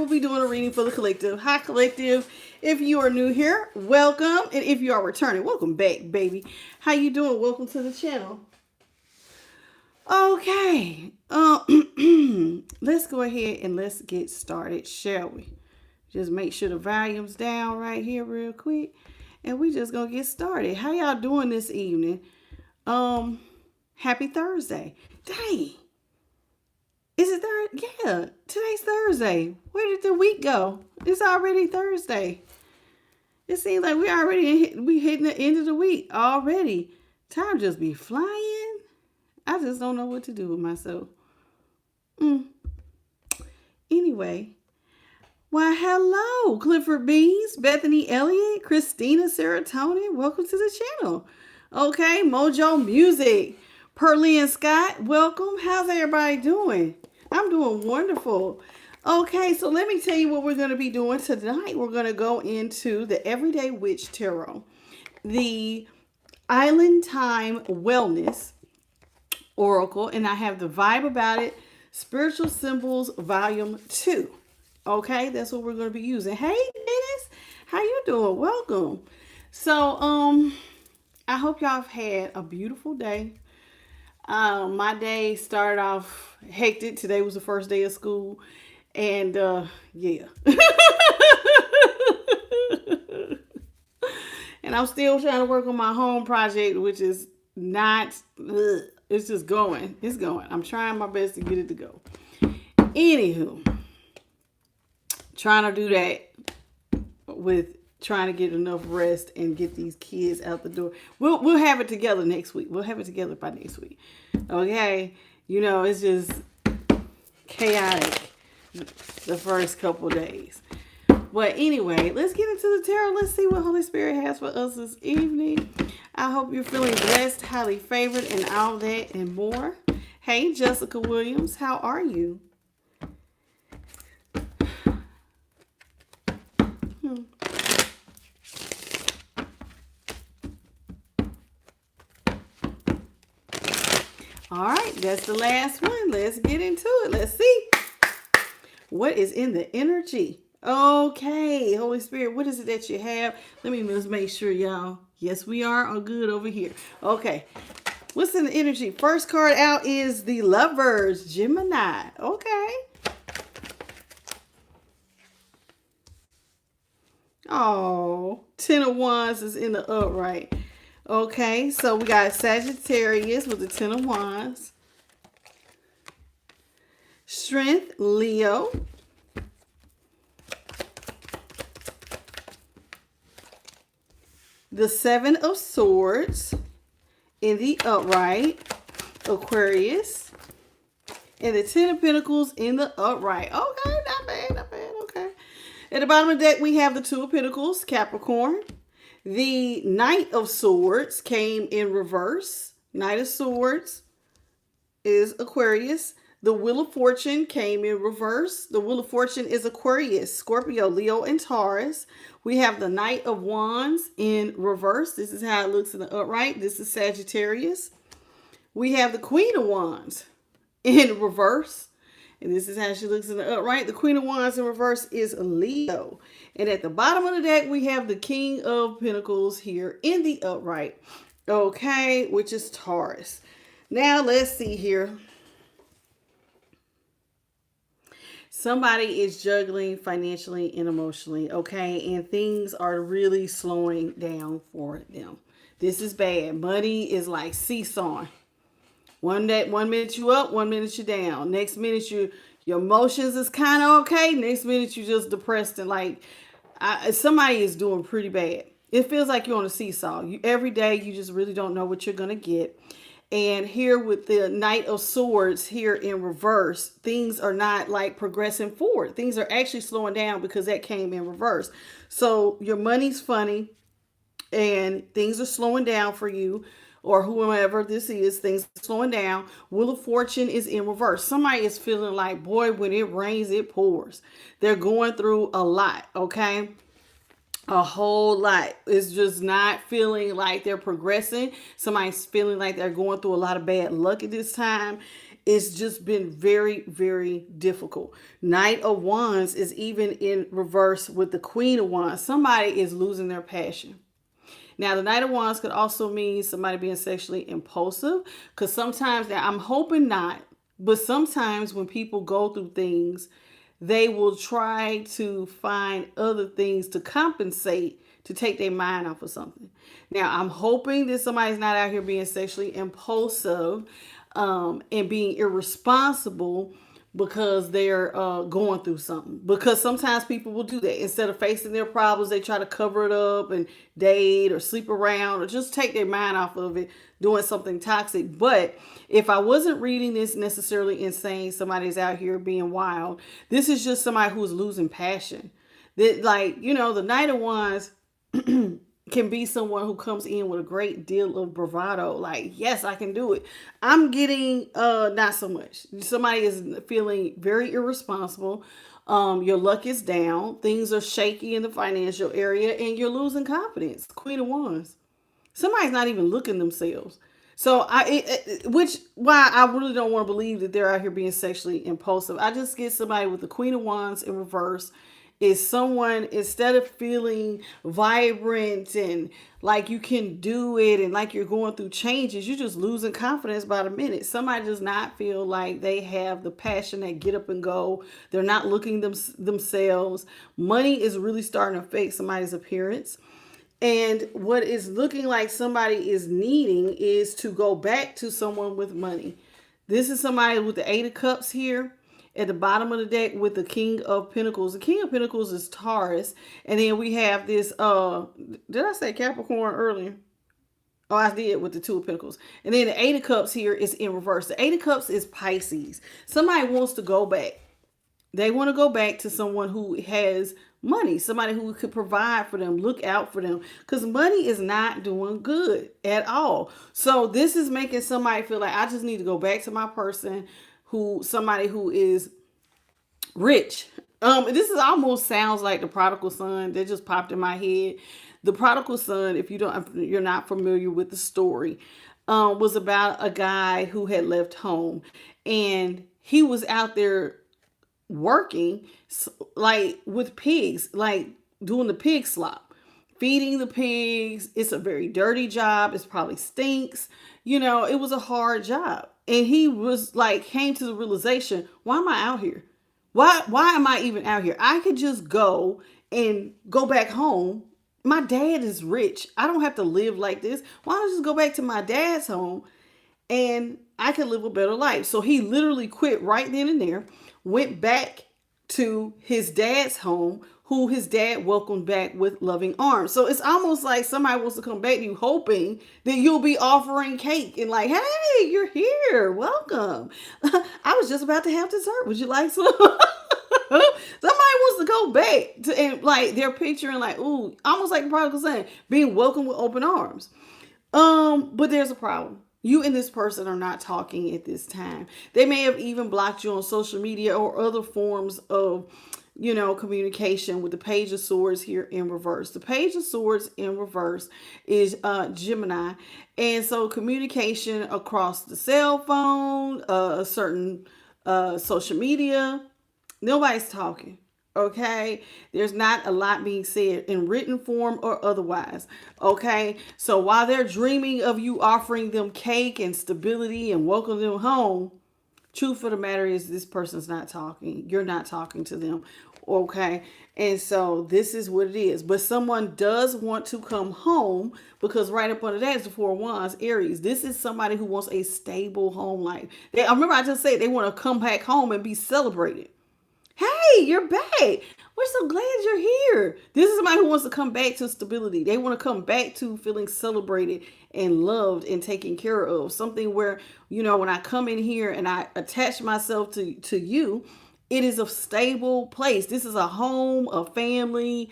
we'll be doing a reading for the collective. Hi, collective. If you are new here, welcome. And if you are returning, welcome back, baby. How you doing? Welcome to the channel. Okay. Let's go ahead and let's get started, shall we? Just make sure the volume's down right here real quick. And we just gonna get started. How y'all doing this evening? Happy Thursday. Dang. Is it Thursday? Yeah, today's Thursday. Where did the week go? It's already Thursday. It seems like we hitting the end of the week already. Time just be flying. I just don't know what to do with myself. Anyway. Why, hello, Clifford Beans, Bethany Elliott, Christina Serotonin. Welcome to the channel. Okay, Mojo Music. Pearlie and Scott, welcome. How's everybody doing? I'm doing wonderful. Okay, so let me tell you what we're going to be doing tonight. We're going to go into the Everyday Witch Tarot, the Island Time Wellness Oracle, and I have the Vibe About It, Spiritual Symbols, Volume 2. Okay, that's what we're going to be using. Hey, Dennis, how you doing? Welcome. So, I hope y'all have had a beautiful day. My day started off hectic. Today was the first day of school, and yeah. And I'm still trying to work on my home project, which is not. It's just going. It's going. I'm trying my best to get it to go. Anywho. Trying to do that with trying to get enough rest and get these kids out the door. We'll have it together next week. We'll have it together by next week. Okay? You know, it's just chaotic the first couple days. But anyway, let's get into the tarot. Let's see what Holy Spirit has for us this evening. I hope you're feeling blessed, highly favored, and all that and more. Hey, Jessica Williams, how are you? All right, that's the last one. Let's get into it. Let's see what is in the energy. Okay, Holy Spirit, what is it that you have? Let me just make sure, y'all. Yes, we are good over here. Okay, what's in the energy? First card out is the Lovers, Gemini. Okay. Oh, 10 of Wands is in the upright. Okay, so we got Sagittarius with the 10 of Wands. Strength, Leo. The 7 of Swords in the upright. Aquarius. And the 10 of Pentacles in the upright. Okay, not bad, not bad. Okay. At the bottom of the deck, we have the 2 of Pentacles, Capricorn. The Knight of Swords came in reverse. Knight of Swords is Aquarius. The Wheel of Fortune came in reverse. The Wheel of Fortune is Aquarius, Scorpio, Leo, and Taurus. We have the Knight of Wands in reverse. This is how it looks in the upright. This is Sagittarius. We have the Queen of Wands in reverse. And this is how she looks in the upright. The Queen of Wands in reverse is Leo. And at the bottom of the deck, we have the King of Pentacles here in the upright. Okay, which is Taurus. Now, let's see here. Somebody is juggling financially and emotionally, okay? And things are really slowing down for them. This is bad. Money is like seesawing. One minute you up, 1 minute you down. Next minute your emotions is kind of okay. Next minute you just depressed and like somebody is doing pretty bad. It feels like you're on a seesaw. Every day you just really don't know what you're gonna get. And here with the Knight of Swords here in reverse, things are not like progressing forward. Things are actually slowing down because that came in reverse. So your money's funny and things are slowing down for you. Or whoever this is, things are slowing down. Wheel of Fortune is in reverse. Somebody is feeling like, boy, when it rains, it pours. They're going through a lot, okay? A whole lot. It's just not feeling like they're progressing. Somebody's feeling like they're going through a lot of bad luck at this time. It's just been very, very difficult. Knight of Wands is even in reverse with the Queen of Wands. Somebody is losing their passion. Now, the Knight of Wands could also mean somebody being sexually impulsive, because sometimes, now I'm hoping not, but sometimes when people go through things, they will try to find other things to compensate, to take their mind off of something. Now, I'm hoping that somebody's not out here being sexually impulsive and being irresponsible because they're going through something. Because sometimes people will do that. Instead of facing their problems, they try to cover it up and date or sleep around or just take their mind off of it, doing something toxic. But if I wasn't reading this necessarily and saying somebody's out here being wild, this is just somebody who's losing passion. That, like, you know, the Knight of Wands can be someone who comes in with a great deal of bravado. Like, yes, I can do it. I'm getting not so much. Somebody is feeling very irresponsible. Your luck is down. Things are shaky in the financial area and you're losing confidence. Queen of Wands. Somebody's not even looking themselves. So which why I really don't want to believe that they're out here being sexually impulsive. I just get somebody with the Queen of Wands in reverse is someone, instead of feeling vibrant and like you can do it and like you're going through changes, you're just losing confidence by the minute. Somebody does not feel like they have the passion that get up and go. They're not looking themselves. Money is really starting to affect somebody's appearance. And what is looking like somebody is needing is to go back to someone with money. This is somebody with the 8 of Cups here at the bottom of the deck with the King of Pentacles. The King of Pentacles is Taurus. And then we have this, did I say Capricorn earlier? Oh, I did with the 2 of Pentacles. And then the 8 of Cups here is in reverse. The 8 of Cups is Pisces. Somebody wants to go back. They want to go back to someone who has money, somebody who could provide for them, look out for them, because money is not doing good at all. So this is making somebody feel like I just need to go back to my person, somebody who is rich. This is almost sounds like the prodigal son that just popped in my head. The prodigal son, if you're not familiar with the story, was about a guy who had left home and he was out there working like with pigs, like doing the pig slop, feeding the pigs. It's a very dirty job. It probably stinks. You know, it was a hard job. And he was like, came to the realization, why am I out here? Why am I even out here? I could just go back home. My dad is rich. I don't have to live like this. Why don't I just go back to my dad's home and I could live a better life? So he literally quit right then and there, went back to his dad's home, who his dad welcomed back with loving arms. So it's almost like somebody wants to come back to you hoping that you'll be offering cake and like, hey, you're here. Welcome. I was just about to have dessert. Would you like some? Somebody wants to go back to, and like they're picturing like, ooh, almost like the prodigal son, being welcomed with open arms. But there's a problem. You and this person are not talking at this time. They may have even blocked you on social media or other forms of, you know, communication with the Page of Swords here in reverse. The Page of Swords in reverse is Gemini. And so communication across the cell phone, certain social media, nobody's talking. Okay, there's not a lot being said in written form or otherwise. Okay, so while they're dreaming of you offering them cake and stability and welcoming them home, truth of the matter is this person's not talking. You're not talking to them. Okay, and so this is what it is. But someone does want to come home because right up under that is the 4 of Wands, Aries. This is somebody who wants a stable home life. I remember I just said they want to come back home and be celebrated. Hey, you're back. We're so glad you're here. This is somebody who wants to come back to stability. They want to come back to feeling celebrated and loved and taken care of. Something where, you know, when I come in here and I attach myself to you, it is a stable place. This is a home, a family.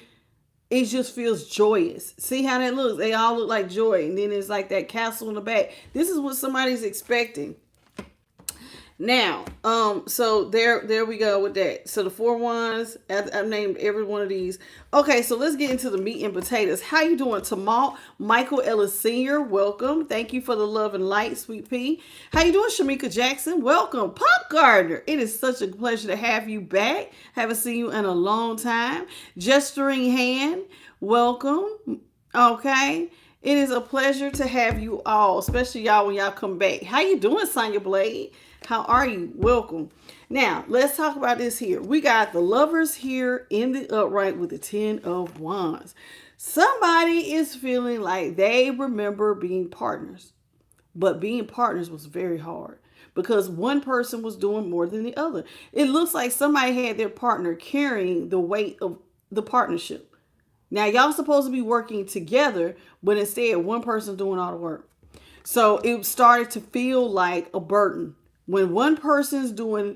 It just feels joyous. See how that looks? They all look like joy. And then it's like that castle in the back. This is what somebody's expecting. Now, so there we go with that. So the 4 1s, I've named every one of these. Okay, so let's get into the meat and potatoes. How you doing, Tamal? Michael Ellis Sr., welcome. Thank you for the love and light, Sweet Pea. How you doing, Shamika Jackson? Welcome. Pop Gardner, it is such a pleasure to have you back. Haven't seen you in a long time. Gesturing Hand, welcome. Okay. It is a pleasure to have you all, especially y'all when y'all come back. How you doing, Sonya Blade? How are you? Welcome. Now, let's talk about this here. We got the lovers here in the upright with the 10 of Wands. Somebody is feeling like they remember being partners, but being partners was very hard because one person was doing more than the other. It looks like somebody had their partner carrying the weight of the partnership. Now, y'all supposed to be working together, but instead one person's doing all the work. So it started to feel like a burden. When one person's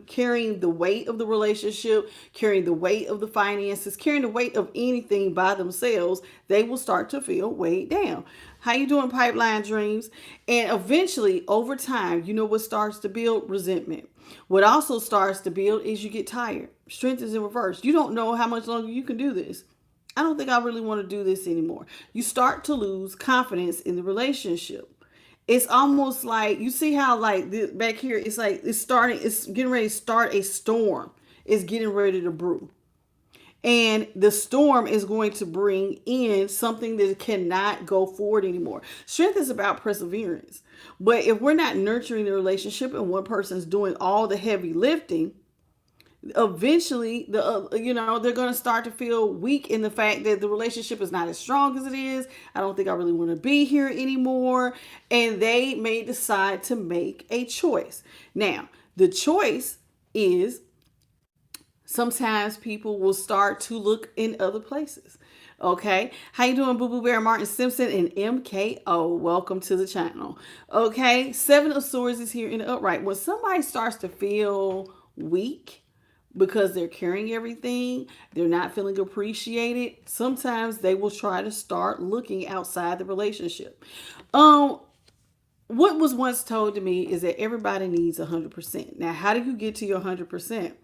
carrying the weight of the relationship, carrying the weight of the finances, carrying the weight of anything by themselves, they will start to feel weighed down. How you doing, Pipeline Dreams? And eventually, over time, you know what starts to build? Resentment. What also starts to build is you get tired. Strength is in reverse. You don't know how much longer you can do this. I don't think I really want to do this anymore. You start to lose confidence in the relationship. It's almost like, you see how like this, back here, it's like it's getting ready to start a storm. It's getting ready to brew. And the storm is going to bring in something that cannot go forward anymore. Strength is about perseverance. But if we're not nurturing the relationship and one person's doing all the heavy lifting, eventually they're going to start to feel weak in the fact that the relationship is not as strong as it is. I don't think I really want to be here anymore, and they may decide to make a choice. Now the choice is sometimes people will start to look in other places. Okay, how you doing, Boo Boo Bear, Martin Simpson, and MKO? Welcome to the channel. Okay, 7 of Swords is here in the upright. When somebody starts to feel weak because they're carrying everything, they're not feeling appreciated, sometimes they will try to start looking outside the relationship. What was once told to me is that everybody needs 100%. Now, how do you get to your 100%?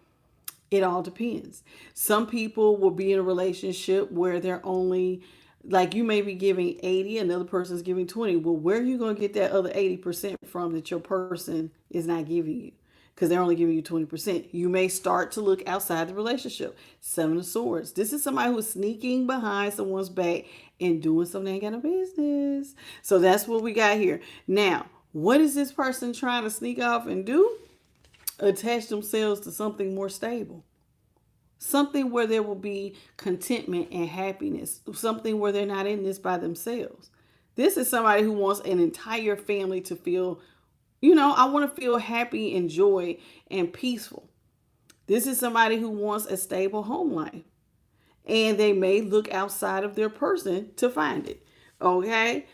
It all depends. Some people will be in a relationship where they're only, like, you may be giving 80, another person's giving 20. Well, where are you going to get that other 80% from that your person is not giving you? Because they're only giving you 20%. You may start to look outside the relationship. 7 of Swords. This is somebody who's sneaking behind someone's back and doing something they ain't got no business. So that's what we got here. Now, what is this person trying to sneak off and do? Attach themselves to something more stable. Something where there will be contentment and happiness. Something where they're not in this by themselves. This is somebody who wants an entire family to feel, I want to feel happy and joy and peaceful. This is somebody who wants a stable home life. And they may look outside of their person to find it. Okay?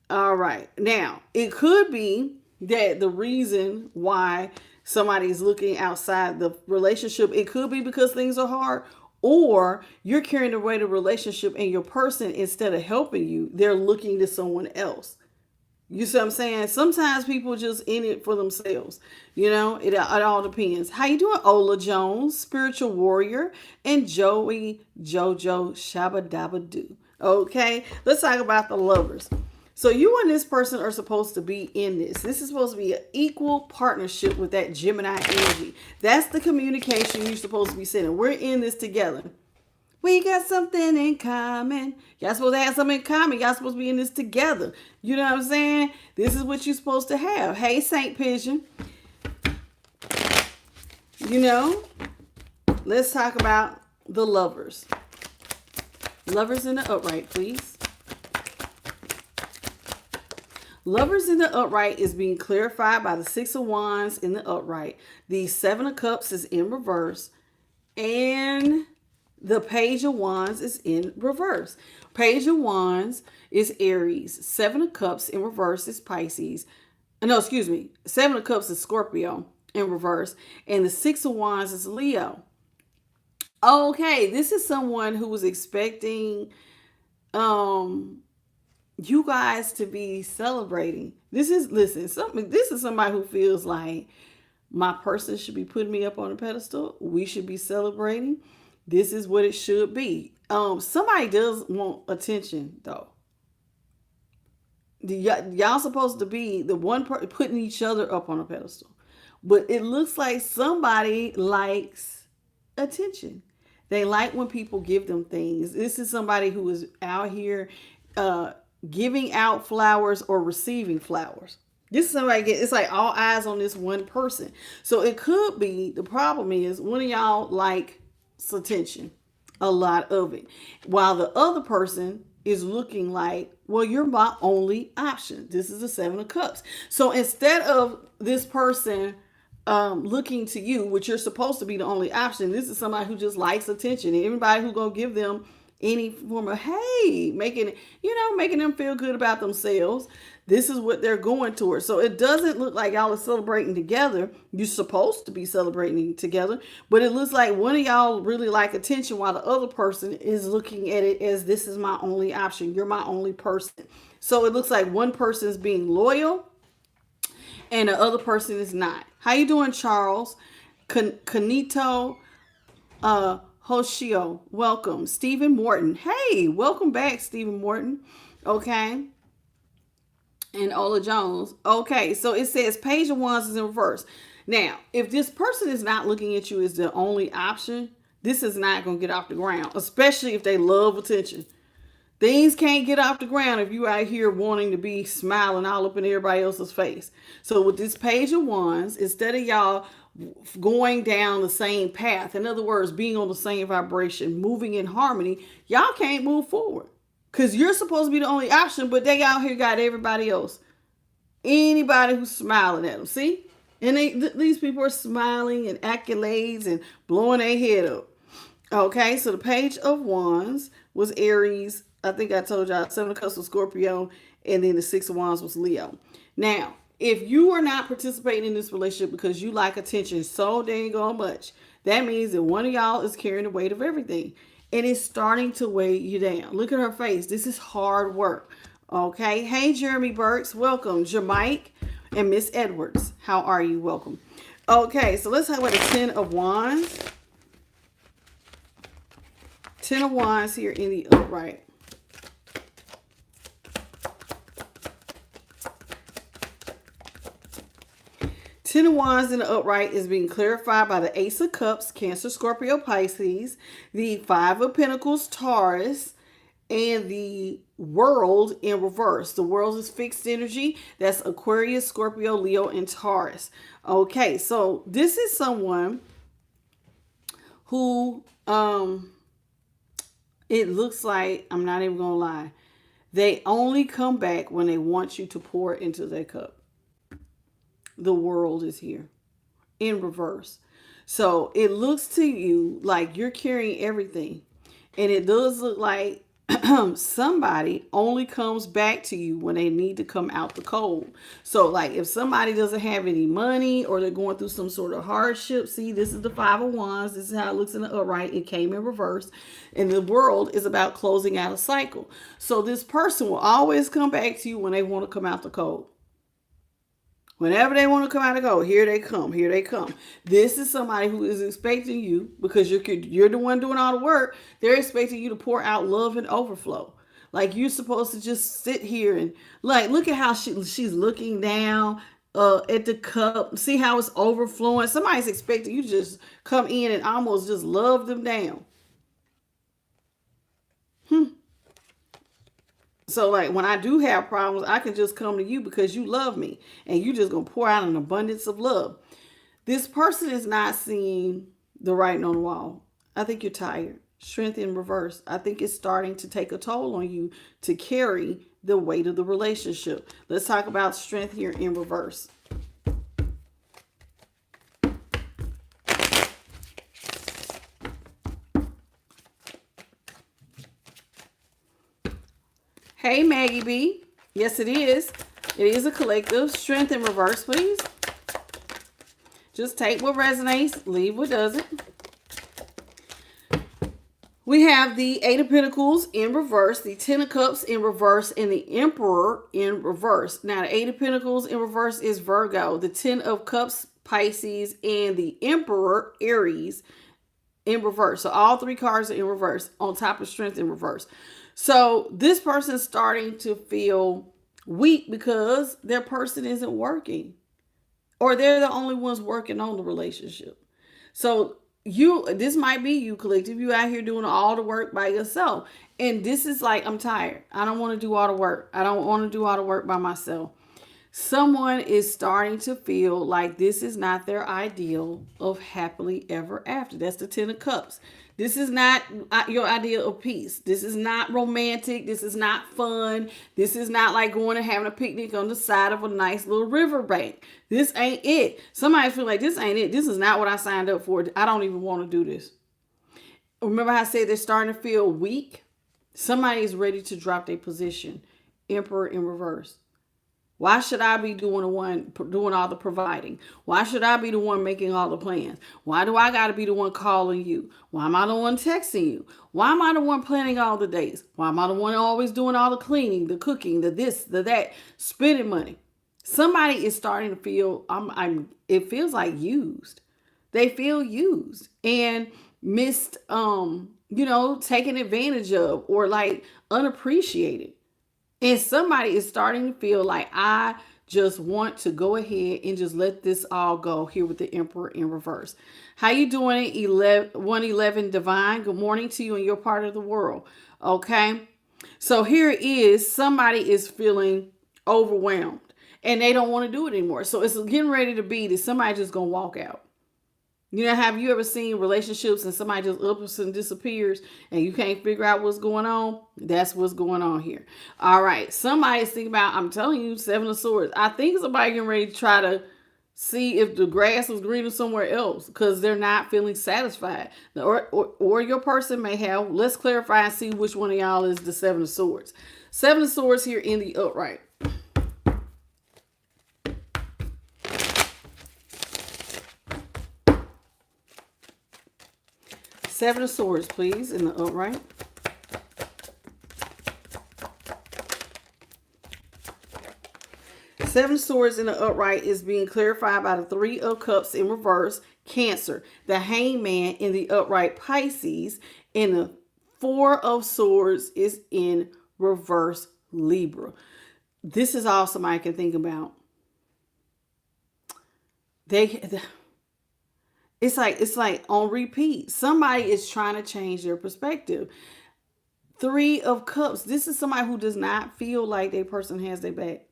All right. Now, it could be that the reason why somebody is looking outside the relationship, it could be because things are hard, or you're carrying the weight of relationship and your person, instead of helping you, they're looking to someone else. You see what I'm saying? Sometimes people just in it for themselves. It all depends. How you doing, Ola Jones, Spiritual Warrior, and Joey Jojo Shabba-Dabba-Doo? Okay, let's talk about the lovers. So you and this person are supposed to be in this. This is supposed to be an equal partnership with that Gemini energy. That's the communication you're supposed to be sending. We're in this together. We got something in common. Y'all supposed to have something in common. Y'all supposed to be in this together. You know what I'm saying? This is what you're supposed to have. Hey, Saint Pigeon. Let's talk about the lovers. Lovers in the upright, please. Lovers in the upright is being clarified by the 6 of Wands in the upright. The 7 of Cups is in reverse. And the Page of Wands is in reverse. Page of Wands is Aries. 7 of Cups in reverse is Pisces. No, excuse me. 7 of Cups is Scorpio in reverse. And the 6 of Wands is Leo. Okay, this is someone who was expecting you guys to be celebrating. This is somebody who feels like My person should be putting me up on a pedestal. We should be celebrating. This is what it should be. Somebody does want attention though. Y'all supposed to be the one putting each other up on a pedestal, but it looks like somebody likes attention. They like when people give them things. This is somebody who is out here giving out flowers or receiving flowers. This is somebody it's like all eyes on this one person. So it could be, the problem is one of y'all likes attention, a lot of it, while the other person is looking like, well, you're my only option. This is the Seven of Cups. So instead of this person looking to you, which you're supposed to be the only option, this is somebody who just likes attention. And everybody who's going to give them any form of, hey, making them feel good about themselves. This is what they're going towards. So it doesn't look like y'all are celebrating together. You're supposed to be celebrating together, but it looks like one of y'all really like attention while the other person is looking at it as, this is my only option. You're my only person. So it looks like one person is being loyal and the other person is not. How you doing, Charles? Kanito Hoshio, welcome. Stephen Morton, hey, welcome back, Stephen Morton. Okay. And Ola Jones. Okay, so it says Page of Wands is in reverse. Now, if this person is not looking at you as the only option, this is not going to get off the ground, especially if they love attention. Things can't get off the ground if you out here wanting to be smiling all up in everybody else's face. So with this Page of Wands, instead of y'all going down the same path, in other words, being on the same vibration, moving in harmony, y'all can't move forward. Because you're supposed to be the only option, but they out here got everybody else. Anybody who's smiling at them. See? And these people are smiling and accolades and blowing their head up. Okay, so the Page of Wands was Aries. I think I told y'all, Seven of Cups was Scorpio. And then the Six of Wands was Leo. Now, if you are not participating in this relationship because you like attention so dang on much, that means that one of y'all is carrying the weight of everything. And it's starting to weigh you down. Look at her face. This is hard work. Okay. Hey, Jeremy Burks. Welcome. Jamike and Miss Edwards. How are you? Welcome. Okay. So let's talk about the Ten of Wands. Ten of Wands here in the upright. Ten of Wands in the upright is being clarified by the Ace of Cups, Cancer, Scorpio, Pisces, the Five of Pentacles, Taurus, and the World in reverse. The World is fixed energy. That's Aquarius, Scorpio, Leo, and Taurus. Okay, so this is someone who, it looks like, I'm not even going to lie, they only come back when they want you to pour into their cup. The World is here in reverse. So it looks to you like you're carrying everything. And it does look like somebody only comes back to you when they need to come out the cold. So like if somebody doesn't have any money or they're going through some sort of hardship, see, this is the Five of Wands. This is how it looks in the upright. It came in reverse. And the World is about closing out a cycle. So this person will always come back to you when they want to come out the cold. Whenever they want to come out and go, here they come, here they come. This is somebody who is expecting you, because you're the one doing all the work. They're expecting you to pour out love and overflow. Like you're supposed to just sit here and like, look at how she's looking down at the cup. See how it's overflowing. Somebody's expecting you to just come in and almost just love them down. So like when I do have problems, I can just come to you because you love me and you just going to pour out an abundance of love. This person is not seeing the writing on the wall. I think you're tired. Strength in reverse. I think it's starting to take a toll on you to carry the weight of the relationship. Let's talk about strength here in reverse. Hey, Maggie B. Yes, it is. It is a collective. Strength in reverse, please. Just take what resonates, leave what doesn't. We have the Eight of Pentacles in reverse, the Ten of Cups in reverse, and the Emperor in reverse. Now, the Eight of Pentacles in reverse is Virgo. The Ten of Cups Pisces, and the Emperor, Aries, in reverse. So all three cards are in reverse, on top of Strength in reverse. So this person's starting to feel weak because their person isn't working, or they're the only ones working on the relationship. So this might be you, collective. You out here doing all the work by yourself. And this is like, I'm tired. I don't want to do all the work. I don't want to do all the work by myself. Someone is starting to feel like this is not their ideal of happily ever after. That's the 10 of Cups. This is not your idea of peace. This is not romantic. This is not fun. This is not like going and having a picnic on the side of a nice little riverbank. This ain't it. Somebody feel like this ain't it. This is not what I signed up for. I don't even want to do this. Remember how I said they're starting to feel weak? Somebody is ready to drop their position. Emperor in reverse. Why should I be doing all the providing? Why should I be the one making all the plans? Why do I got to be the one calling you? Why am I the one texting you? Why am I the one planning all the days? Why am I the one always doing all the cleaning, the cooking, the this, the that, spending money? Somebody is starting to feel, it feels like used. They feel used and missed, taken advantage of, or like unappreciated. And somebody is starting to feel like, I just want to go ahead and just let this all go here with the Emperor in reverse. How you doing? 111 Divine. Good morning to you in your part of the world. Okay. So here it is. Somebody is feeling overwhelmed and they don't want to do it anymore. So it's getting ready to be that somebody just going to walk out. You know, have you ever seen relationships and somebody just ups and disappears and you can't figure out what's going on? That's what's going on here. All right. Somebody's thinking about, I'm telling you, 7 of Swords. I think somebody getting ready to try to see if the grass was greener somewhere else because they're not feeling satisfied. Or your person may have. Let's clarify and see which one of y'all is the 7 of Swords. 7 of Swords here in the upright. Seven of Swords, please, in the upright. Seven of Swords in the upright is being clarified by the 3 of Cups in reverse, Cancer. The Hangman in the upright, Pisces. And the 4 of Swords is in reverse, Libra. This is all somebody can think about. It's like on repeat. Somebody is trying to change their perspective. 3 of Cups. This is somebody who does not feel like their person has their back.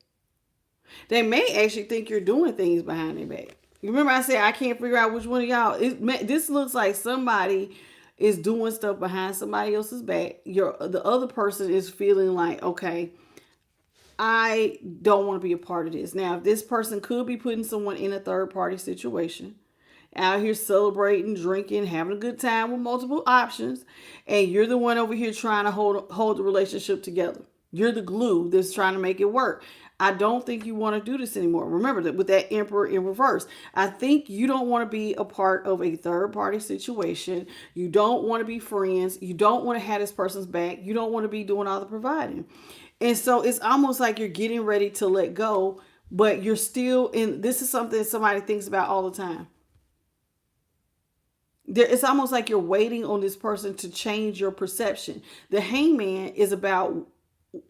They may actually think you're doing things behind their back. You remember I said I can't figure out which one of y'all. This looks like somebody is doing stuff behind somebody else's back. The other person is feeling like, okay, I don't want to be a part of this. Now, if this person could be putting someone in a third party situation, out here celebrating, drinking, having a good time with multiple options, and you're the one over here trying to hold the relationship together. You're the glue that's trying to make it work. I don't think you want to do this anymore. Remember that with that Emperor in reverse, I think you don't want to be a part of a third party situation. You don't want to be friends. You don't want to have this person's back. You don't want to be doing all the providing. And so it's almost like you're getting ready to let go, but you're still in. This is something somebody thinks about all the time. It's almost like you're waiting on this person to change your perception. The Hangman is about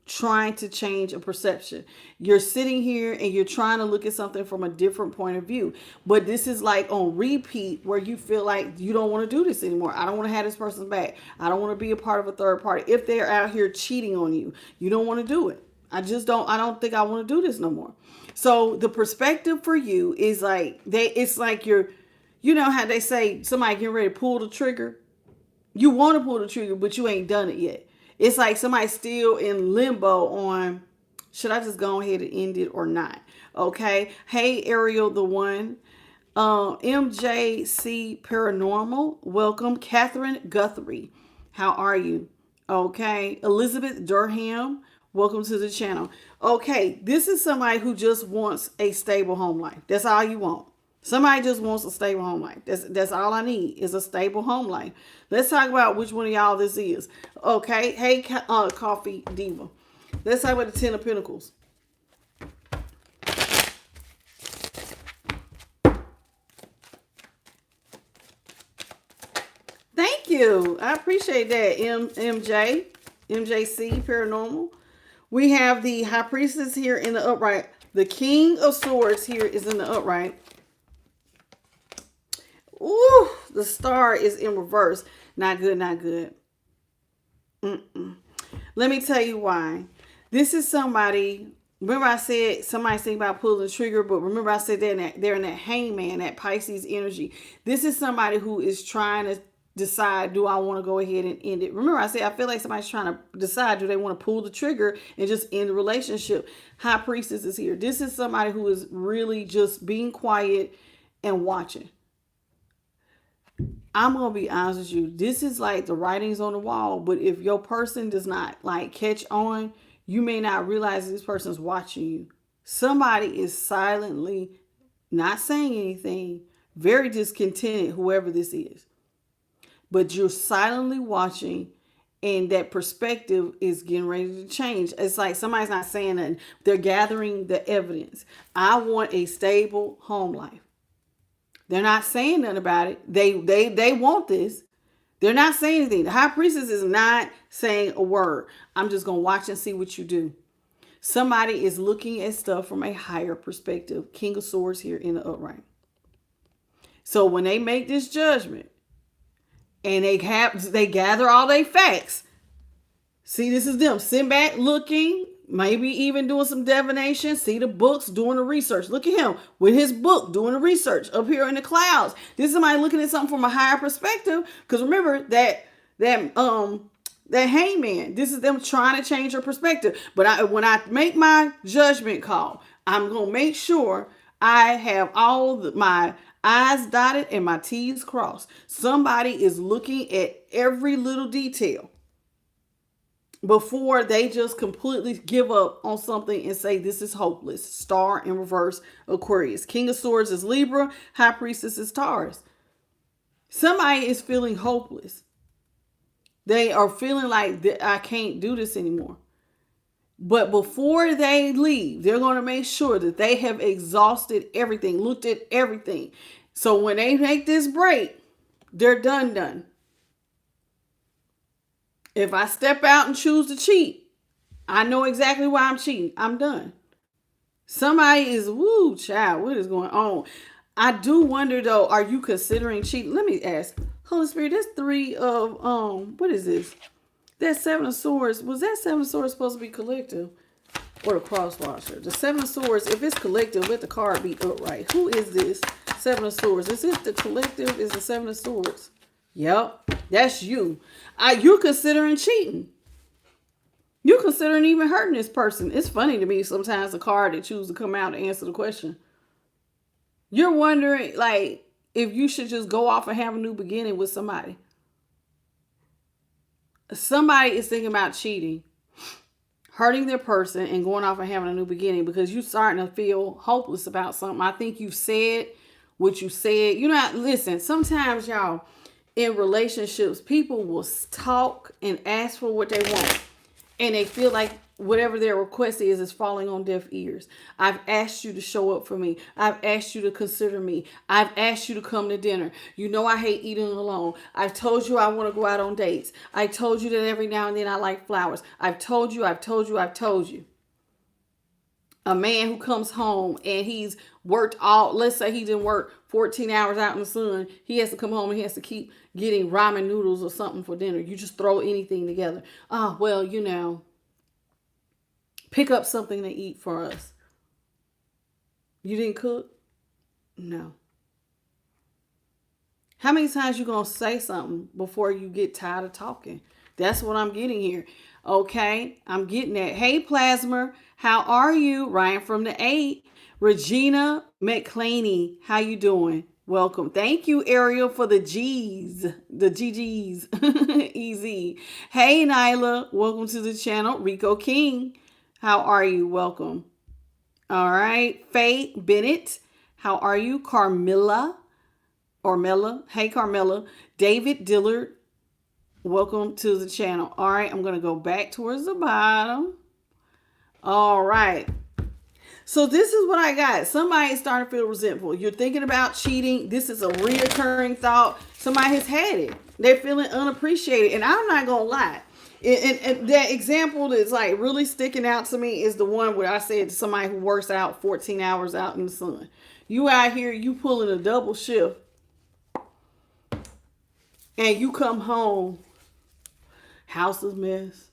trying to change a perception. You're sitting here and you're trying to look at something from a different point of view. But this is like on repeat where you feel like you don't want to do this anymore. I don't want to have this person back. I don't want to be a part of a third party. If they're out here cheating on you, you don't want to do it. I don't think I want to do this no more. So the perspective for you is like, it's like you're, you know how they say somebody getting ready to pull the trigger? You want to pull the trigger, but you ain't done it yet. It's like somebody's still in limbo on, should I just go ahead and end it or not? Okay. Hey, Ariel, the one. MJC Paranormal. Welcome. Catherine Guthrie. How are you? Okay. Elizabeth Durham. Welcome to the channel. Okay. This is somebody who just wants a stable home life. That's all you want. Somebody just wants a stable home life. That's all I need is a stable home life. Let's talk about which one of y'all this is. Okay. Hey, Coffee Diva. Let's talk about the 10 of Pentacles. you. I appreciate that, MJC, Paranormal. We have the High Priestess here in the upright. The King of Swords here is in the upright. Ooh, the Star is in reverse. Not good, not good. Let me tell you why. This is somebody, remember I said somebody's thinking about pulling the trigger, but remember I said they're in that hangman, that Pisces energy. This is somebody who is trying to decide, do I want to go ahead and end it? Remember I said, I feel like somebody's trying to decide, do they want to pull the trigger and just end the relationship? High Priestess is here. This is somebody who is really just being quiet and watching. I'm going to be honest with you. This is like the writings on the wall. But if your person does not like catch on, you may not realize this person's watching you. Somebody is silently not saying anything, very discontented, whoever this is. But you're silently watching, and that perspective is getting ready to change. It's like somebody's not saying nothing. They're gathering the evidence. I want a stable home life. They're not saying nothing about it. They want this. They're not saying anything. The High Priestess is not saying a word. I'm just going to watch and see what you do. Somebody is looking at stuff from a higher perspective. King of Swords here in the upright. So when they make this judgment and they gather all their facts. See, this is them sitting back looking, maybe even doing some divination. See the books, doing the research. Look at him with his book, doing the research up here in the clouds. This is somebody looking at something from a higher perspective. Because remember that hangman, this is them trying to change your perspective. But when I make my judgment call, I'm going to make sure I have my I's dotted and my T's crossed. Somebody is looking at every little detail before they just completely give up on something and say, this is hopeless. Star in reverse, Aquarius. King of Swords is Libra. High Priestess is Taurus. Somebody is feeling hopeless. They are feeling like, I can't do this anymore. But before they leave, they're going to make sure that they have exhausted everything, looked at everything. So when they make this break, they're done. If I step out and choose to cheat, I know exactly why I'm cheating. I'm done. Somebody is, woo, child, what is going on? I do wonder though, are you considering cheating? Let me ask. Holy Spirit, that's 3 of, what is this? That 7 of Swords, was that 7 of Swords supposed to be collective? Or a cross washer? The 7 of Swords, if it's collective, let the card be upright. Who is this? 7 of Swords. Is it the collective? Is the 7 of Swords? Yep, that's you. You're considering cheating. You're considering even hurting this person. It's funny to me sometimes the card that chooses to come out to answer the question. You're wondering, like, if you should just go off and have a new beginning with somebody. Somebody is thinking about cheating, hurting their person, and going off and having a new beginning because you're starting to feel hopeless about something. I think you said what you said. You know, listen, sometimes y'all, in relationships, people will talk and ask for what they want. And they feel like whatever their request is falling on deaf ears. I've asked you to show up for me. I've asked you to consider me. I've asked you to come to dinner. You know I hate eating alone. I've told you I want to go out on dates. I told you that every now and then I like flowers. I've told you. A man who comes home and he's worked let's say he didn't work 14 hours out in the sun. He has to come home and he has to keep getting ramen noodles or something for dinner. You just throw anything together. Oh, well, you know, pick up something to eat for us. You didn't cook? No. How many times you going to say something before you get tired of talking? That's what I'm getting here. Okay, I'm getting that. Hey, Plasma, how are you? Ryan from the 8. Regina McClaney, how you doing? Welcome. Thank you, Ariel, for the G's, the GG's. Easy. Hey, Nyla, welcome to the channel. Rico King, how are you? Welcome. All right. Faye Bennett, how are you? Carmilla, or Mella. Hey, Carmilla. David Dillard, welcome to the channel. All right, I'm going to go back towards the bottom. All right. So this is what I got. Somebody is starting to feel resentful. You're thinking about cheating. This is a reoccurring thought. Somebody has had it. They're feeling unappreciated. And I'm not going to lie. And that example that's like really sticking out to me is the one where I said to somebody who works out 14 hours out in the sun. You out here, you pulling a double shift, and you come home, house is a mess.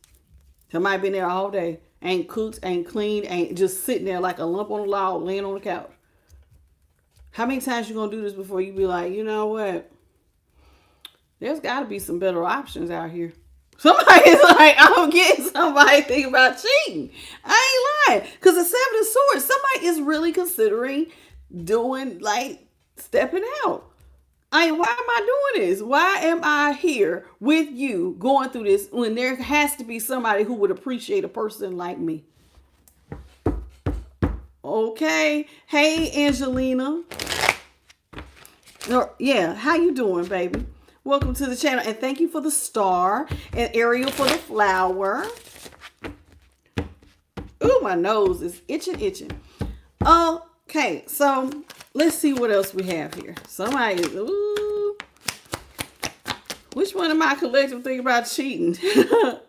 Somebody been there all day, ain't cooked, ain't cleaned, ain't just sitting there like a lump on the log, laying on the couch. How many times you gonna do this before you be like, you know what? There's got to be some better options out here. Somebody's like, I'm getting somebody thinking about cheating. I ain't lying. Because the Seven of Swords, somebody is really considering doing, like, stepping out. Why am I doing this? Why am I here with you going through this when there has to be somebody who would appreciate a person like me? Okay. Hey, Angelina. Yeah, how you doing, baby? Welcome to the channel, and thank you for the star, and Ariel for the flower. Ooh, my nose is itching. Okay, so let's see what else we have here. Somebody, ooh. Which one of my collective think about cheating?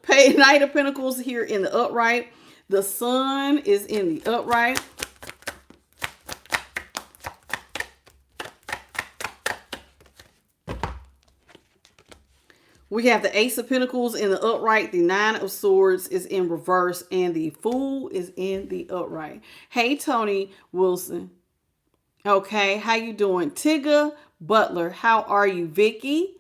Knight of Pentacles here in the upright. The Sun is in the upright. We have the Ace of Pentacles in the upright. The Nine of Swords is in reverse. And the Fool is in the upright. Hey, Tony Wilson. Okay, how you doing? Tigga Butler, how are you? Vicky,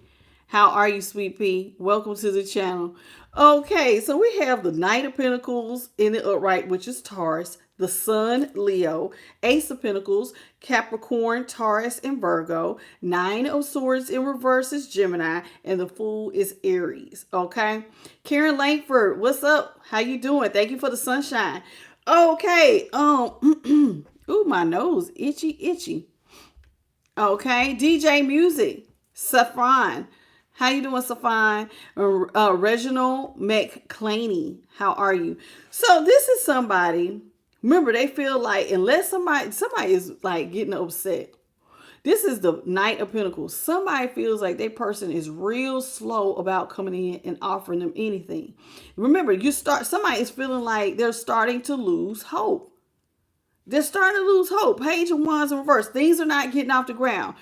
how are you, sweet pea? Welcome to the channel. Okay, so we have the Knight of Pentacles in the upright, which is Taurus. The Sun, Leo, Ace of Pentacles, Capricorn, Taurus, and Virgo. Nine of Swords in reverse is Gemini, and the Fool is Aries. Okay, Karen Langford, what's up? How you doing? Thank you for the sunshine. Okay, ooh, my nose, itchy. Okay, DJ Music, Saffron. How you doing, Saffron? Reginald McClaney, how are you? So this is somebody. Remember, they feel like unless somebody is like getting upset. This is the Knight of Pentacles. Somebody feels like that person is real slow about coming in and offering them anything. Remember, somebody is feeling like they're starting to lose hope. They're starting to lose hope. Page of Wands in reverse. Things are not getting off the ground.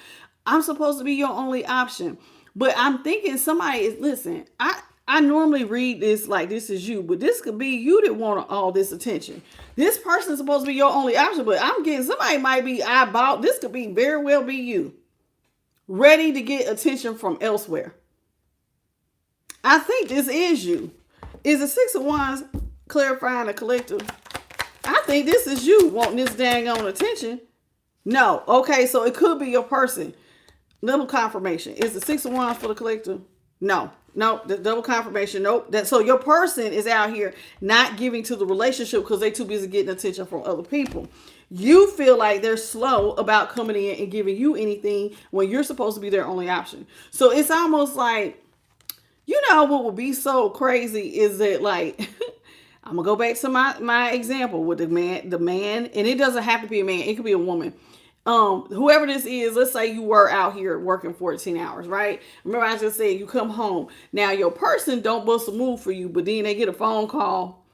I'm supposed to be your only option. But I'm thinking somebody is, listen, I normally read this like this is you, but this could be you that want all this attention. This person is supposed to be your only option, but I'm getting somebody might be eyeball. This could be very well be you. Ready to get attention from elsewhere. I think this is you. Is the Six of Wands clarifying a collective? I think this is you wanting this dang on attention. No. Okay, so it could be your person. Little confirmation. Is the Six of Wands for the collective? No. The double confirmation. Nope. So your person is out here not giving to the relationship because they're too busy getting attention from other people. You feel like they're slow about coming in and giving you anything when you're supposed to be their only option. So it's almost like, you know what would be so crazy is that, like, I'm gonna go back to my example with the man, and it doesn't have to be a man, it could be a woman. Whoever this is, let's say you were out here working 14 hours, right? Remember I just said you come home. Now your person don't bust a move for you, but then they get a phone call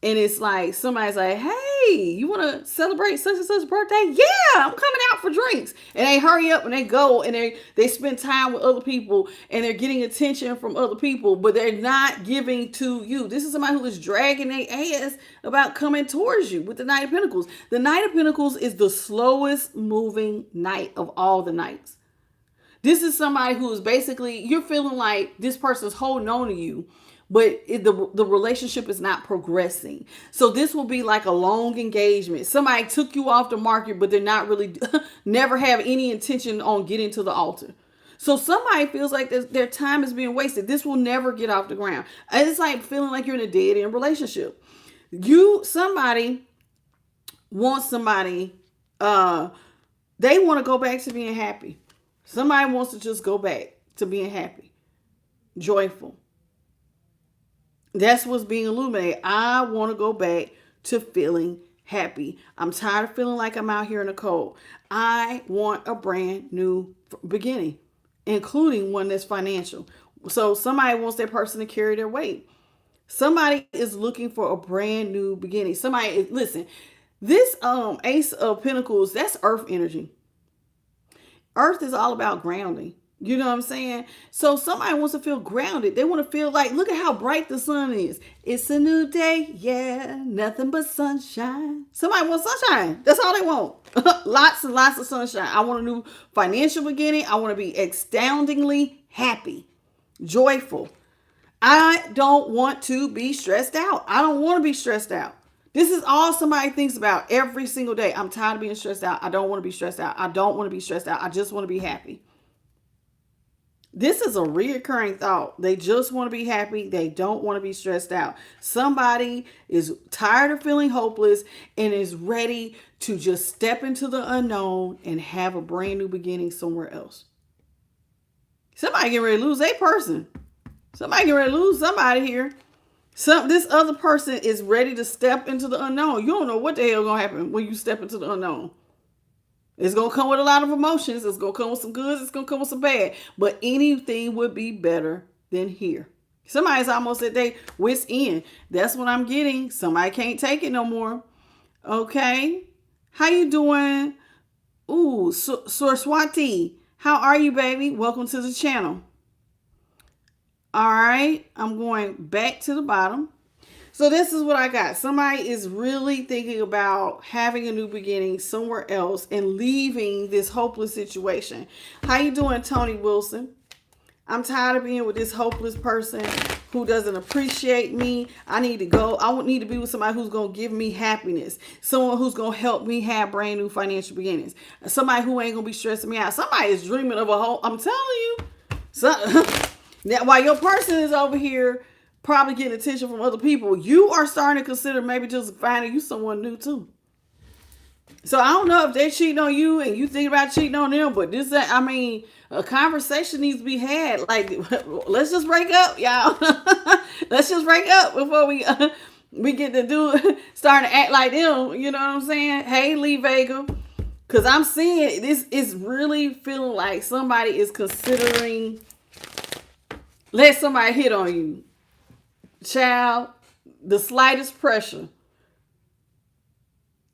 and it's like, somebody's like, hey, you want to celebrate such and such birthday? Yeah, I'm coming out for drinks. And they hurry up and they go and they spend time with other people and they're getting attention from other people, but they're not giving to you. This is somebody who is dragging their ass about coming towards you with the Knight of Pentacles. The Knight of Pentacles is the slowest moving knight of all the knights. This is somebody who is basically, you're feeling like this person's holding on to you, but the relationship is not progressing. So this will be like a long engagement. Somebody took you off the market, but they're not really, never have any intention on getting to the altar. So somebody feels like their time is being wasted. This will never get off the ground. It's like feeling like you're in a dead end relationship. Somebody wants somebody, they want to go back to being happy. Somebody wants to just go back to being happy, joyful. That's what's being illuminated. I want to go back to feeling happy. I'm tired of feeling like I'm out here in the cold. I want a brand new beginning. including one that's financial. So somebody wants that person to carry their weight. Somebody is looking for a brand new beginning. Listen, this Ace of Pentacles, that's earth energy. Earth is all about grounding. You know what I'm saying? So somebody wants to feel grounded. They want to feel like, look at how bright the sun is. It's a new day. Yeah, nothing but sunshine. Somebody wants sunshine. That's all they want. Lots and lots of sunshine. I want a new financial beginning. I want to be astoundingly happy, joyful. I don't want to be stressed out. I don't want to be stressed out. This is all somebody thinks about every single day. I'm tired of being stressed out. I don't want to be stressed out. I don't want to be stressed out. I just want to be happy. This is a reoccurring thought. They just want to be happy. They don't want to be stressed out. Somebody is tired of feeling hopeless and is ready to just step into the unknown and have a brand new beginning somewhere else. Somebody getting ready to lose a person. Somebody getting ready to lose somebody here. This other person is ready to step into the unknown. You don't know what the hell is going to happen when you step into the unknown. It's going to come with a lot of emotions. It's going to come with some goods. It's going to come with some bad. But anything would be better than here. Somebody's almost at their wit's end. That's what I'm getting. Somebody can't take it no more. Okay. How you doing? Ooh, Swati. How are you, baby? Welcome to the channel. All right. I'm going back to the bottom. So this is what I got. Somebody is really thinking about having a new beginning somewhere else and leaving this hopeless situation. How you doing, Tony Wilson? I'm tired of being with this hopeless person who doesn't appreciate me. I need to go. I need to be with somebody who's going to give me happiness. Someone who's going to help me have brand new financial beginnings. Somebody who ain't going to be stressing me out. Somebody is dreaming of a whole, I'm telling you. Now, while your person is over here probably getting attention from other people, you are starting to consider maybe just finding you someone new too. So I don't know if they're cheating on you and you think about cheating on them, but a conversation needs to be had. Like, let's just break up, y'all. Let's just break up before we get to starting to act like them. You know what I'm saying? Hey, Lee Vega. Because I'm seeing this is really feeling like somebody is considering let somebody hit on you. Child, the slightest pressure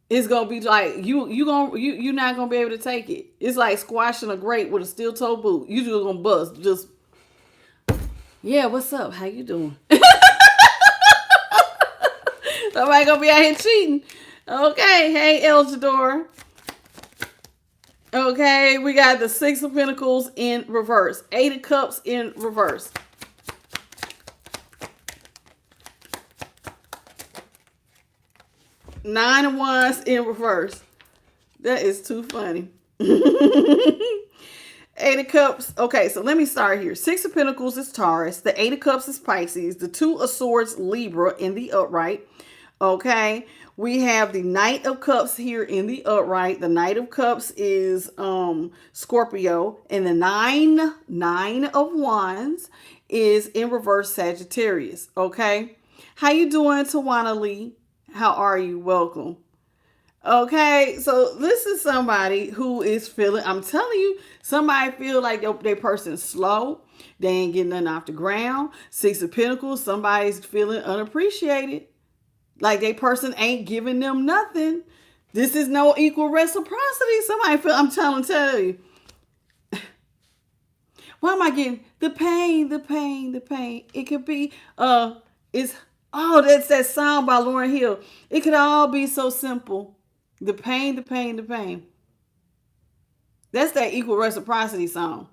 is gonna be like you're not gonna be able to take it. It's like squashing a grape with a steel toe boot. You just gonna bust. Just yeah, what's up? How you doing? Somebody gonna be out here cheating. Okay, hey Eljador. Okay, we got the Six of Pentacles in reverse, Eight of Cups in reverse. Nine of Wands in reverse. That is too funny. Eight of Cups. Okay, so let me start here. Six of Pentacles is Taurus. The Eight of Cups is Pisces. The Two of Swords, Libra in the upright. Okay, we have the Knight of Cups here in the upright. The Knight of Cups is Scorpio. And the Nine of Wands is in reverse, Sagittarius. Okay, how you doing, Tawana Lee? How are you? Welcome. Okay, so this is somebody who is feeling, I'm telling you, somebody feel like their person's slow. They ain't getting nothing off the ground. Six of Pentacles, somebody's feeling unappreciated. Like their person ain't giving them nothing. This is no equal reciprocity. Somebody feel, I'm trying to tell you. Why am I getting the pain? It could be, that's that song by Lauryn Hill. It could all be so simple. The pain. That's that equal reciprocity song.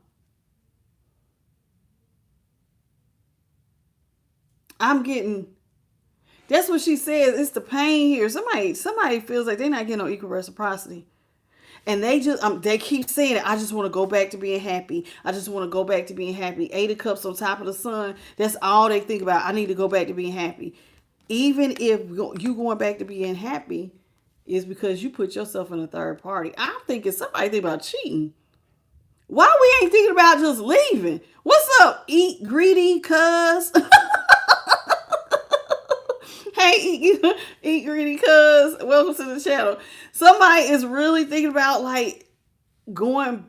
That's what she says. It's the pain here. Somebody feels like they're not getting no equal reciprocity. And they keep saying it. I just want to go back to being happy. Eight of Cups on top of the sun. That's all they think about. I need to go back to being happy. Even if you going back to being happy is because you put yourself in a third party. I'm thinking somebody think about cheating. Why we ain't thinking about just leaving? What's up? Eat greedy, cuz. Hey, eat greedy, cuz. Welcome to the channel. Somebody is really thinking about like going.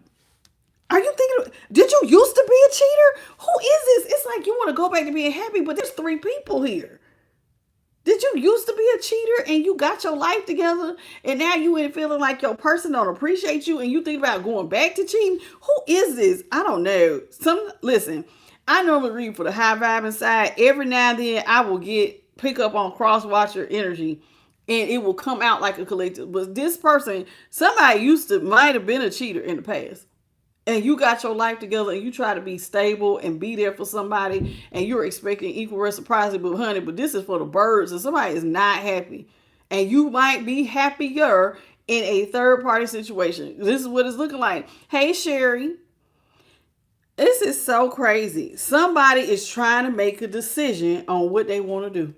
Are you thinking, did you used to be a cheater? Who is this? It's like you want to go back to being happy, but there's 3 people here. Did you used to be a cheater and you got your life together and now you ain't feeling like your person don't appreciate you and you think about going back to cheating? Who is this? I don't know. Listen, I normally read for the high vibing side. Every now and then I will pick up on cross watcher energy and it will come out like a collective. But this person, somebody might have been a cheater in the past. And you got your life together and you try to be stable and be there for somebody and you're expecting equal reciprocity, but this is for the birds and somebody is not happy. And you might be happier in a third party situation. This is what it's looking like. Hey, Sherry. This is so crazy. Somebody is trying to make a decision on what they want to do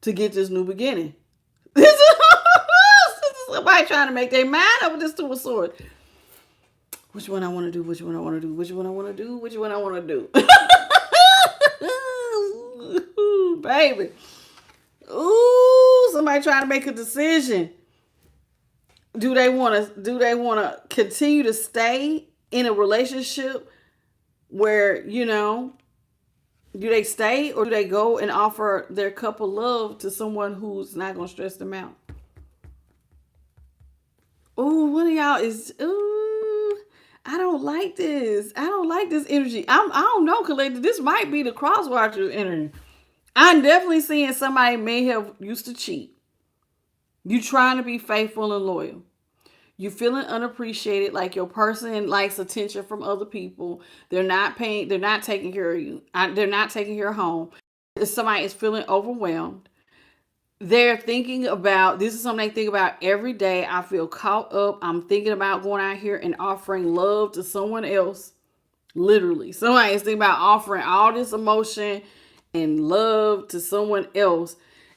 to get this new beginning. This is somebody trying to make their mind up with this 2 of Swords. Which one I want to do, which one I want to do, which one I want to do, which one I want to do. Ooh, baby. Ooh, somebody trying to make a decision. Do they want to continue to stay in a relationship where, do they stay or do they go and offer their cup of love to someone who's not going to stress them out? Ooh, one of y'all is, I don't like this. I don't like this energy. I don't know, collective. This might be the crosswatcher energy. I'm definitely seeing somebody may have used to cheat. You trying to be faithful and loyal. You feeling unappreciated, like your person likes attention from other people. They're not taking care of you. They're not taking care of home. Somebody is feeling overwhelmed. They're thinking about, this is something they think about every day. I feel caught up. I'm thinking about going out here and offering love to someone else. Literally. Somebody is thinking about offering all this emotion and love to someone else.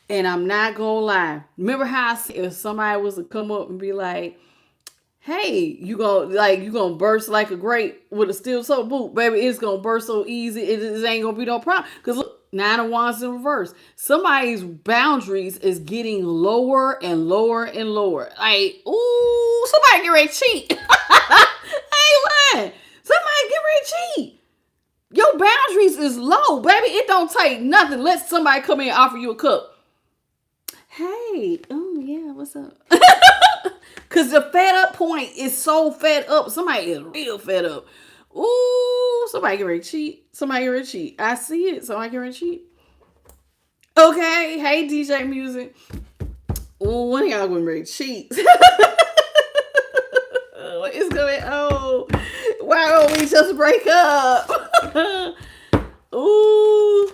And I'm not going to lie. Remember how I said if somebody was to come up and be like, hey, you gonna burst like a grape with a steel toe boot. Baby, it's going to burst so easy. It ain't going to be no problem. Because look, 9 of Wands in reverse. Somebody's boundaries is getting lower and lower and lower. Like, ooh, somebody get ready to cheat. I ain't lying. Somebody get ready to cheat. Your boundaries is low, baby. It don't take nothing. Let somebody come in and offer you a cup. Hey, oh yeah, what's up? Because the fed up point is so fed up. Somebody is real fed up. Ooh, somebody get ready to cheat. Somebody get ready to cheat. I see it. Somebody get ready to cheat. Okay. Hey, DJ Music. Ooh, one of y'all going ready to cheat. What is going on? Why don't we just break up? Ooh.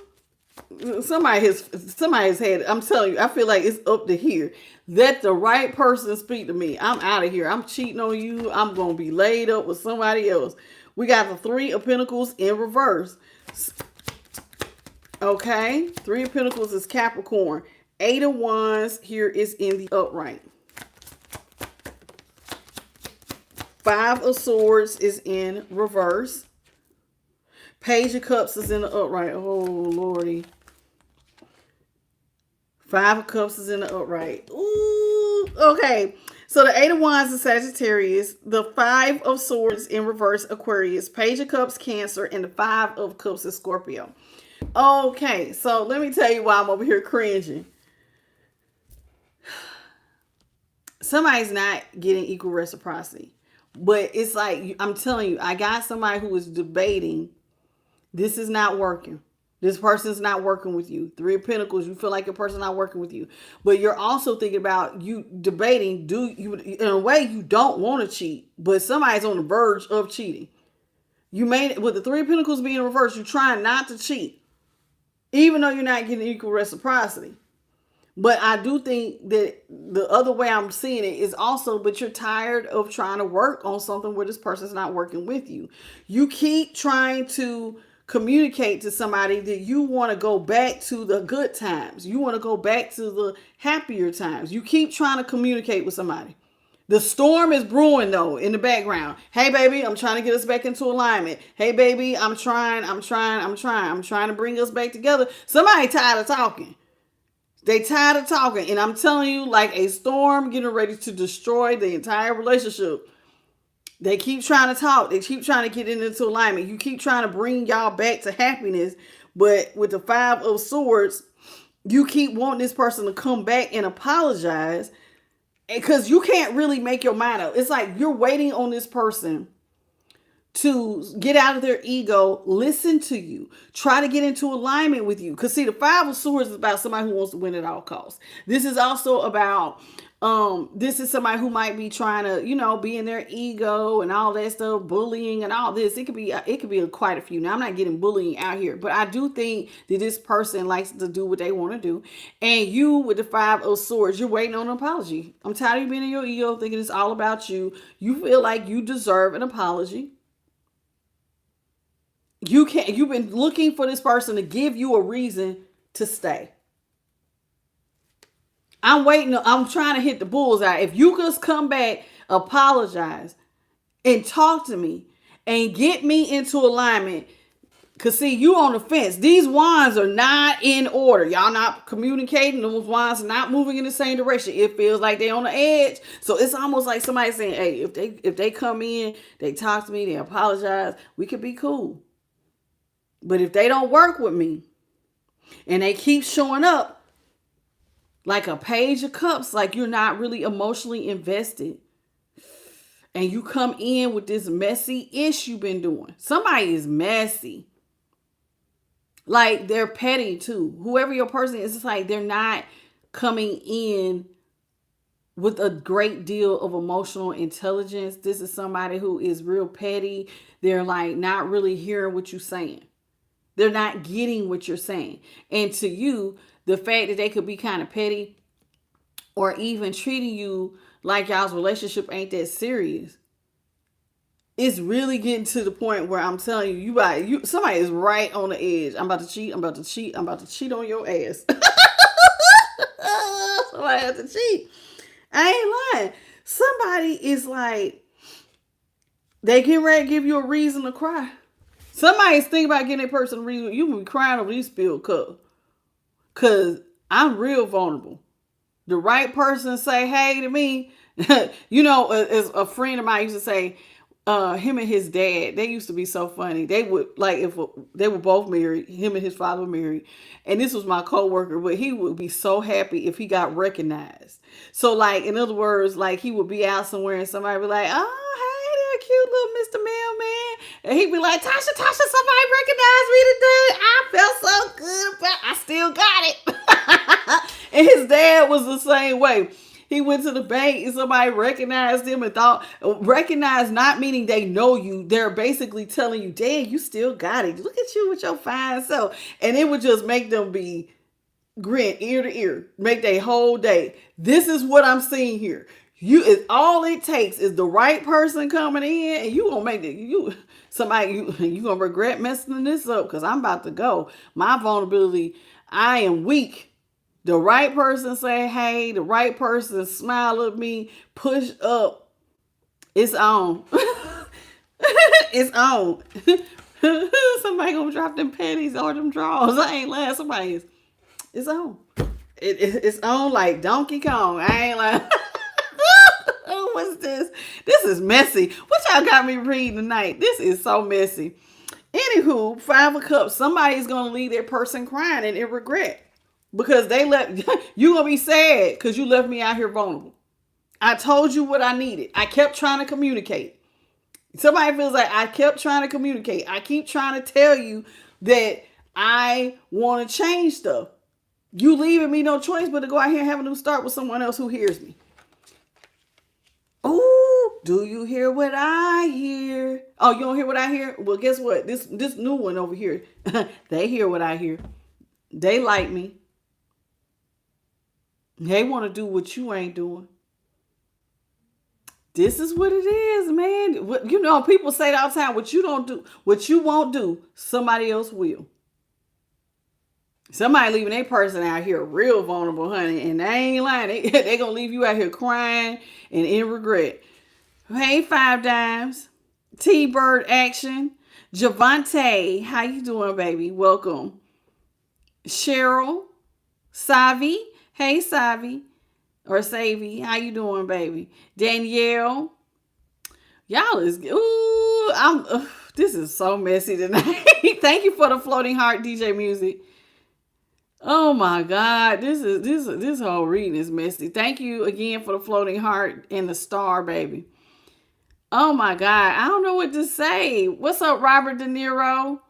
Somebody has had, I'm telling you, I feel like it's up to here. Let the right person speak to me. I'm out of here. I'm cheating on you. I'm going to be laid up with somebody else. We got the 3 of Pentacles in reverse. Okay. 3 of Pentacles is Capricorn. 8 of Wands here is in the upright. 5 of Swords is in reverse. Page of Cups is in the upright. Oh, Lordy. 5 of Cups is in the upright. Ooh. Okay. So the 8 of Wands is Sagittarius. The 5 of Swords in reverse, Aquarius. Page of Cups, Cancer. And the 5 of Cups is Scorpio. Okay. So let me tell you why I'm over here cringing. Somebody's not getting equal reciprocity. But it's like, I'm telling you, I got somebody who is debating. This is not working. This person's not working with you. 3 of Pentacles, you feel like your person's not working with you. But you're also thinking about you debating, in a way you don't want to cheat, but somebody's on the verge of cheating. With the 3 of Pentacles being in reverse, you're trying not to cheat, even though you're not getting equal reciprocity. But I do think that the other way I'm seeing it is also, but you're tired of trying to work on something where this person's not working with you. You keep trying to communicate to somebody that you want to go back to the good times. You want to go back to the happier times. You keep trying to communicate with somebody. The storm is brewing though in the background. Hey baby, I'm trying to get us back into alignment. Hey baby, I'm trying to bring us back together. Somebody tired of talking. They tired of talking. And I'm telling you, like a storm getting ready to destroy the entire relationship. They keep trying to talk. They keep trying to get into alignment. You keep trying to bring y'all back to happiness. But with the Five of Swords, you keep wanting this person to come back and apologize because you can't really make your mind up. It's like you're waiting on this person to get out of their ego, listen to you, try to get into alignment with you. Because see, the Five of Swords is about somebody who wants to win at all costs. This is also about this is somebody who might be trying to, be in their ego and all that stuff, bullying and all this. It could be quite a few. Now, I'm not getting bullying out here, but I do think that this person likes to do what they want to do. And you, with the Five of Swords, you're waiting on an apology. I'm tired of you being in your ego, thinking it's all about you. You feel like you deserve an apology. You've been looking for this person to give you a reason to stay. I'm trying to hit the bullseye. If you just come back, apologize, and talk to me, and get me into alignment. Because see, you on the fence. These wands are not in order. Y'all not communicating. Those wands are not moving in the same direction. It feels like they're on the edge. So it's almost like somebody saying, hey, if they come in, they talk to me, they apologize, we could be cool. But if they don't work with me and they keep showing up like a page of cups, like you're not really emotionally invested, and you come in with this messy ish you've been doing. Somebody is messy. Like they're petty too. Whoever your person is, it's like they're not coming in with a great deal of emotional intelligence. This is somebody who is real petty. They're like not really hearing what you're saying. They're not getting what you're saying. And to you, the fact that they could be kind of petty or even treating you like y'all's relationship ain't that serious, it's really getting to the point where I'm telling you, somebody is right on the edge. I'm about to cheat. I'm about to cheat. I'm about to cheat on your ass. Somebody has to cheat. I ain't lying. Somebody is like, they get ready to give you a reason to cry. Somebody's thinking about getting that person a reason. You can be crying over these spilled cups. Because I'm real vulnerable. The right person say hey to me. As a friend of mine used to say, him and his dad, they used to be so funny. They would, like, if they were both married, him and his father were married, and this was my coworker, but he would be so happy if he got recognized. So, like, in other words, like, he would be out somewhere and somebody would be like, oh, hey there, cute little Mr. Mailman. And he'd be like, Tasha, somebody recognized me today. I felt so good I still got it. And his dad was the same way. He went to the bank and somebody recognized him and thought, recognized not meaning they know you. They're basically telling you, dang, you still got it. Look at you with your fine self. And it would just make them be grin ear to ear, make their whole day. This is what I'm seeing here. All it takes is the right person coming in, and you gonna make it. You gonna regret messing this up because I'm about to go. My vulnerability, I am weak. The right person say hey, the right person smile at me, push up. It's on. It's on. Somebody gonna drop them panties or them drawers. I ain't lying. Somebody is. It's on. It's on like Donkey Kong. I ain't lying. What's this? This is messy. What y'all got me reading tonight? This is so messy. Anywho, Five of Cups. Somebody's gonna leave their person crying and in regret. Because they you gonna be sad because you left me out here vulnerable. I told you what I needed. I kept trying to communicate. Somebody feels like I kept trying to communicate. I keep trying to tell you that I want to change stuff. You leaving me no choice but to go out here and have a new start with someone else who hears me. Oh, do you hear what I hear? Oh, you don't hear what I hear? Well, guess what? This new one over here, they hear what I hear. They like me. They want to do what you ain't doing. This is what it is, man. People say it all the time, what you don't do, what you won't do, somebody else will. Somebody leaving their person out here real vulnerable, honey, and they ain't lying. They gonna leave you out here crying and in regret. Hey, Five Dimes. T-Bird Action. Javante, how you doing, baby? Welcome. Cheryl. Savi. Hey, Savi. Or Savy, how you doing, baby? Danielle. Y'all is, ooh, this is so messy tonight. Thank you for the floating heart, DJ Music. Oh my God, this whole reading is messy. Thank you again for the floating heart and the star, baby. Oh my God, I don't know what to say. What's up, Robert De Niro?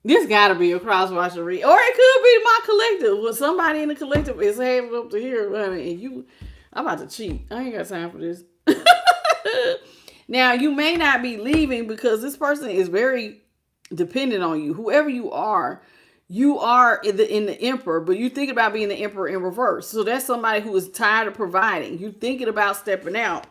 This gotta be a cross-watcher read, or it could be my collective. Well, somebody in the collective is having up to here, honey, and you. I'm about to cheat. I ain't got time for this. Now, you may not be leaving because this person is very dependent on you. Whoever you are in the emperor, but you think about being the emperor in reverse. So that's somebody who is tired of providing. You thinking about stepping out.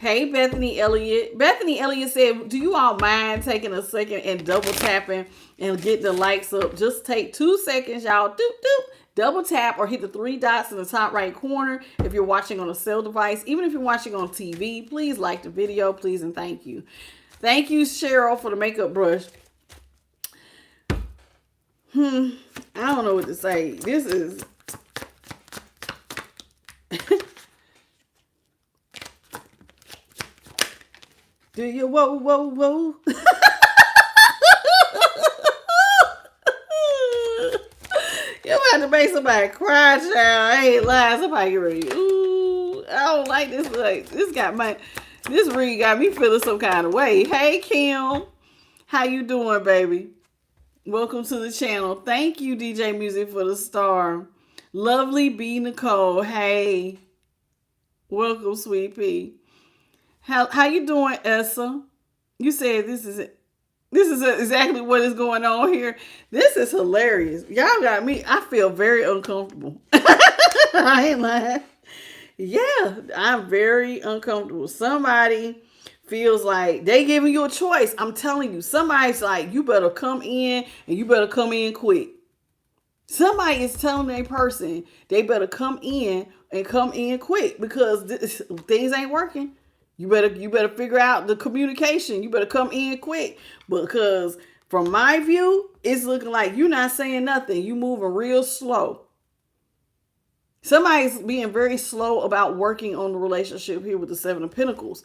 Hey, Bethany Elliott. Bethany Elliott said, do you all mind taking a second and double tapping and get the likes up? Just take 2 seconds, y'all. Doop, doop. Double tap or hit the 3 dots in the top right corner if you're watching on a cell device. Even if you're watching on TV, please like the video, please, and thank you. Thank you, Cheryl, for the makeup brush. I don't know what to say. This is... Do you whoa, whoa, whoa? You about to make somebody cry, child. I ain't lying. Somebody get ready. Ooh, I don't like this. Like, this read got me feeling some kind of way. Hey, Kim. How you doing, baby? Welcome to the channel. Thank you, DJ Music, for the star. Lovely B. Nicole. Hey. Welcome, sweet pea. How you doing, Essa? You said this is exactly what is going on here. This is hilarious. Y'all got me. I feel very uncomfortable. I ain't lying. Yeah, I'm very uncomfortable. Somebody feels like they giving you a choice. I'm telling you, somebody's like, you better come in and you better come in quick. Somebody is telling a person they better come in and come in quick because things ain't working. You better figure out the communication. You better come in quick because from my view, it's looking like you're not saying nothing. You moving real slow. Somebody's being very slow about working on the relationship here with the 7 of Pentacles.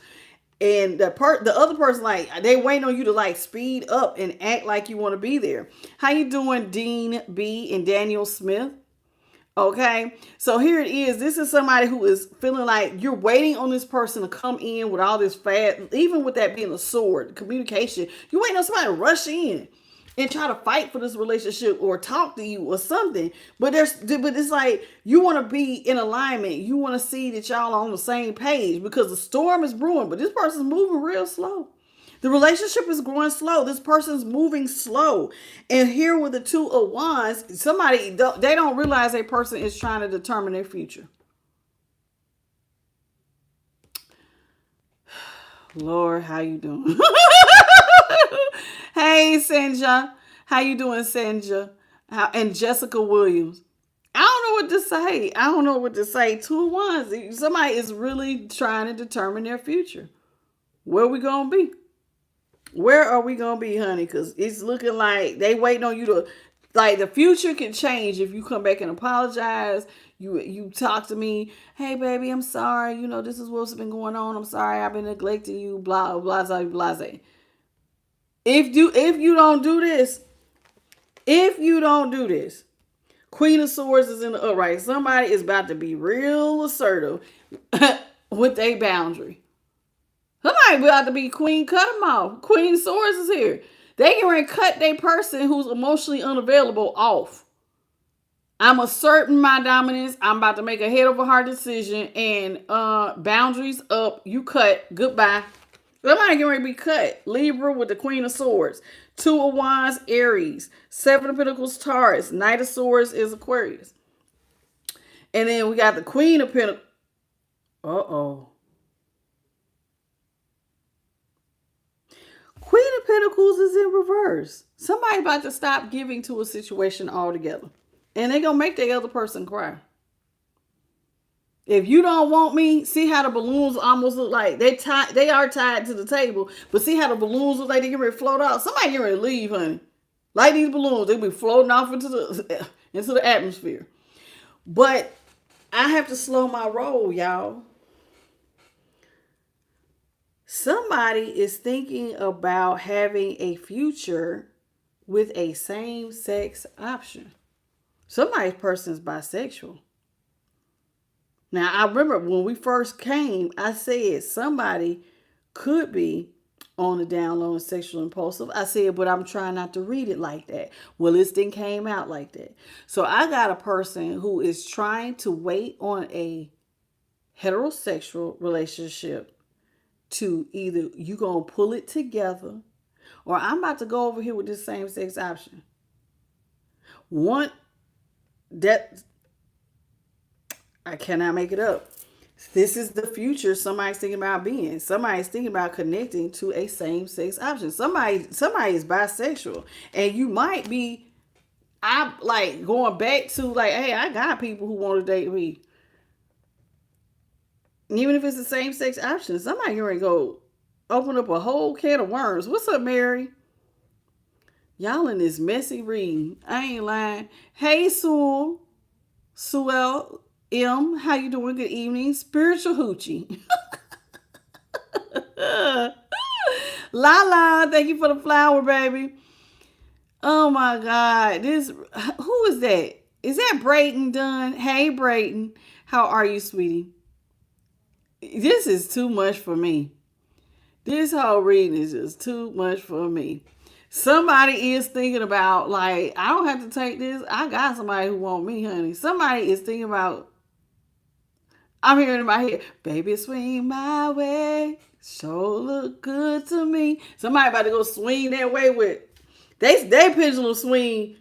And the other person, like, they waiting on you to like speed up and act like you want to be there. How you doing, Dean B and Daniel Smith? Okay, so here it is. This is somebody who is feeling like you're waiting on this person to come in with all this fast, even with that being a sword, communication. You're waiting on somebody to rush in and try to fight for this relationship or talk to you or something. But it's like you want to be in alignment. You want to see that y'all are on the same page because the storm is brewing, but this person's moving real slow. The relationship is going slow. This person's moving slow. And here with the 2 of Wands, they don't realize a person is trying to determine their future. Lord, how you doing? Hey, Senja. How you doing, Senja? And Jessica Williams. I don't know what to say. 2 of Wands. Somebody is really trying to determine their future. Where we going to be? Where are we going to be, honey? Because it's looking like they waiting on you to, like, the future can change if you come back and apologize. You talk to me. Hey, baby, I'm sorry. You know, this is what's been going on. I'm sorry. I've been neglecting you. Blah, blah, blah, blah. If you don't do this, Queen of Swords is in the upright. Somebody is about to be real assertive with their boundary. Somebody about to be queen, cut them off. Queen of Swords is here. They can ready to cut their person who's emotionally unavailable off. I'm asserting my dominance. I'm about to make a head over heart decision and boundaries up. You cut. Goodbye. Somebody can ready to be cut. Libra with the Queen of Swords. 2 of Wands, Aries. 7 of Pentacles, Taurus. Knight of Swords is Aquarius. And then we got the Queen of Pentacles. Uh-oh. Queen of Pentacles is in reverse. Somebody about to stop giving to a situation altogether. And they're going to make the other person cry. If you don't want me, see how the balloons almost look like they are tied to the table. But see how the balloons look like they get ready to float out. Somebody get ready to leave, honey. Like these balloons, they'll be floating off into the atmosphere. But I have to slow my roll, y'all. Somebody is thinking about having a future with a same sex option. Somebody's person is bisexual. Now, I remember when we first came, I said somebody could be on the down low and sexual impulsive. I said, but I'm trying not to read it like that. Well, this thing came out like that. So I got a person who is trying to wait on a heterosexual relationship to either you gonna pull it together or I'm about to go over here with this same sex option. One that I cannot make it up. This is the future somebody's thinking about being. Somebody's thinking about connecting to a same sex option. Somebody is bisexual. And you might be I like going back to like, hey, I got people who want to date me. Even if it's the same sex option, somebody going to go open up a whole can of worms. What's up, Mary? Y'all in this messy reading. I ain't lying. Hey, Sewell. Sewell M. How you doing? Good evening. Spiritual Hoochie. Lala, thank you for the flower, baby. Oh my God. Who is that? Is that Brayton Dunn? Hey, Brayton. How are you, sweetie? This is too much for me. This whole reading is just too much for me. Somebody is thinking about, like, I don't have to take this. I got somebody who want me, honey. Somebody is thinking about, I'm hearing in my head, baby, swing my way. Sure look good to me. Somebody about to go swing that way with, they pendulum swing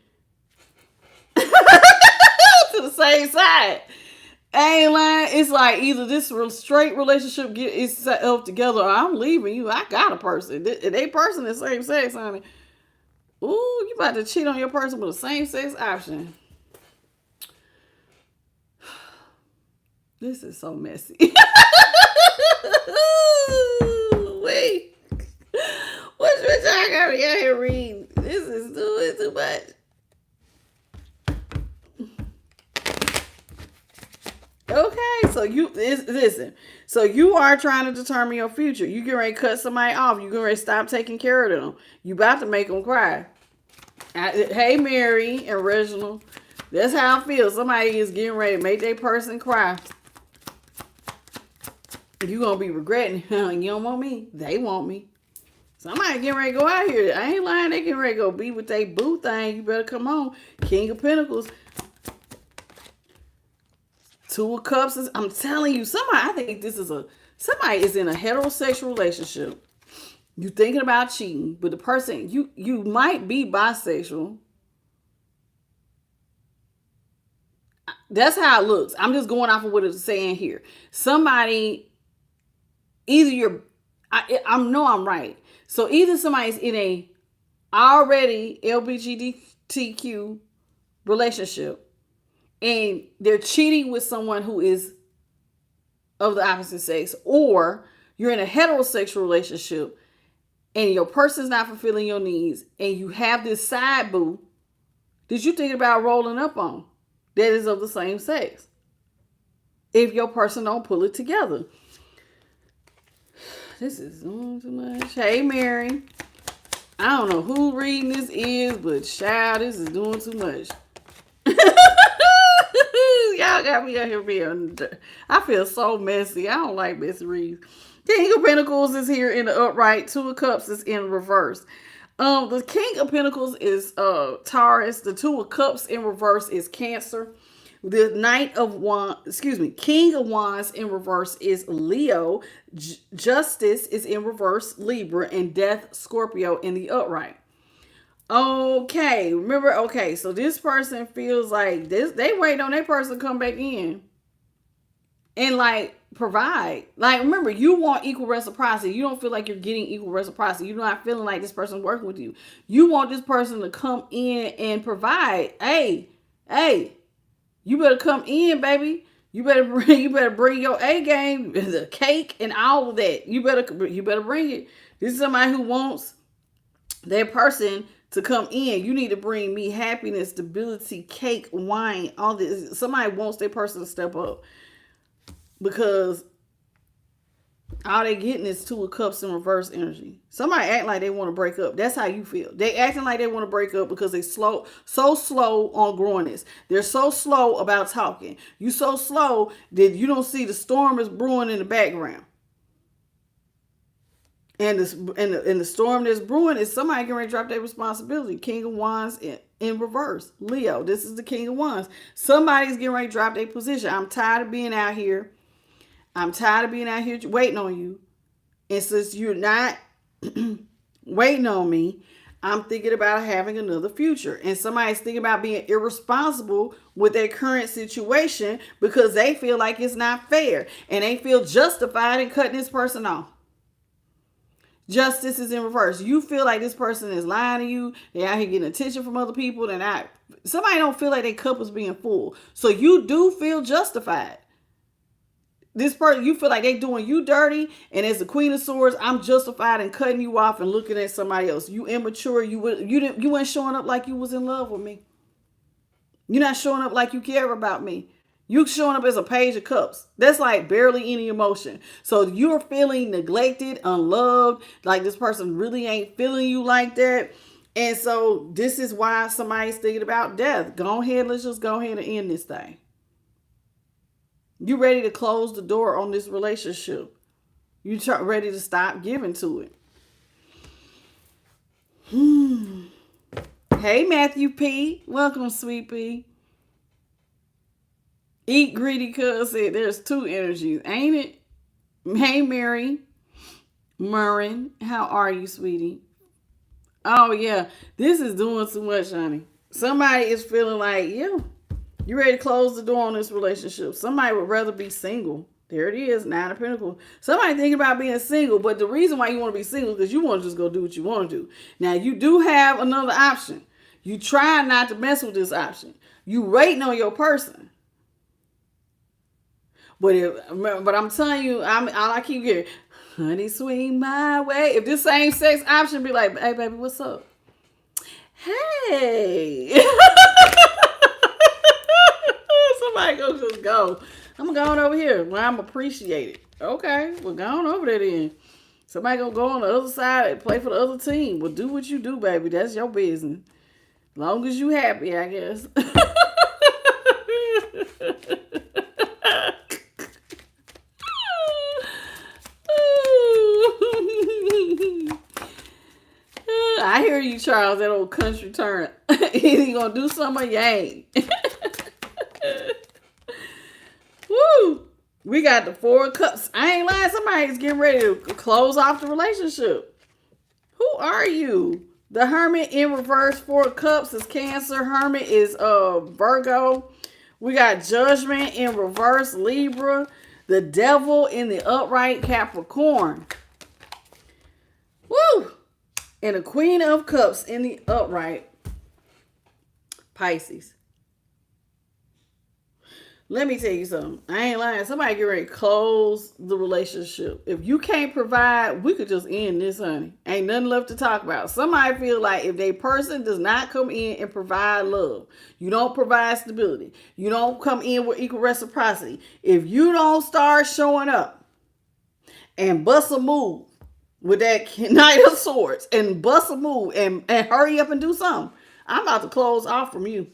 to the same side. I ain't lying. It's like either this straight relationship get itself together or I'm leaving you. I got a person. They person is same sex, honey. Ooh, you about to cheat on your person with a same sex option. This is so messy. Wait. What's with y'all got me out here reading? This is doing too much. Okay, so listen. So you are trying to determine your future. You get ready to cut somebody off. You get ready to stop taking care of them. You about to make them cry. Hey, Mary and Reginald. That's how I feel. Somebody is getting ready to make their person cry. You gonna be regretting. You don't want me. They want me. Somebody getting ready to go out here. I ain't lying. They getting ready to go be with their boo thing. You better come on. King of Pentacles. Two of Cups is, I'm telling you, I think somebody is in a heterosexual relationship. You thinking about cheating, but the person, you might be bisexual. That's how it looks. I'm just going off of what it's saying here. Somebody, either I know I'm right. So either somebody's in a already LGBTQ relationship, and they're cheating with someone who is of the opposite sex, or you're in a heterosexual relationship and your person's not fulfilling your needs and you have this side boo that you think about rolling up on that is of the same sex. If your person don't pull it together. This is doing too much. Hey, Mary. I don't know who reading this is, but child, this is doing too much. Y'all got me out here being, I feel so messy. I don't like messy reads. King of Pentacles is here in the upright. Two of Cups is in reverse. The King of Pentacles is Taurus. The Two of Cups in reverse is Cancer. The King of Wands in reverse is Leo. Justice is in reverse, Libra, and Death, Scorpio in the upright. Okay, remember, okay, so this person feels like they waiting on their person to come back in and like provide. Like, remember, you want equal reciprocity. You don't feel like you're getting equal reciprocity. You're not feeling like this person's working with you. You want this person to come in and provide. Hey, you better come in, baby. You better bring your A game, the cake and all of that. You better bring it. This is somebody who wants their person to come in. You need to bring me happiness, stability, cake, wine, all this. Somebody wants their person to step up, because all they getting is Two of Cups in reverse energy. Somebody act like they want to break up. That's how you feel. They acting like they want to break up because they so slow on growing this. They're so slow about talking. You so slow that you don't see the storm is brewing in the background. And the storm that's brewing is somebody getting ready to drop their responsibility. King of Wands in reverse. Leo, this is the King of Wands. Somebody's getting ready to drop their position. I'm tired of being out here. I'm tired of being out here waiting on you. And since you're not waiting on me, I'm thinking about having another future. And somebody's thinking about being irresponsible with their current situation because they feel like it's not fair. And they feel justified in cutting this person off. Justice is in reverse. You feel like this person is lying to you. They're out here getting attention from other people. Somebody don't feel like their cup is being full. So you do feel justified. This person, you feel like they doing you dirty, and as the Queen of Swords, I'm justified in cutting you off and looking at somebody else. You immature. You weren't showing up like you was in love with me. You're not showing up like you care about me. You showing up as a Page of Cups. That's like barely any emotion. So you're feeling neglected, unloved, like this person really ain't feeling you like that. And so this is why somebody's thinking about death. Go ahead, let's just go ahead and end this thing. You ready to close the door on this relationship. You ready to stop giving to it. Hey, Matthew P. Welcome, Sweet P. Eat Greedy Cuz said there's two energies, ain't it? Hey, Mary. Murrin, how are you, sweetie? Oh, yeah. This is doing too much, honey. Somebody is feeling like, yeah, you ready to close the door on this relationship. Somebody would rather be single. There it is, Nine of Pentacles. Somebody thinking about being single, but the reason why you want to be single is because you want to just go do what you want to do. Now, you do have another option. You try not to mess with this option. You waiting on your person. But I'm telling you, I keep getting, honey, swing my way. If this same sex option be like, hey, baby, what's up? Hey. Somebody go just go. I'm going over here where I'm appreciated. Okay, well, go on over there then. Somebody gonna go on the other side and play for the other team. Well, do what you do, baby. That's your business. Long as you happy, I guess. I hear you, Charles, that old country turn. Either you gonna do something or you ain't. Woo! We got the Four of Cups. I ain't lying. Somebody's getting ready to close off the relationship. Who are you? The Hermit in reverse, Four of Cups is Cancer. Hermit is Virgo. We got Judgment in reverse, Libra. The Devil in the upright, Capricorn. Woo! And the Queen of Cups in the upright, Pisces. Let me tell you something. I ain't lying. Somebody get ready to close the relationship. If you can't provide, we could just end this, honey. Ain't nothing left to talk about. Somebody feel like if their person does not come in and provide love, you don't provide stability, you don't come in with equal reciprocity, if you don't start showing up and bust a move with that Knight of Swords and bust a move and hurry up and do something, I'm about to close off from you.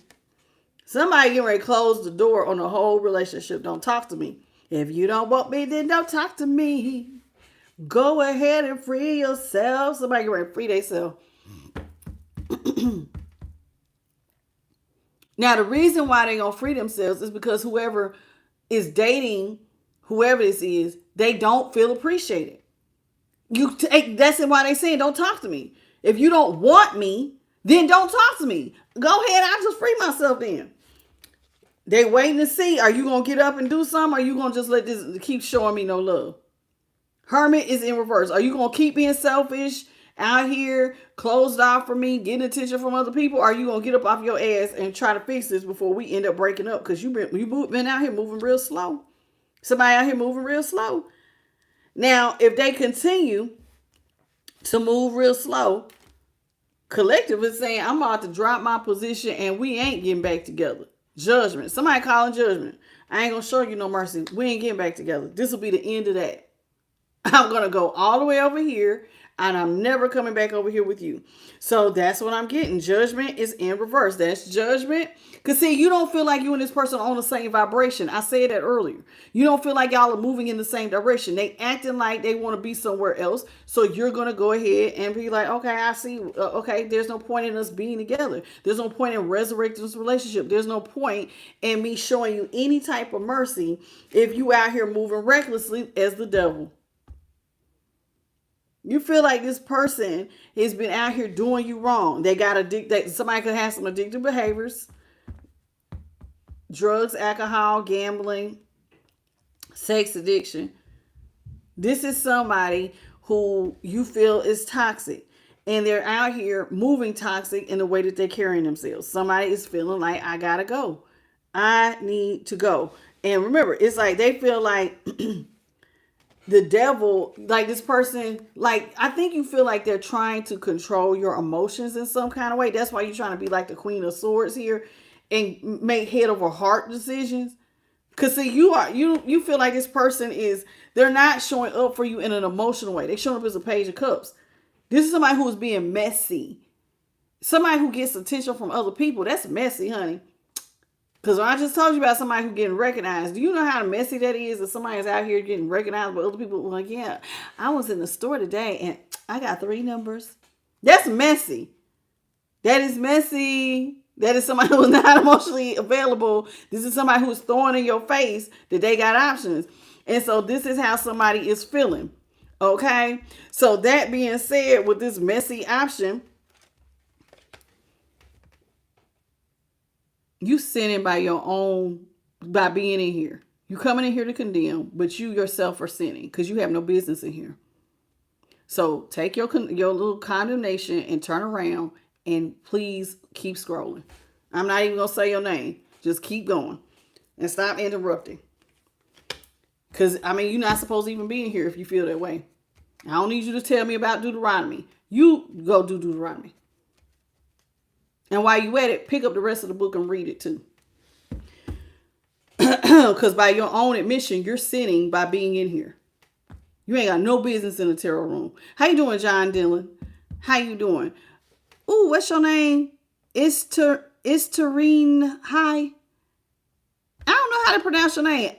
Somebody getting ready to close the door on the whole relationship. Don't talk to me. If you don't want me, then don't talk to me. Go ahead and free yourself. Somebody getting ready to free themselves. Now, the reason why they're going to free themselves is because whoever is dating, whoever this is, they don't feel appreciated. That's why they saying don't talk to me. If you don't want me, then don't talk to me. Go ahead, I'll just free myself then. They waiting to see, are you going to get up and do something? Or are you going to just let this keep showing me no love? Hermit is in reverse. Are you going to keep being selfish out here, closed off from me, getting attention from other people? Or are you going to get up off your ass and try to fix this before we end up breaking up? Because you've been out here moving real slow. Somebody out here moving real slow. Now, if they continue to move real slow, Collective is saying, I'm about to drop my position and we ain't getting back together. Judgment. Somebody calling judgment. I ain't going to show you no mercy. We ain't getting back together. This will be the end of that. I'm going to go all the way over here and I'm never coming back over here with you. So that's what I'm getting. Judgment is in reverse. That's judgment. Because see, you don't feel like you and this person are on the same vibration. I said that earlier. You don't feel like y'all are moving in the same direction. They acting like they want to be somewhere else. So you're going to go ahead and be like, okay, I see. Okay, there's no point in us being together. There's no point in resurrecting this relationship. There's no point in me showing you any type of mercy if you out here moving recklessly as the devil. You feel like this person has been out here doing you wrong. They got addicted. Somebody could have some addictive behaviors. Drugs, alcohol, gambling, sex addiction. This is somebody who you feel is toxic. And they're out here moving toxic in the way that they're carrying themselves. Somebody is feeling like, I gotta go. I need to go. And remember, it's like they feel like the devil, like this person, like I think you feel like they're trying to control your emotions in some kind of way. That's why you're trying to be like the Queen of Swords here and make head over heart decisions. Because see, you feel like this person they're not showing up for you in an emotional way. They're showing up as a Page of Cups. This is somebody who is being messy. Somebody who gets attention from other people. That's messy, honey. Because I just told you about somebody who's getting recognized. Do you know how messy that is? That somebody's out here getting recognized by other people? Like, yeah, I was in the store today and I got 3 numbers. That's messy. That is messy. That is somebody who's not emotionally available. This is somebody who's throwing in your face that they got options. And so this is how somebody is feeling. Okay? So that being said, with this messy option, you sinning by being in here. You coming in here to condemn, but you yourself are sinning because you have no business in here. So take your little condemnation and turn around and please keep scrolling. I'm not even going to say your name. Just keep going and stop interrupting. Because, I mean, you're not supposed to even be in here if you feel that way. I don't need you to tell me about Deuteronomy. You go do Deuteronomy. And while you at it, pick up the rest of the book and read it too. Because by your own admission, you're sinning by being in here. You ain't got no business in the tarot room. How you doing, John Dillon? How you doing? Ooh, what's your name? It's Tareen High. I don't know how to pronounce your name.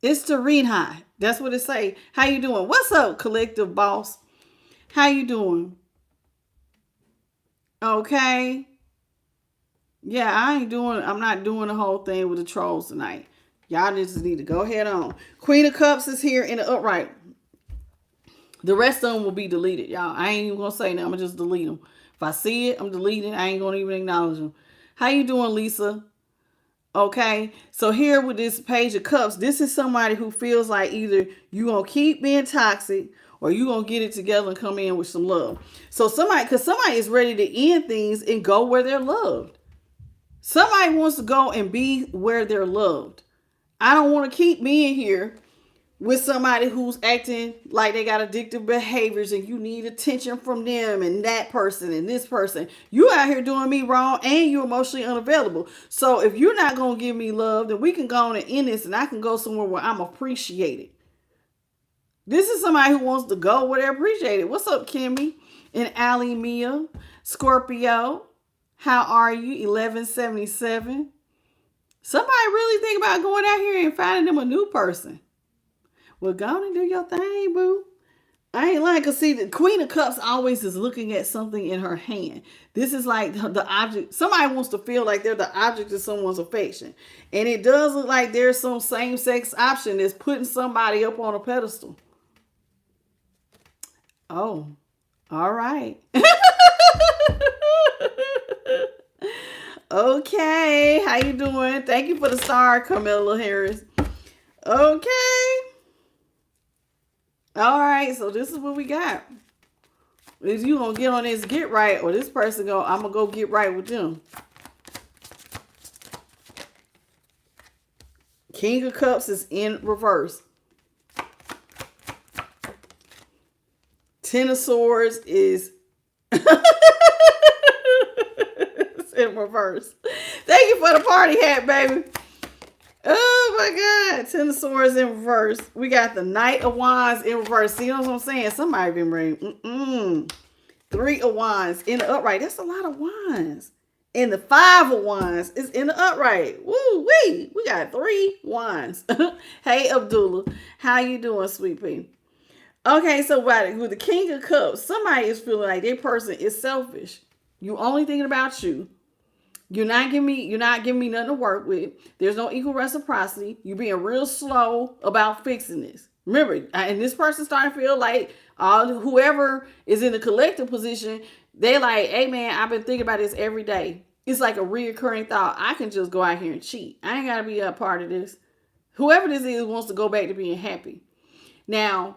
It's Tareen High. That's what it say. How you doing? What's up, collective boss? How you doing? Okay. Yeah, I'm not doing the whole thing with the trolls tonight. Y'all just need to go ahead on. Queen of Cups is here in the upright. The rest of them will be deleted, y'all. I ain't even going to say that. I'm going to just delete them. If I see it, I'm deleting. I ain't going to even acknowledge them. How you doing, Lisa? Okay. So here with this Page of Cups, this is somebody who feels like either you going to keep being toxic or you going to get it together and come in with some love. So somebody is ready to end things and go where they're loved. Somebody wants to go and be where they're loved. I don't want to keep being here with somebody who's acting like they got addictive behaviors and you need attention from them and that person and this person. You out here doing me wrong and you're emotionally unavailable. So if you're not going to give me love, then we can go on and end this and I can go somewhere where I'm appreciated. This is somebody who wants to go where they're appreciated. What's up, Kimmy and Allie Mia? Scorpio, how are you? 1177. Somebody really think about going out here and finding them a new person. Well, go on and do your thing, boo. I ain't lying, because see, the Queen of Cups always is looking at something in her hand. This is like the object. Somebody wants to feel like they're the object of someone's affection. And it does look like there's some same-sex option that's putting somebody up on a pedestal. Oh, all right. Okay, how you doing? Thank you for the star, Camilla Harris. Okay. All right, so this is what we got. Is you gonna get on this get right, or this person I'm gonna go get right with them. King of Cups is in reverse. Ten of Swords is It's in reverse. Thank you for the party hat, baby. Oh my God. Ten of Swords in reverse. We got the Knight of Wands in reverse. See what I'm saying? Somebody been ready. Three of Wands in the upright. That's a lot of wands. And the Five of Wands is in the upright. Woo wee. We got 3 wands. Hey, Abdullah. How you doing, sweet pea? Okay, so with the King of Cups, somebody is feeling like their person is selfish. You only thinking about you. You're not giving me nothing to work with. There's no equal reciprocity. You're being real slow about fixing this. Remember, and this person starting to feel like whoever is in the collective position, they like, hey man, I've been thinking about this every day. It's like a reoccurring thought. I can just go out here and cheat. I ain't got to be a part of this. Whoever this is wants to go back to being happy. Now,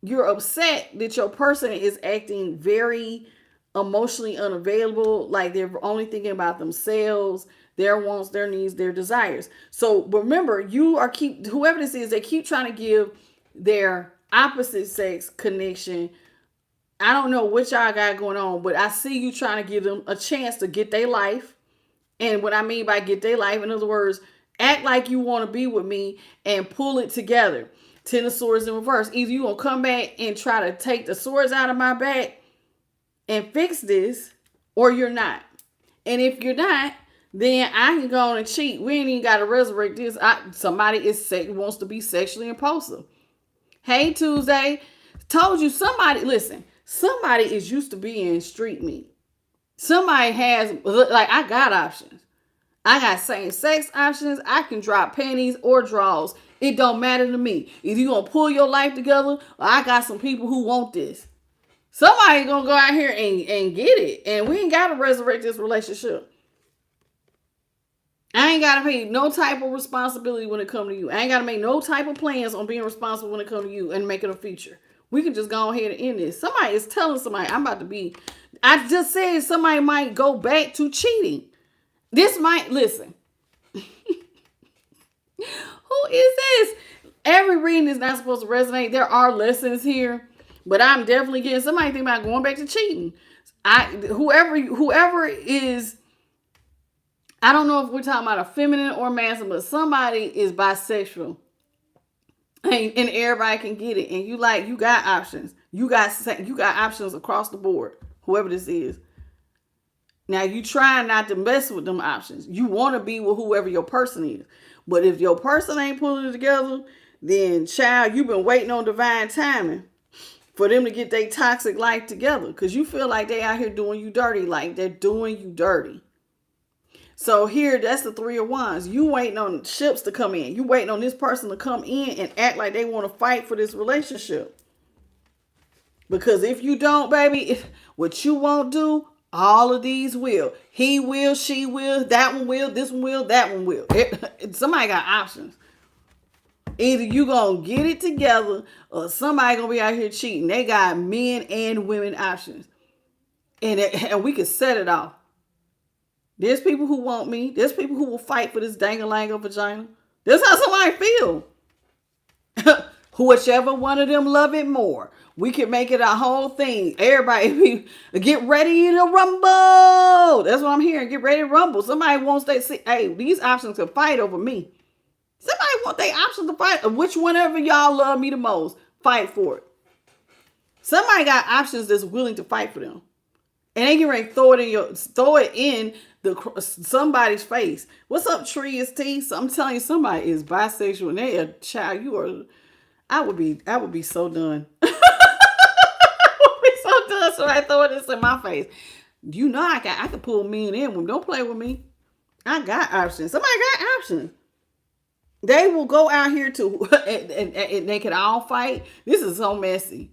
you're upset that your person is acting very emotionally unavailable, like they're only thinking about themselves, their wants, their needs, their desires. So remember, whoever this is, they keep trying to give their opposite sex connection. I don't know what y'all got going on, but I see you trying to give them a chance to get their life. And what I mean by get their life, in other words, act like you want to be with me and pull it together. Ten of Swords in reverse. Either you gonna come back and try to take the swords out of my back and fix this, or you're not. And if you're not, then I can go on and cheat. We ain't even got to resurrect this. Somebody wants to be sexually impulsive. Hey, Tuesday. Told you somebody is used to being street meat. Somebody has, like, I got options. I got same sex options. I can drop panties or draws. It don't matter to me. Either you gonna pull your life together, or I got some people who want this. Somebody gonna go out here and get it. And we ain't gotta resurrect this relationship. I ain't gotta pay no type of responsibility when it comes to you. I ain't gotta make no type of plans on being responsible when it comes to you and make it a feature. We can just go ahead and end this. Somebody is telling somebody, I just said somebody might go back to cheating. Listen. Who is this? Every reading is not supposed to resonate. There are lessons here. But I'm definitely getting somebody thinking about going back to cheating. Whoever is, I don't know if we're talking about a feminine or masculine, but somebody is bisexual. And everybody can get it. And you got options. You got options across the board. Whoever this is. Now you try not to mess with them options. You want to be with whoever your person is. But if your person ain't pulling it together, then child, you've been waiting on divine timing for them to get their toxic life together. Because you feel like they out here doing you dirty. Like they're doing you dirty. So here, that's the Three of Wands. You waiting on ships to come in. You waiting on this person to come in and act like they want to fight for this relationship. Because if you don't, baby, what you won't do, all of these will. He will, she will, that one will, this one will, that one will. Somebody got options. Either you gonna get it together or somebody gonna be out here cheating. They got men and women options. And we can set it off. There's people who want me. There's people who will fight for this dangalango vagina. That's how somebody feel. Whichever one of them love it more. We can make it a whole thing. Everybody, get ready to rumble. That's what I'm hearing. Get ready to rumble. Somebody wants these options to fight over me. Somebody want their options to fight. Which whenever y'all love me the most, fight for it. Somebody got options that's willing to fight for them. And they get ready to throw it in somebody's face. What's up, Tree is T? So I'm telling you, somebody is bisexual and they a child. I would be so done. So I throw this in my face. You know I can pull men in when don't play with me. I got options. Somebody got options. They will go out here and they can all fight. This is so messy.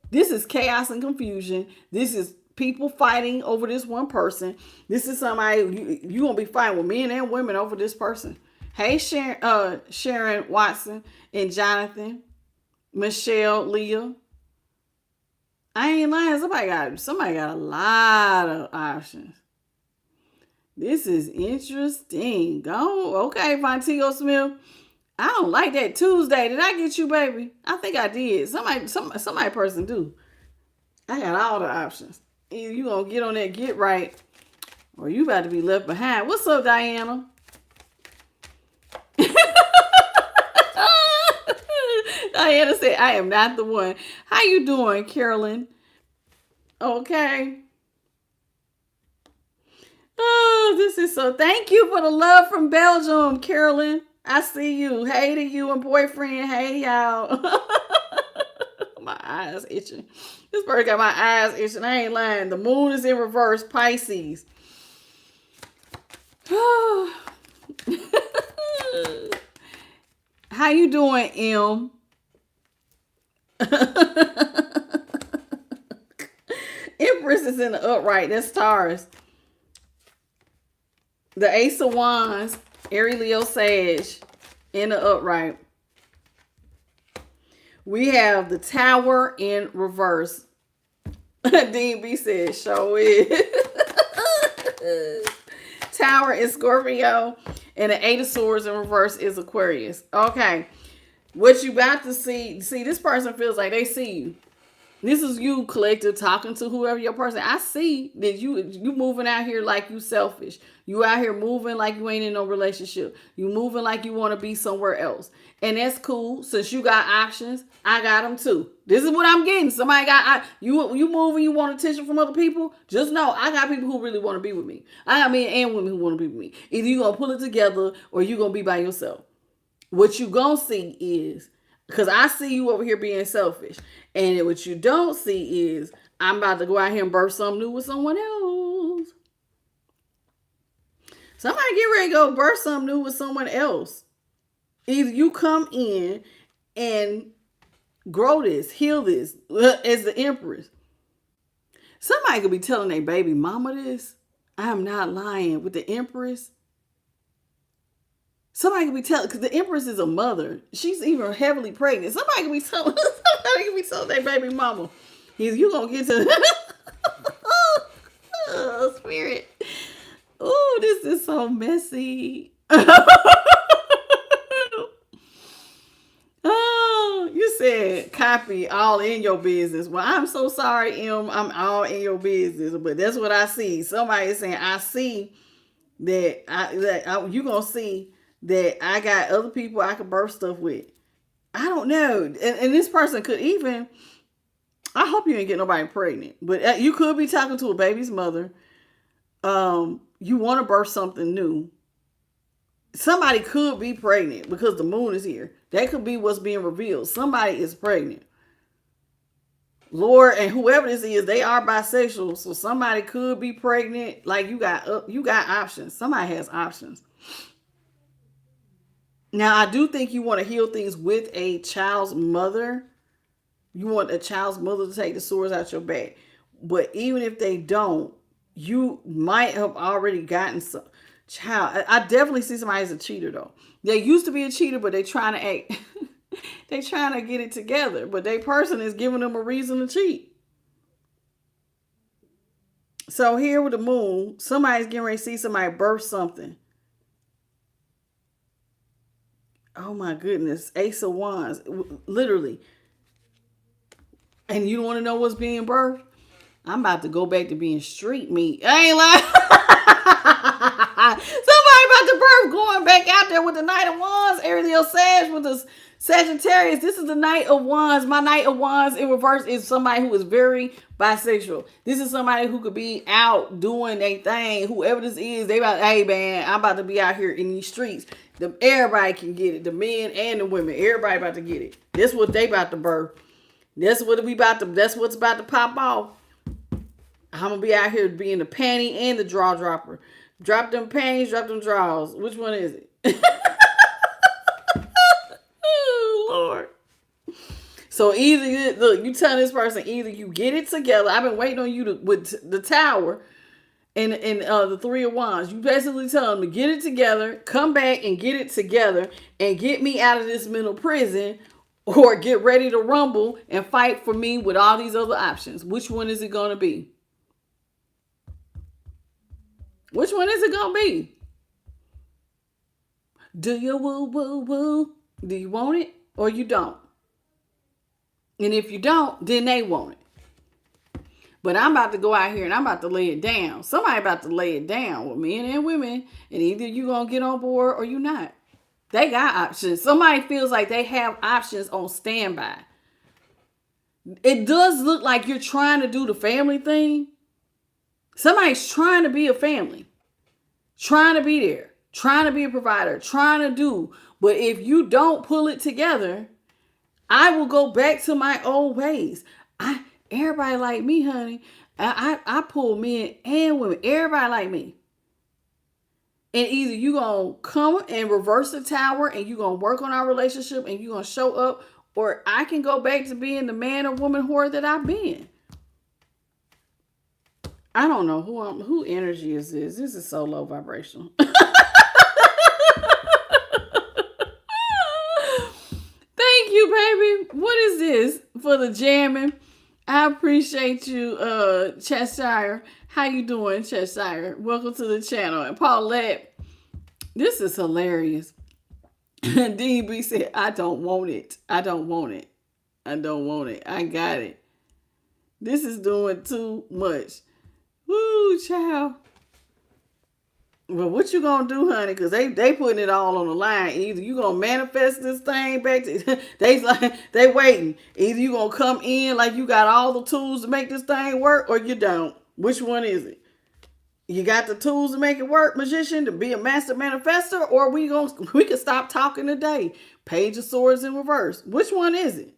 This is chaos and confusion. This is people fighting over this one person. This is somebody you gonna be fighting with men and women over this person. Hey, Sharon Watson and Jonathan, Michelle, Leah. I ain't lying. Somebody got a lot of options. This is interesting. Go, okay, Fontego Smith. I don't like that Tuesday. Did I get you, baby? I think I did. Somebody person do. I got all the options. Either you gonna get on that get right, or you about to be left behind. What's up, Diana? Diana said, I am not the one. How you doing, Carolyn? Okay. Oh, this is so. Thank you for the love from Belgium, Carolyn. I see you. Hey to you and boyfriend. Hey, y'all. My eyes itching. This bird got my eyes itching. I ain't lying. The moon is in reverse, Pisces. How you doing, M? Empress is in the upright. That's Taurus. The Ace of Wands, Aries, Leo, Sag, in the upright. We have the Tower in reverse. Dean B said, show it. Tower is Scorpio, and the Eight of Swords in reverse is Aquarius. Okay, what you about to see? See, this person feels like they see you. This is you, collective, talking to whoever your person. I see that you moving out here like you selfish. You out here moving like you ain't in no relationship. You moving like you want to be somewhere else. And that's cool. Since you got options, I got them too. This is what I'm getting. Somebody got, you moving, you want attention from other people. Just know, I got people who really want to be with me. I got men and women who want to be with me. Either you going to pull it together or you going to be by yourself. What you going to see is, because I see you over here being selfish. And what you don't see is, I'm about to go out here and birth something new with someone else. Somebody get ready to go birth something new with someone else. Either you come in and grow this, heal this, as the Empress. Somebody could be telling their baby mama this. I'm not lying. With the Empress. Somebody could be telling, because the Empress is a mother. She's even heavily pregnant. Somebody could be telling their baby mama. You gonna get to oh, spirit. Oh, this is so messy. Oh, you said copy all in your business. Well, I'm so sorry, M. I'm all in your business, but that's what I see. Somebody is saying, I see that you gonna see that I got other people I could birth stuff with. I don't know. And this person could even, I hope you ain't get nobody pregnant, but you could be talking to a baby's mother. You want to birth something new. Somebody could be pregnant because the moon is here. That could be what's being revealed. Somebody is pregnant. Lord, and whoever this is, they are bisexual. So somebody could be pregnant. Like you got options. Somebody has options. Now, I do think you want to heal things with a child's mother. You want a child's mother to take the swords out your back. But even if they don't, you might have already gotten some child. I definitely see somebody as a cheater, though. They used to be a cheater, but they trying to act. They trying to get it together. But their person is giving them a reason to cheat. So here with the moon, somebody's getting ready to see somebody birth something. Oh my goodness. Ace of Wands. Literally. And you don't want to know what's being birthed? I'm about to go back to being street meat. I ain't lying. Somebody about to birth going back out there with the Knight of Wands. Aries, Leo, Sag with the Sagittarius. This is the Knight of Wands. My Knight of Wands in reverse is somebody who is very bisexual. This is somebody who could be out doing their thing. Whoever this is, they about, hey man, I'm about to be out here in these streets. Everybody can get it. The men and the women. Everybody about to get it. That's what they about to birth. That's what's about to pop off. I'm gonna be out here being the panty and the draw dropper. Drop them panties, drop them draws. Which one is it? Oh, Lord. So either you tell this person, either you get it together. I've been waiting on you with the Tower and the Three of Wands. You basically tell them to get it together, come back and get it together, and get me out of this mental prison, or get ready to rumble and fight for me with all these other options. Which one is it going to be? Which one is it going to be? Do you woo, woo, woo? Do you want it or you don't? And if you don't, then they want it. But I'm about to go out here and I'm about to lay it down. Somebody about to lay it down with men and women. And either you going to get on board or you not. They got options. Somebody feels like they have options on standby. It does look like you're trying to do the family thing. Somebody's trying to be a family. Trying to be there. Trying to be a provider. Trying to do. But if you don't pull it together, I will go back to my old ways. Everybody like me, honey. I pull men and women. Everybody like me. And either you going to come and reverse the tower and you going to work on our relationship and you going to show up, or I can go back to being the man or woman whore that I've been. I don't know who energy is this. This is so low vibrational. Thank you, baby. What is this for the jamming? I appreciate you, Cheshire. How you doing, Cheshire? Welcome to the channel. And Paulette, this is hilarious. DB said, I don't want it. I don't want it. I don't want it. I got it. This is doing too much. Woo, child. Well, what you gonna do, honey? Because they putting it all on the line. Either you gonna manifest this thing back to they waiting. Either you gonna come in like you got all the tools to make this thing work, or you don't. Which one is it? You got the tools to make it work, magician, to be a master manifester, or we can stop talking today. Page of Swords in reverse. Which one is it?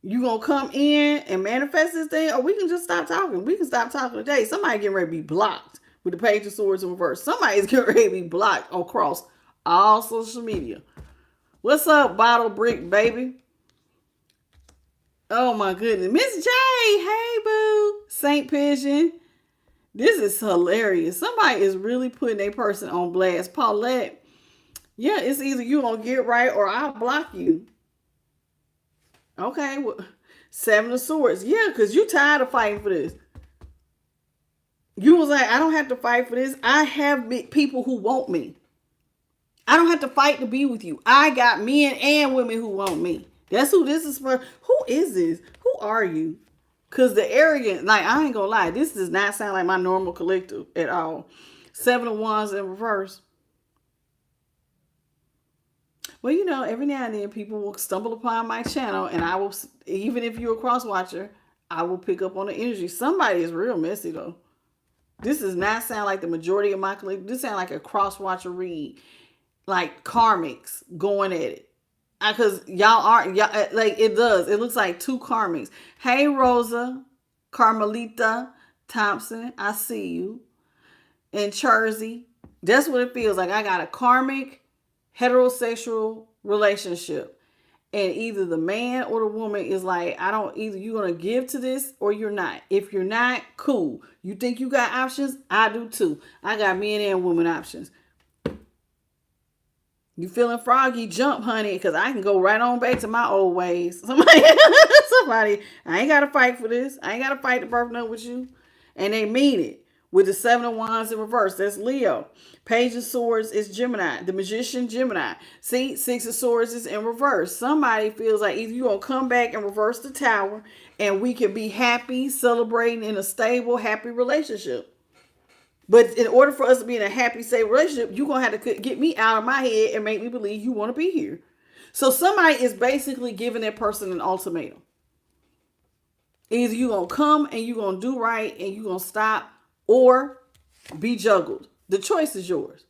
You gonna come in and manifest this thing, or we can just stop talking. We can stop talking today. Somebody getting ready to be blocked with the Page of Swords in reverse. Somebody's getting ready to be blocked across all social media. What's up, Bottle Brick baby? Oh my goodness. Miss J, hey boo. Saint Pigeon. This is hilarious. Somebody is really putting a person on blast. Paulette, yeah, it's either you gonna get right or I'll block you. Okay, well, Seven of Swords. Yeah, because you tired of fighting for this. You was like, I don't have to fight for this. I have people who want me. I don't have to fight to be with you. I got men and women who want me. That's who this is for. Who is this? Who are you? Because the arrogant, like, I ain't gonna lie, this does not sound like my normal collective at all. Seven of Wands in reverse. Well, you know, every now and then people will stumble upon my channel and I will, even if you're a cross watcher, I will pick up on the energy. Somebody is real messy though. This does not sound like the majority of my collective. This sounds like a cross watcher read. Like karmics going at it. Because y'all like it does. It looks like two karmics. Hey, Rosa, Carmelita Thompson, I see you. In Jersey. That's what it feels like. I got a karmic heterosexual relationship. And either the man or the woman is like, either you're going to give to this or you're not. If you're not, cool. You think you got options? I do too. I got men and women options. You feeling froggy? Jump, honey, because I can go right on back to my old ways. Somebody, I ain't got to fight for this. I ain't got to fight to birth up with you. And they mean it. With the Seven of Wands in reverse, that's Leo. Page of Swords is Gemini. The Magician, Gemini. See, Six of Swords is in reverse. Somebody feels like either you're going to come back and reverse the tower and we can be happy, celebrating in a stable, happy relationship. But in order for us to be in a happy, stable relationship, you're going to have to get me out of my head and make me believe you want to be here. So somebody is basically giving that person an ultimatum. Either you're going to come and you're going to do right and you're going to stop, or be juggled. The choice is yours.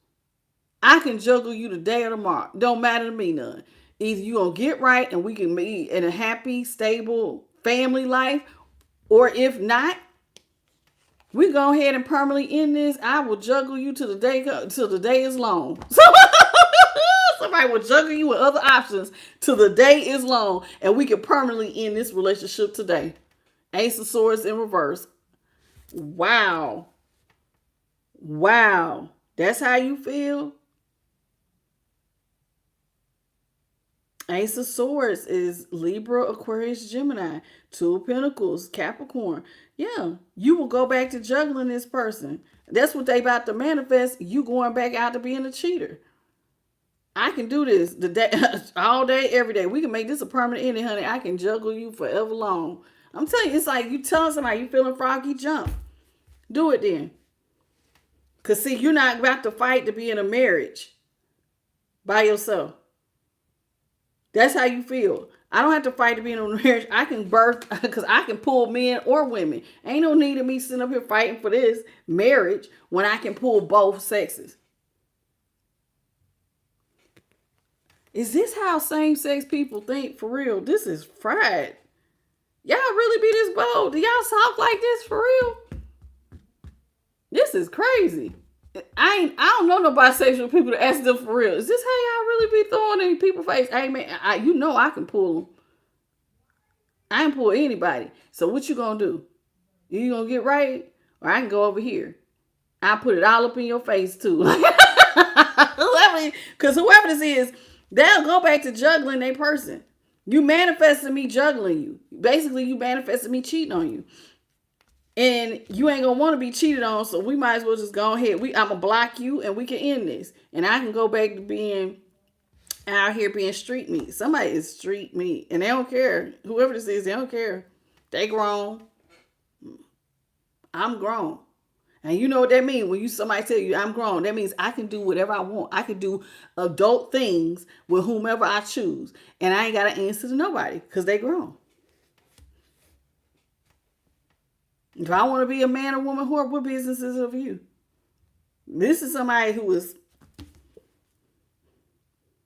I can juggle you today or tomorrow. Don't matter to me none. Either you're going to get right and we can be in a happy, stable family life, or if not, we go ahead and permanently end this. I will juggle you till the day is long. Somebody will juggle you with other options till the day is long, and we can permanently end this relationship today. Ace of Swords in reverse. Wow. Wow. That's how you feel? Ace of Swords is Libra, Aquarius, Gemini. Two of Pentacles, Capricorn. Yeah, you will go back to juggling this person. That's what they about to manifest. You going back out to being a cheater. I can do this the day, all day, every day. We can make this a permanent ending, honey. I can juggle you forever long. I'm telling you, it's like you telling somebody you feeling froggy, jump. Do it then. Because see, you're not about to fight to be in a marriage by yourself. That's how you feel. I don't have to fight to be in a marriage. I can birth because I can pull men or women. Ain't no need of me sitting up here fighting for this marriage when I can pull both sexes. Is this how same-sex people think for real? This is fried. Y'all really be this bold? Do y'all talk like this for real? This is crazy. I don't know no bisexual people to ask them for real. Is this how y'all really be throwing in people's face? Hey man, you know I can pull them. I can pull anybody. So what you gonna do? You gonna get right? Or I can go over here. I put it all up in your face too. Because whoever this is, they'll go back to juggling their person. You manifested me juggling you. Basically, you manifested me cheating on you. And you ain't gonna want to be cheated on, so we might as well just go ahead. I'm gonna block you and we can end this. And I can go back to being out here being street meat. Somebody is street meat. And they don't care. Whoever this is, they don't care. They grown. I'm grown. And you know what that means when somebody tell you I'm grown. That means I can do whatever I want. I can do adult things with whomever I choose. And I ain't got to answer to nobody because they grown. If I want to be a man or woman whore, what business is it of you? This is somebody who is.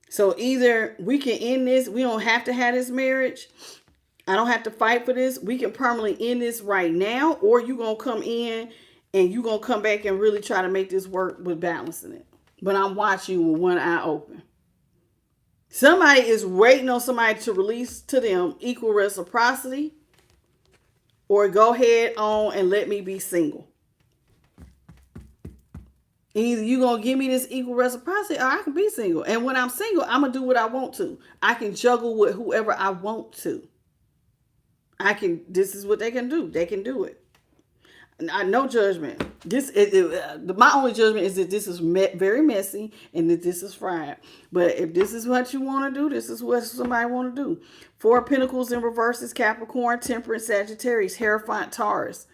So either we can end this. We don't have to have this marriage. I don't have to fight for this. We can permanently end this right now. Or you're going to come in and you're going to come back and really try to make this work with balancing it. But I'm watching you with one eye open. Somebody is waiting on somebody to release to them equal reciprocity. Or go ahead on and let me be single. Either you're going to give me this equal reciprocity or I can be single. And when I'm single, I'm going to do what I want to. I can juggle with whoever I want to. This is what they can do. They can do it. No judgment. My only judgment is that this is very messy and that this is fried. But if this is what you want to do, this is what somebody want to do. 4 of Pentacles in reverse is Capricorn, Temperance, Sagittarius, Hierophant, Taurus.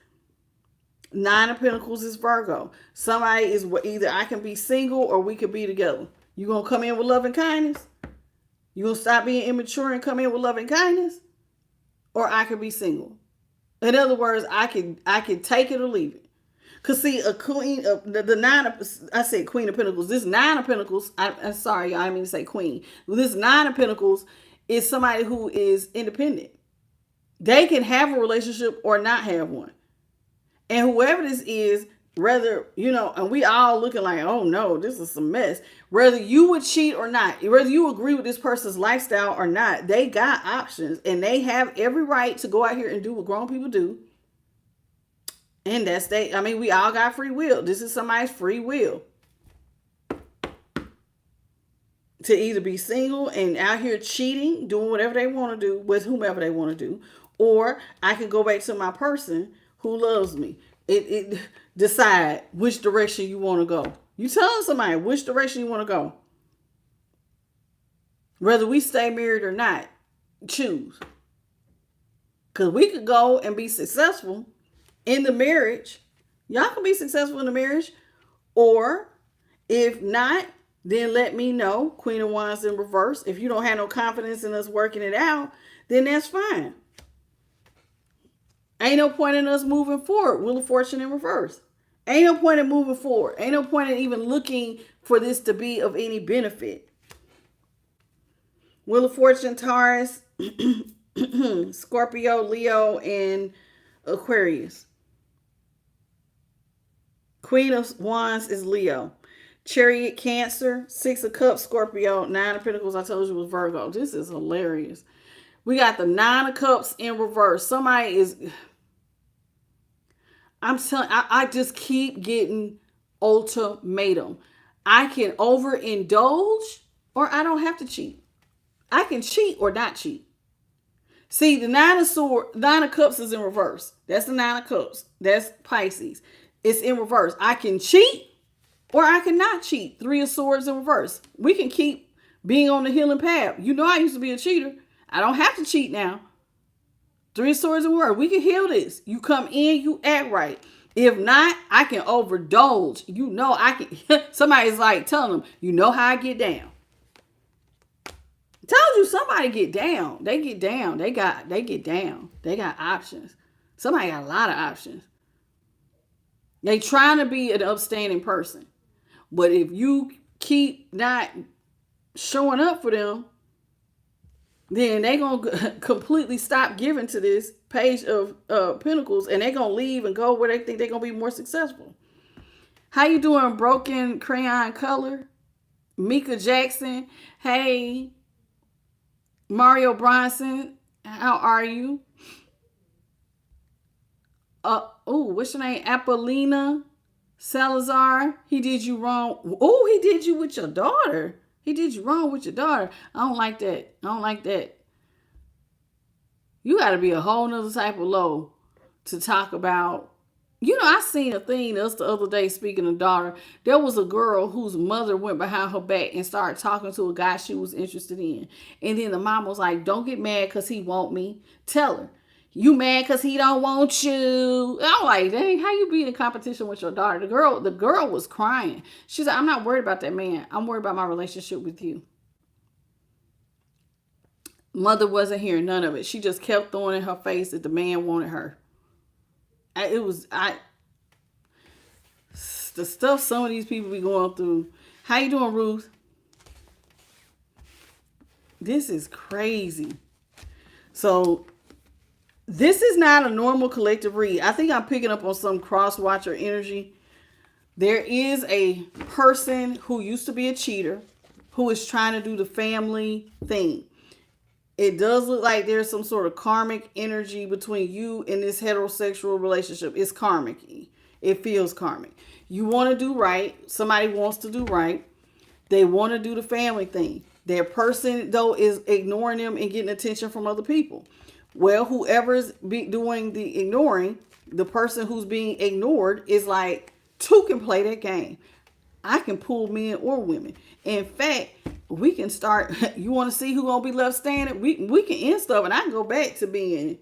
9 of Pentacles is Virgo. Somebody is either I can be single or we could be together. You gonna come in with love and kindness? You gonna stop being immature and come in with love and kindness? Or I could be single. In other words, I can take it or leave it. Cause see, a queen, the 9 of, I said Queen of Pentacles. This 9 of Pentacles, I'm sorry, I didn't mean to say Queen. This 9 of Pentacles is somebody who is independent. They can have a relationship or not have one. And whoever this is, whether, and we all looking like, oh no, this is some mess. Whether you would cheat or not, whether you agree with this person's lifestyle or not, they got options and they have every right to go out here and do what grown people do. And we all got free will. This is somebody's free will. To either be single and out here cheating, doing whatever they want to do with whomever they want to do. Or I can go back to my person who loves me. Decide which direction you want to go. You telling somebody which direction you want to go. Whether we stay married or not, choose. Because we could go and be successful in the marriage. Y'all can be successful in the marriage. Or if not, then let me know. Queen of Wands in reverse. If you don't have no confidence in us working it out, then that's fine. Ain't no point in us moving forward. Wheel of Fortune in reverse. Ain't no point in moving forward. Ain't no point in even looking for this to be of any benefit. Wheel of Fortune, Taurus, Scorpio, Leo, and Aquarius. Queen of Wands is Leo. Chariot, Cancer. 6 of Cups, Scorpio. 9 of Pentacles, I told you, was Virgo. This is hilarious. We got the 9 of Cups in reverse. Somebody is... I'm telling I just keep getting ultimatum. I can overindulge or I don't have to cheat. I can cheat or not cheat. See, the 9 of Cups is in reverse. That's the 9 of Cups. That's Pisces. It's in reverse. I can cheat or I cannot cheat. 3 of Swords in reverse. We can keep being on the healing path. I used to be a cheater. I don't have to cheat now. Three swords and word. We can heal this. You come in, you act right. If not, I can overindulge. You know, I can. Somebody's like telling them, you know how I get down. Told you somebody get down. They get down. They get down. They got options. Somebody got a lot of options. They trying to be an upstanding person. But if you keep not showing up for them, then they going to completely stop giving to this page of pentacles, and they going to leave and go where they think they're going to be more successful. How you doing, Broken Crayon Color? Mika Jackson. Hey, Mario Bronson. How are you? What's your name? Apollina Salazar. He did you wrong. Oh, he did you with your daughter. He did you wrong with your daughter. I don't like that. I don't like that. You got to be a whole nother type of low to talk about. You know, I seen a thing else the other day, speaking of daughter. There was a girl whose mother went behind her back and started talking to a guy she was interested in. And then the mom was like, don't get mad because he want me. Tell her. You mad because he don't want you. I'm like, dang, how you be in competition with your daughter? The girl was crying. She said, I'm not worried about that man. I'm worried about my relationship with you. Mother wasn't hearing none of it. She just kept throwing in her face that the man wanted her. The stuff some of these people be going through. How you doing, Ruth? This is crazy. So this is not a normal collective read. I think I'm picking up on some cross-watcher energy. There is a person who used to be a cheater who is trying to do the family thing. It does look like there's some sort of karmic energy between you and this heterosexual relationship. It's karmic. It feels karmic. You want to do right. Somebody wants to do right. They want to do the family thing. Their person, though, is ignoring them and getting attention from other people. Well, whoever's doing the ignoring, the person who's being ignored is like, two can play that game. I can pull men or women. In fact, we can start. You want to see who gonna be left standing? We can end stuff, and I can go back to being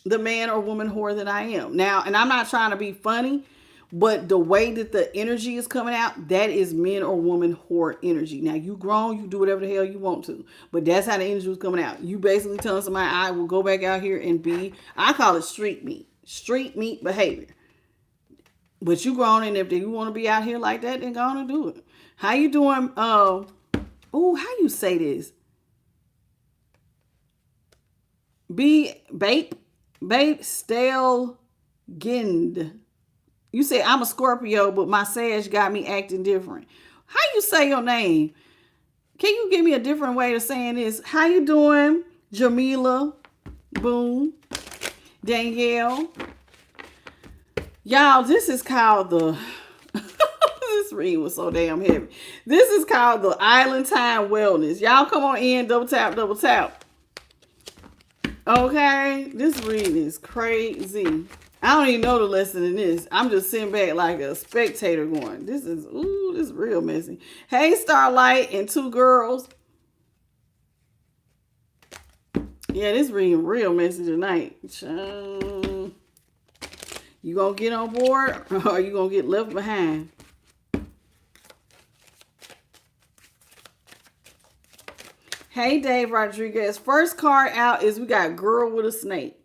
the man or woman whore that I am now. And I'm not trying to be funny, but the way that the energy is coming out, that is men or woman whore energy. Now you grown, you do whatever the hell you want to, but that's how the energy was coming out. You basically telling somebody, I will go back out here and be. I call it street meat behavior. But you grown, and if you want to be out here like that, then go on and do it. How you doing? How you say this? Bape stale gind. You say I'm a Scorpio, but my Sag got me acting different. How you say your name? Can you give me a different way of saying this? How you doing, Jamila? Boom. Danielle. Y'all, this is called the... This reading was so damn heavy. This is called the Island Time Wellness. Y'all come on in, double tap, double tap. Okay? This reading is crazy. I don't even know the lesson in this. I'm just sitting back like a spectator going, this is real messy. Hey, Starlight and two girls. Yeah, this reading real messy tonight. You gonna get on board or you gonna get left behind? Hey, Dave Rodriguez. First card out is we got Girl with a Snake.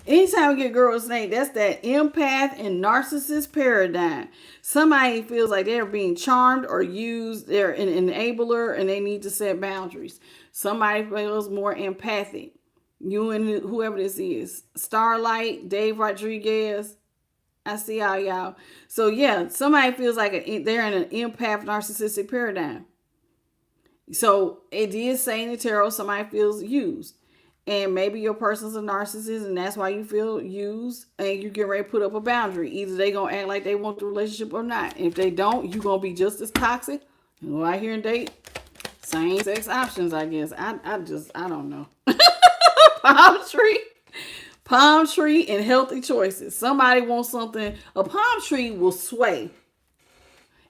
Anytime we get Girl with a Snake, that's that empath and narcissist paradigm. Somebody feels like they're being charmed or used. They're an enabler and they need to set boundaries. Somebody feels more empathic. You and whoever this is. Starlight, Dave Rodriguez. I see all y'all. So yeah, somebody feels like they're in an empath narcissistic paradigm. So it did say in the tarot, somebody feels used. And maybe your person's a narcissist and that's why you feel used and you get ready to put up a boundary. Either they going to act like they want the relationship or not. If they don't, you going to be just as toxic. Go out here and date same sex options, I guess. I don't know. Palm tree and healthy choices. Somebody wants something. A palm tree will sway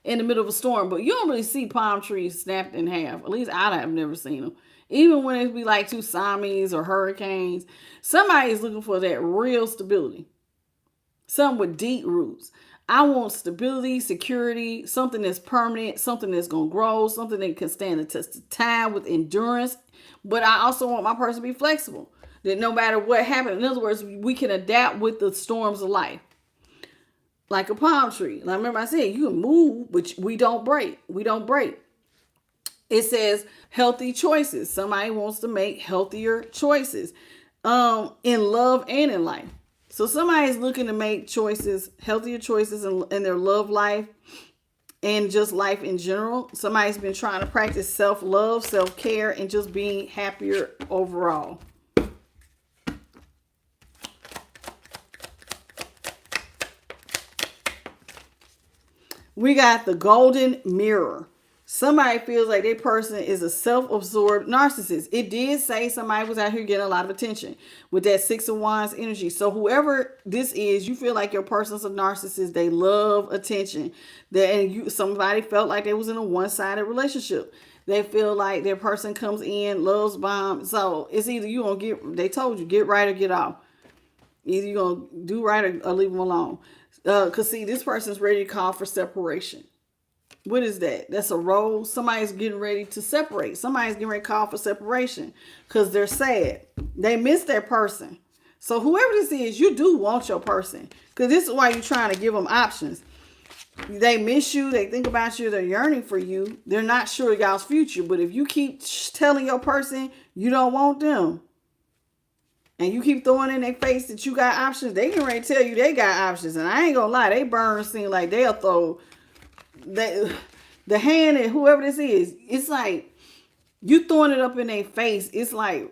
in the middle of a storm, but you don't really see palm trees snapped in half. At least I have never seen them. Even when it be like tsunamis or hurricanes, somebody is looking for that real stability. Something with deep roots. I want stability, security, something that's permanent, something that's going to grow, something that can stand the test of time with endurance. But I also want my person to be flexible. That no matter what happens, in other words, we can adapt with the storms of life. Like a palm tree. Like remember I said, you can move, but we don't break. We don't break. It says healthy choices. Somebody wants to make healthier choices in love and in life. So somebody's looking to make choices, healthier choices in their love life and just life in general. Somebody's been trying to practice self-love, self-care, and just being happier overall. We got the golden mirror. Somebody feels like their person is a self-absorbed narcissist. It did say somebody was out here getting a lot of attention with that 6 of Wands energy. So whoever this is, you feel like your person's a narcissist. They love attention. Somebody felt like they was in a one-sided relationship. They feel like their person comes in, loves bomb. So it's either you gonna they told you, get right or get off. Either you gonna do right or leave them alone. Because see, this person's ready to call for separation. What is that? That's a role. Somebody's getting ready to separate. Somebody's getting ready to call for separation because they're sad. They miss their person. So whoever this is, you do want your person because this is why you're trying to give them options. They miss you. They think about you. They're yearning for you. They're not sure of y'all's future. But if you keep telling your person you don't want them and you keep throwing in their face that you got options, they can ready to tell you they got options. And I ain't going to lie. They burn seem like they'll throw the hand and whoever this is, it's like you throwing it up in their face. It's like,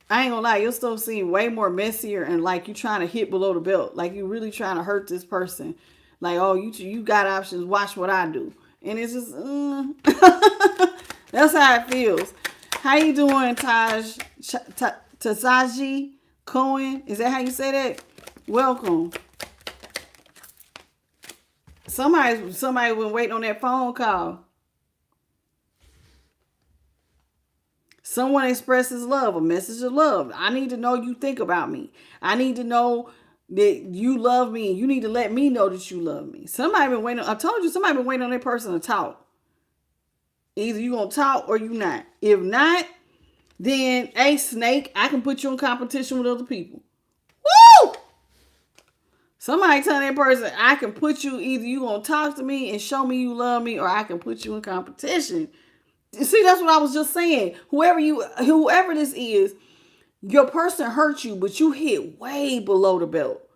I ain't gonna lie, your stuff seem way more messier and like you trying to hit below the belt. Like you really trying to hurt this person. Like, oh, you got options. Watch what I do. And it's just, that's how it feels. How you doing, Tasaji Cohen? Is that how you say that? Welcome. Somebody been waiting on that phone call. Someone expresses love, a message of love. I need to know you think about me. I need to know that you love me. You need to let me know that you love me. Somebody been waiting. I told you somebody been waiting on that person to talk. Either you gonna talk or you not. If not, then hey snake, I can put you in competition with other people. Woo! Somebody tell that person, I can put you, either you gonna talk to me and show me you love me, or I can put you in competition. You see, that's what I was just saying. Whoever this is, your person hurt you, but you hit way below the belt.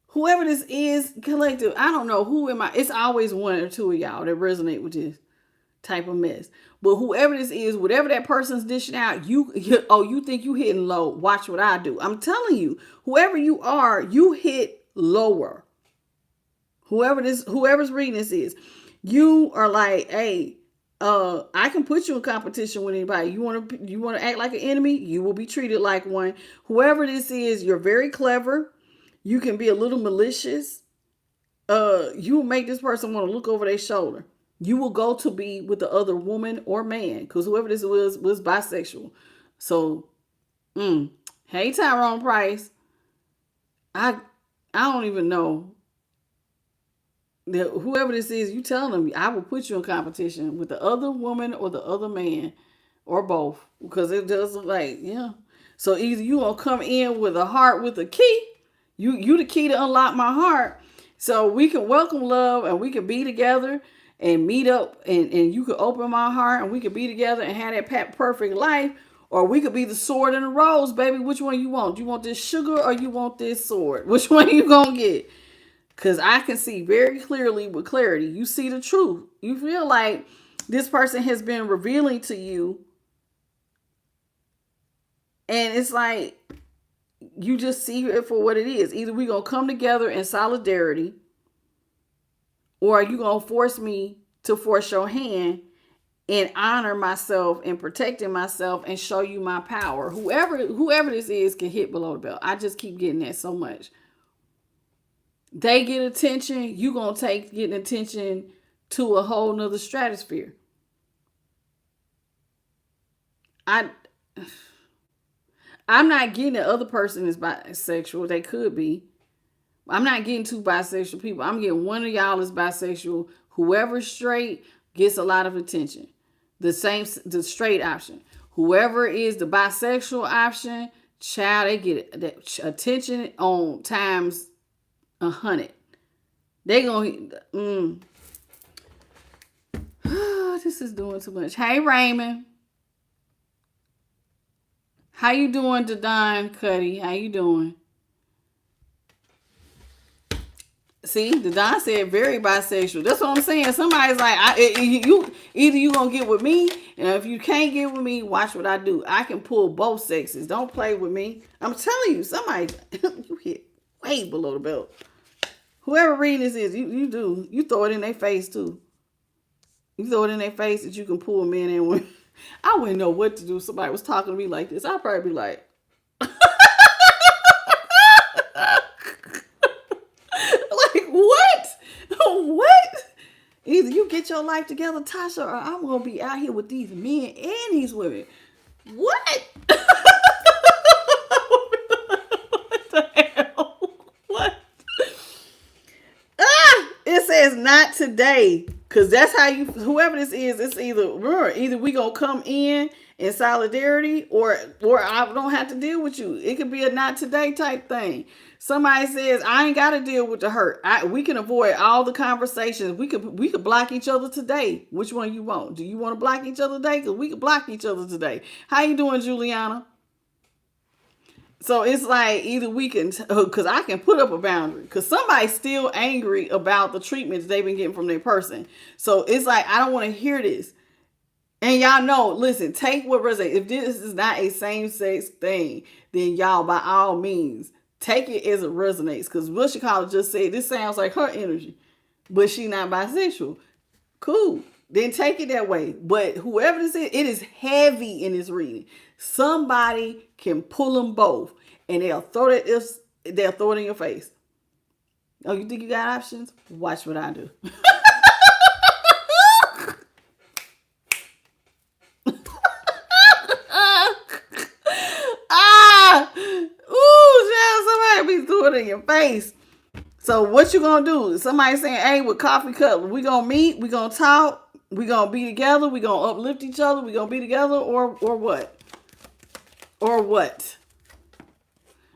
Whoever this is, collective, I don't know who am I. It's always one or two of y'all that resonate with this type of mess. But whoever this is, whatever that person's dishing out, you think you hitting low. Watch what I do. I'm telling you, whoever you are, you hit lower. Whoever's reading this is, you are like, hey, I can put you in competition with anybody. You want to act like an enemy, you will be treated like one. Whoever this is, you're very clever. You can be a little malicious. You will make this person want to look over their shoulder. You will go to be with the other woman or man, because whoever this was bisexual. So, hey Tyrone Price, I don't even know. Whoever this is, you telling them, I will put you in competition with the other woman or the other man or both, because it does look like, yeah. So either you gonna come in with a heart with a key, you the key to unlock my heart, so we can welcome love and we can be together and meet up and you can open my heart and we could be together and have that perfect life, or we could be the sword and the rose, baby. Which one you want? You want this sugar or you want this sword? Which one you gonna get? Because I can see very clearly with clarity. You see the truth. You feel like this person has been revealing to you. And it's like, you just see it for what it is. Either we going to come together in solidarity, or you going to force me to force your hand and honor myself and protecting myself and show you my power. Whoever this is can hit below the belt. I just keep getting that so much. They get attention, you gonna take getting attention to a whole nother stratosphere. I'm not getting the other person is bisexual. They could be. I'm not getting two bisexual people. I'm getting one of y'all is bisexual. Whoever's straight gets a lot of attention. The straight option. Whoever is the bisexual option, child, they get that attention on times 100. They gonna. This is doing too much. Hey, Raymond. How you doing, Dadon Cuddy? How you doing? See, Dadon said very bisexual. That's what I'm saying. Somebody's like, you either you gonna get with me, and if you can't get with me, watch what I do. I can pull both sexes. Don't play with me. I'm telling you, somebody you hit way below the belt. Whoever reading this is, you throw it in their face too. You throw it in their face that you can pull men in with. I wouldn't know what to do if somebody was talking to me like this. I'd probably be like, like, what? What? Either you get your life together, Tasha, or I'm going to be out here with these men and these women. What? What the hell? What? It says not today. Because that's how whoever this is, it's either we going to come in solidarity or I don't have to deal with you. It could be a not today type thing. Somebody says, I ain't got to deal with the hurt. We can avoid all the conversations. We could block each other today. Which one you want? Do you want to block each other today? Because we could block each other today. How you doing, Juliana? So it's like either we can, because I can put up a boundary because somebody's still angry about the treatments they've been getting from their person. So it's like, I don't want to hear this. And y'all know, listen, take what resonates. If this is not a same-sex thing, then y'all, by all means, take it as it resonates. Because what Chicago just said, this sounds like her energy, but she not bisexual. Cool. Then take it that way. But whoever this is, it is heavy in this reading. Somebody can pull them both, and they'll throw it in your face. Oh, you think you got options? Watch what I do. Somebody be throwing it in your face. So what you gonna do? Somebody saying, hey, with coffee cup, we gonna meet, we gonna talk, we gonna be together, we gonna uplift each other, we gonna be together, or what? Or what?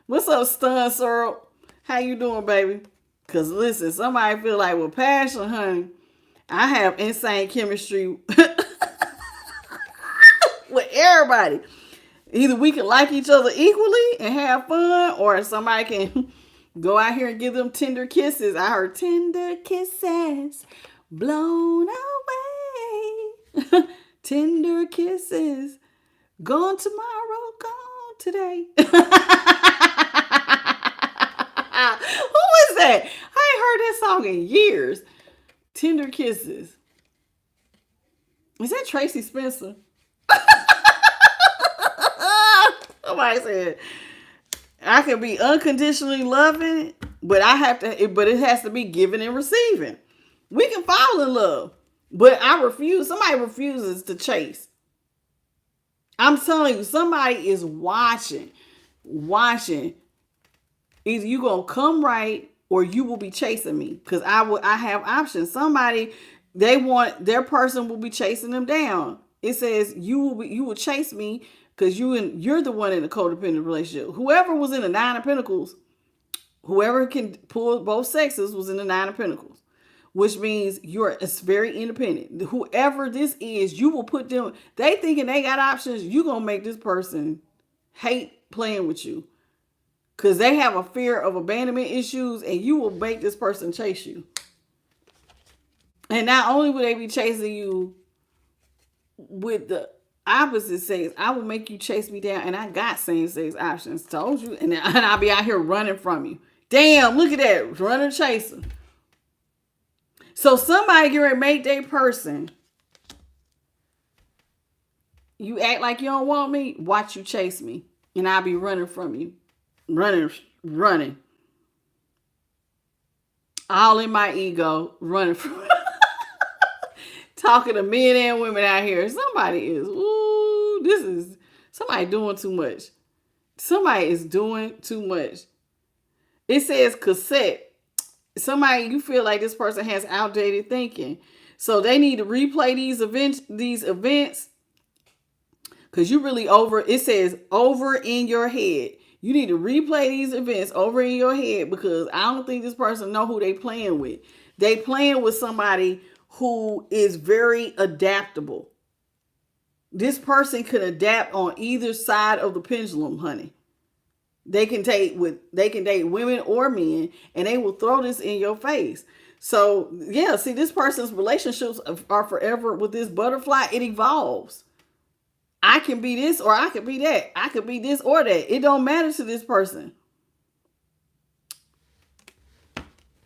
What's up, Stun Syrup? How you doing, baby? Because listen, somebody feel like with passion, honey, I have insane chemistry with everybody. Either we can like each other equally and have fun, or somebody can go out here and give them tender kisses. I heard tender kisses blown away. Tender kisses. Gone tomorrow, gone today. Who is that? I ain't heard that song in years. Tender kisses. Is that Tracy Spencer? Somebody said, I can be unconditionally loving, but it has to be giving and receiving. We can fall in love, but somebody refuses to chase. I'm telling you, somebody is watching. Either you gonna come right or you will be chasing me, because I have options. Somebody, their person will be chasing them down. It says you will chase me because you're the one in a codependent relationship. Whoever was in the Nine of Pentacles, whoever can pull both sexes was in the Nine of Pentacles, which means it's very independent. Whoever this is, you will put them, they thinking they got options, you going to make this person hate playing with you. Because they have a fear of abandonment issues, and you will make this person chase you. And not only will they be chasing you with the opposite sex, I will make you chase me down, and I got same-sex options. Told you. And I'll be out here running from you. Damn, look at that. Runner chaser. So somebody get ready to make their person. You act like you don't want me, watch you chase me. And I'll be running from you. Running. All in my ego, running from talking to men and women out here. Somebody is, this is Somebody doing too much. Somebody is doing too much. It says cassette. Somebody, you feel like this person has outdated thinking. So they need to replay these events because you really it says over in your head. You need to replay these events over in your head because I don't think this person know who they playing with. They playing with somebody who is very adaptable. This person can adapt on either side of the pendulum, honey. They can date women or men, and they will throw this in your face. So yeah, see, this person's relationships are forever with this butterfly. It evolves. I can be this or I could be that. I could be this or that. It don't matter to this person.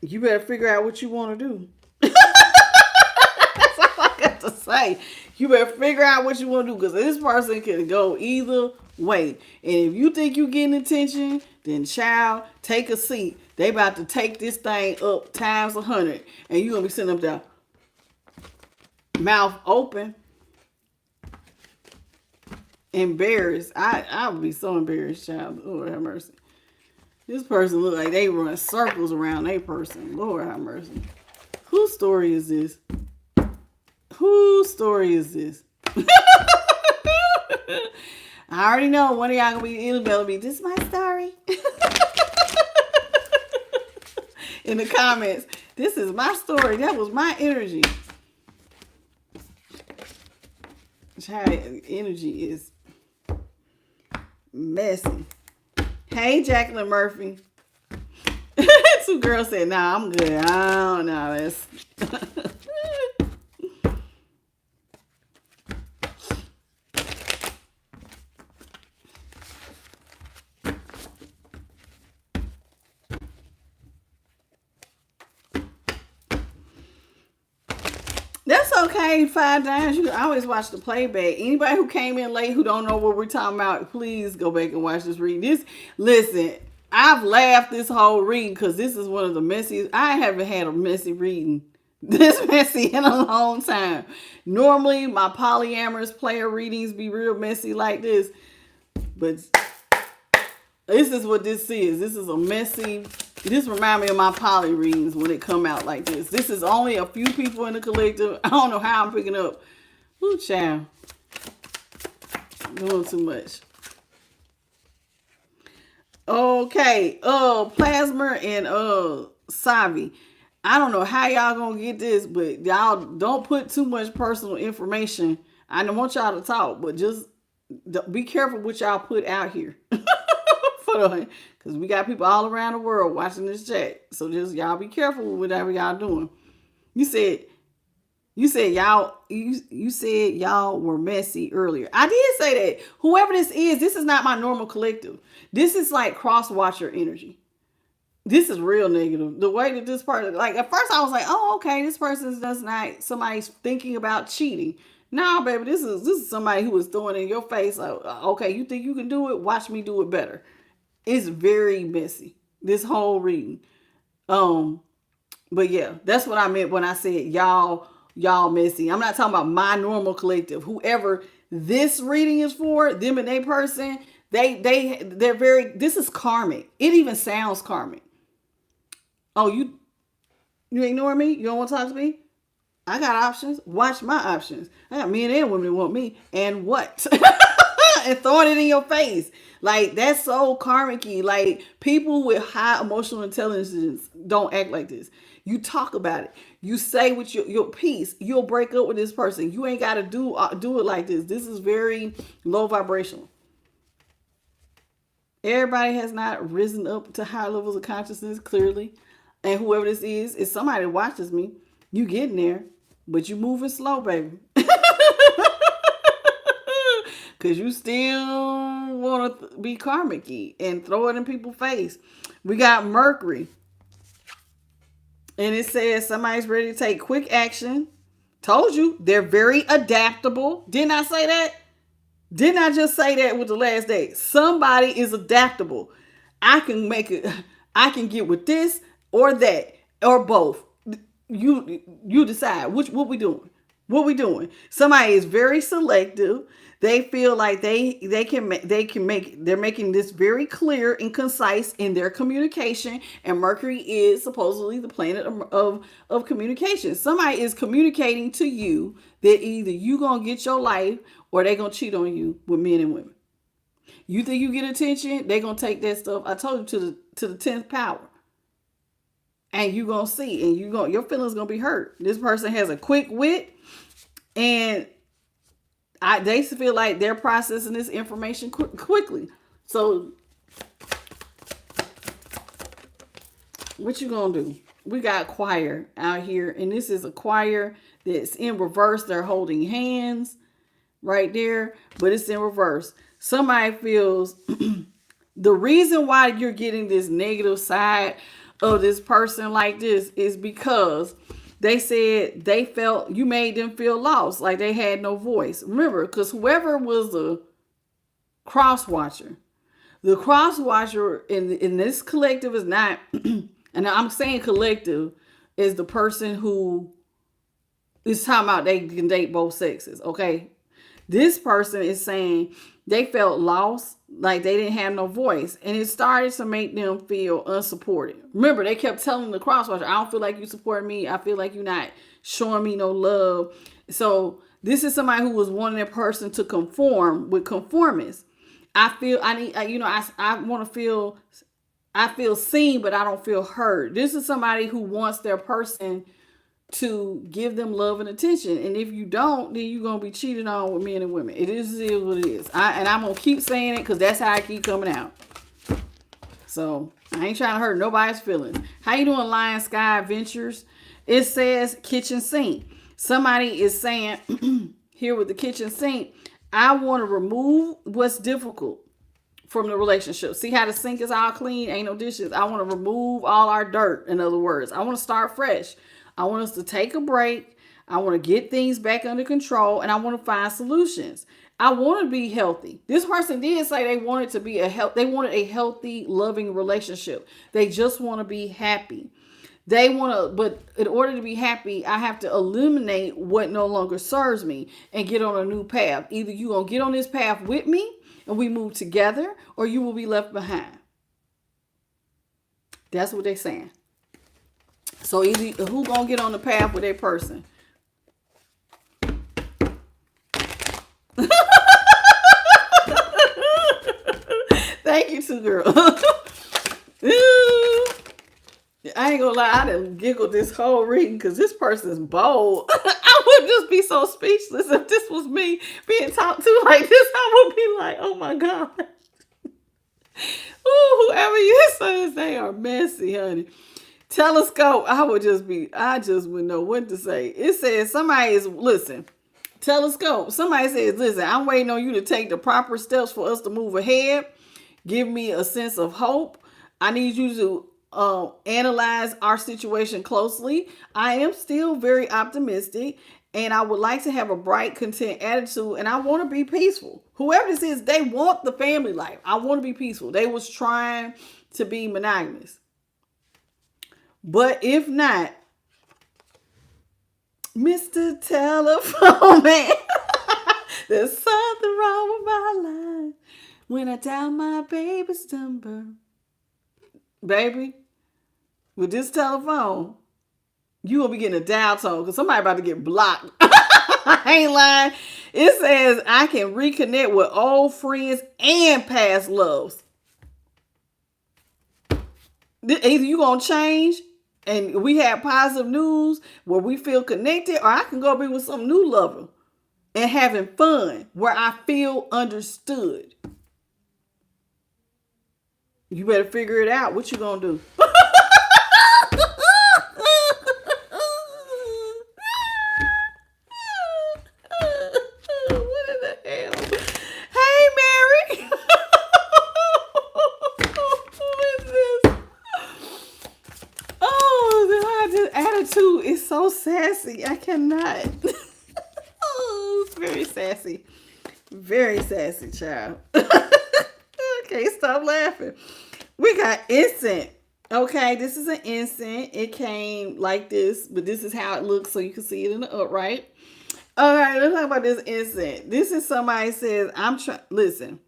You better figure out what you want to do. That's all I got to say. You better figure out what you want to do because this person can go either way. And if you think you're getting attention, then child, take a seat. They about to take this thing up times 100. And you're going to be sitting up there, mouth open. Embarrassed. I would be so embarrassed, child. Lord have mercy. This person look like they run circles around a person. Lord have mercy. Whose story is this? Whose story is this? I already know one of y'all gonna be Isabel be, this is my story. In the comments, this is my story. That was my energy. Child, energy is messy. Hey, Jacqueline Murphy. Two girls said, nah, I'm good. I don't know. That's That's okay. 5 times. You can always watch the playback. Anybody who came in late who don't know what we're talking about, please go back and watch this reading. Listen, I've laughed this whole reading because this is one of the messiest. I haven't had a messy reading this messy in a long time. Normally, my polyamorous player readings be real messy like this, but this is what this is. This is a messy. This reminds me of my poly readings when it come out like this. This is only a few people in the collective. I don't know how I'm picking up. Ooh, child. Doing too much. Okay. Plasma and Savi. I don't know how y'all gonna get this, but y'all don't put too much personal information. I don't want y'all to talk, but just be careful what y'all put out here. Because we got people all around the world watching this chat. So just y'all be careful with whatever y'all doing. You said y'all were messy earlier. I did say that. Whoever this is not my normal collective. This is like cross-watcher energy. This is real negative. The way that this person, like at first I was like, oh, okay, this person does not, somebody's thinking about cheating. Nah, baby, this is somebody who is throwing in your face. Like, okay, you think you can do it? Watch me do it better. It's very messy, this whole reading. But yeah, that's what I meant when I said y'all messy. I'm not talking about my normal collective. Whoever this reading is for, them and their person, they're very, this is karmic. It even sounds karmic. Oh, you ignore me? You don't want to talk to me? I got options. Watch my options. I got men and women who want me. And what? And throwing it in your face. Like, that's so karmic-y. Like, people with high emotional intelligence don't act like this. You talk about it. You say with your piece. You'll break up with this person. You ain't got to do it like this. This is very low vibrational. Everybody has not risen up to high levels of consciousness, clearly. And whoever this is somebody that watches me. You getting there, but you moving slow, baby. Because you still want to be karmic-y and throw it in people's face. We got Mercury. And it says somebody's ready to take quick action. Told you, they're very adaptable. Didn't I say that? Didn't I just say that with the last day? Somebody is adaptable. I can make it. I can get with this or that or both. You decide what we doing. What we doing? Somebody is very selective. They feel like they're making this very clear and concise in their communication. And Mercury is supposedly the planet of communication. Somebody is communicating to you that either you gonna get your life or they gonna cheat on you with men and women. You think you get attention, they gonna take that stuff. I told you to the 10th power. And you gonna see, and your feelings gonna be hurt. This person has a quick wit, and they feel like they're processing this information quickly. So, what you gonna do? We got choir out here, and this is a choir that's in reverse. They're holding hands right there, but it's in reverse. Somebody feels the reason why you're getting this negative side of this person like this is because they said they felt you made them feel lost, like they had no voice. Remember, because whoever was the cross watcher in this collective is not, and I'm saying collective is the person who is talking about they can date both sexes, okay? This person is saying they felt lost, like they didn't have no voice. And it started to make them feel unsupported. Remember, they kept telling the crosswatcher, I don't feel like you support me. I feel like you're not showing me no love. So this is somebody who was wanting a person to conform with conformists. I feel seen, but I don't feel heard. This is somebody who wants their person to give them love and attention. And if you don't, then you're going to be cheated on with men and women. It is what it is. And I'm going to keep saying it because that's how I keep coming out. So I ain't trying to hurt nobody's feelings. How you doing, Lion Sky Ventures? It says kitchen sink. Somebody is saying here with the kitchen sink, I want to remove what's difficult from the relationship. See how the sink is all clean? Ain't no dishes. I want to remove all our dirt, in other words. I want to start fresh. I want us to take a break. I want to get things back under control, and I want to find solutions. I want to be healthy. This person did say they wanted a healthy, loving relationship. They just want to be happy. But in order to be happy, I have to eliminate what no longer serves me and get on a new path. Either you're going to get on this path with me and we move together, or you will be left behind. That's what they're saying. So either who gonna get on the path with that person? Thank you, too, girl. I ain't gonna lie, I done giggled this whole reading because this person's bold. I would just be so speechless if this was me being talked to like this. I would be like, oh my God. Ooh, whoever you says, they are messy, honey. Telescope, I just wouldn't know what to say. It says telescope. Somebody says, listen, I'm waiting on you to take the proper steps for us to move ahead. Give me a sense of hope. I need you to analyze our situation closely. I am still very optimistic, and I would like to have a bright, content attitude, and I want to be peaceful. Whoever this is, they want the family life. I want to be peaceful. They was trying to be monogamous. But if not, Mr. Telephone Man, there's something wrong with my life when I dial my baby's number. Baby, with this telephone, you will be getting a dial tone because somebody about to get blocked. I ain't lying. It says I can reconnect with old friends and past loves. Either you gonna change and we have positive news where we feel connected, or I can go be with some new lover and having fun where I feel understood. You better figure it out. What you gonna do? What in the hell? Hey, Mary. Who is this? Oh, this attitude is so sassy. I cannot. Oh, it's very sassy. Very sassy, child. Can't stop laughing. We got incense. Okay, this is an incense. It came like this, but this is how it looks so you can see it in the upright. All right, let's talk about this incense. This is somebody says, I'm trying, listen,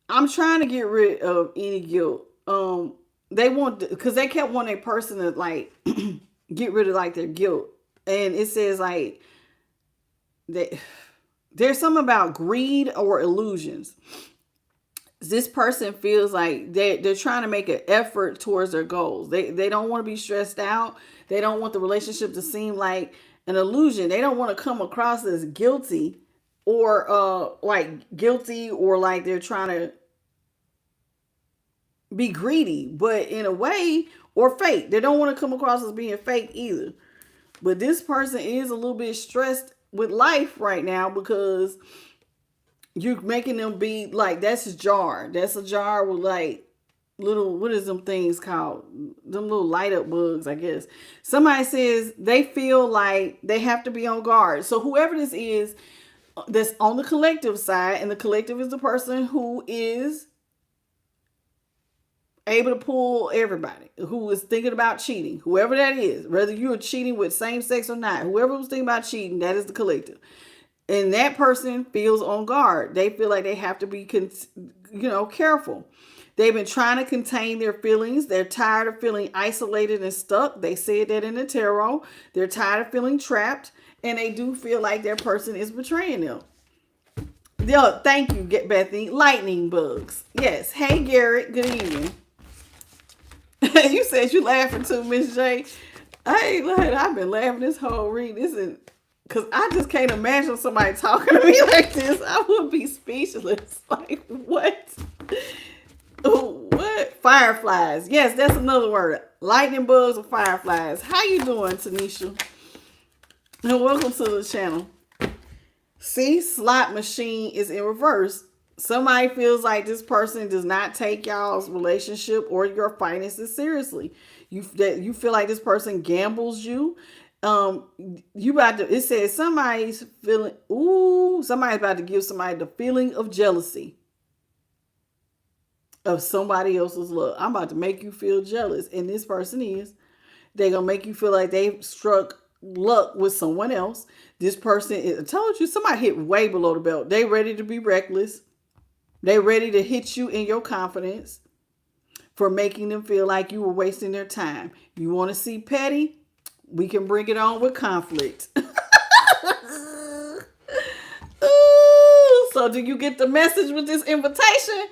I'm trying to get rid of any guilt. They want, because they kept wanting a person to like get rid of like their guilt. And it says like, that there's something about greed or illusions. This person feels like they're trying to make an effort towards their goals. They don't want to be stressed out. They don't want the relationship to seem like an illusion. They don't want to come across as guilty or like guilty or like they're trying to be greedy, but in a way, or fake. They don't want to come across as being fake either. But this person is a little bit stressed with life right now because you're making them be like, that's a jar. That's a jar with like little, what is them things called? Them little light up bugs, I guess. Somebody says they feel like they have to be on guard. So whoever this is that's on the collective side, and the collective is the person who is able to pull everybody who is thinking about cheating, whoever that is, whether you're cheating with same sex or not, whoever was thinking about cheating, that is the collective. And that person feels on guard. They feel like they have to be, careful. They've been trying to contain their feelings. They're tired of feeling isolated and stuck. They said that in the tarot. They're tired of feeling trapped. And they do feel like their person is betraying them. Yo, thank you, Bethany. Lightning bugs. Yes. Hey, Garrett. Good evening. You said you laughing too, Miss J. I ain't lying. I've been laughing this whole read. This is because I just can't imagine somebody talking to me like this. I would be speechless. Like, what? What? Fireflies. Yes, that's another word. Lightning bugs or fireflies. How you doing, Tanisha? And welcome to the channel. See, slot machine is in reverse. Somebody feels like this person does not take y'all's relationship or your finances seriously. You feel like this person gambles you. It says somebody's feeling, somebody's about to give somebody the feeling of jealousy of somebody else's love. I'm about to make you feel jealous. And this person is, they're going to make you feel like they've struck luck with someone else. This person, I told you, somebody hit way below the belt. They ready to be reckless. They ready to hit you in your confidence for making them feel like you were wasting their time. You want to see petty? We can bring it on with conflict. Ooh, so do you get the message with this invitation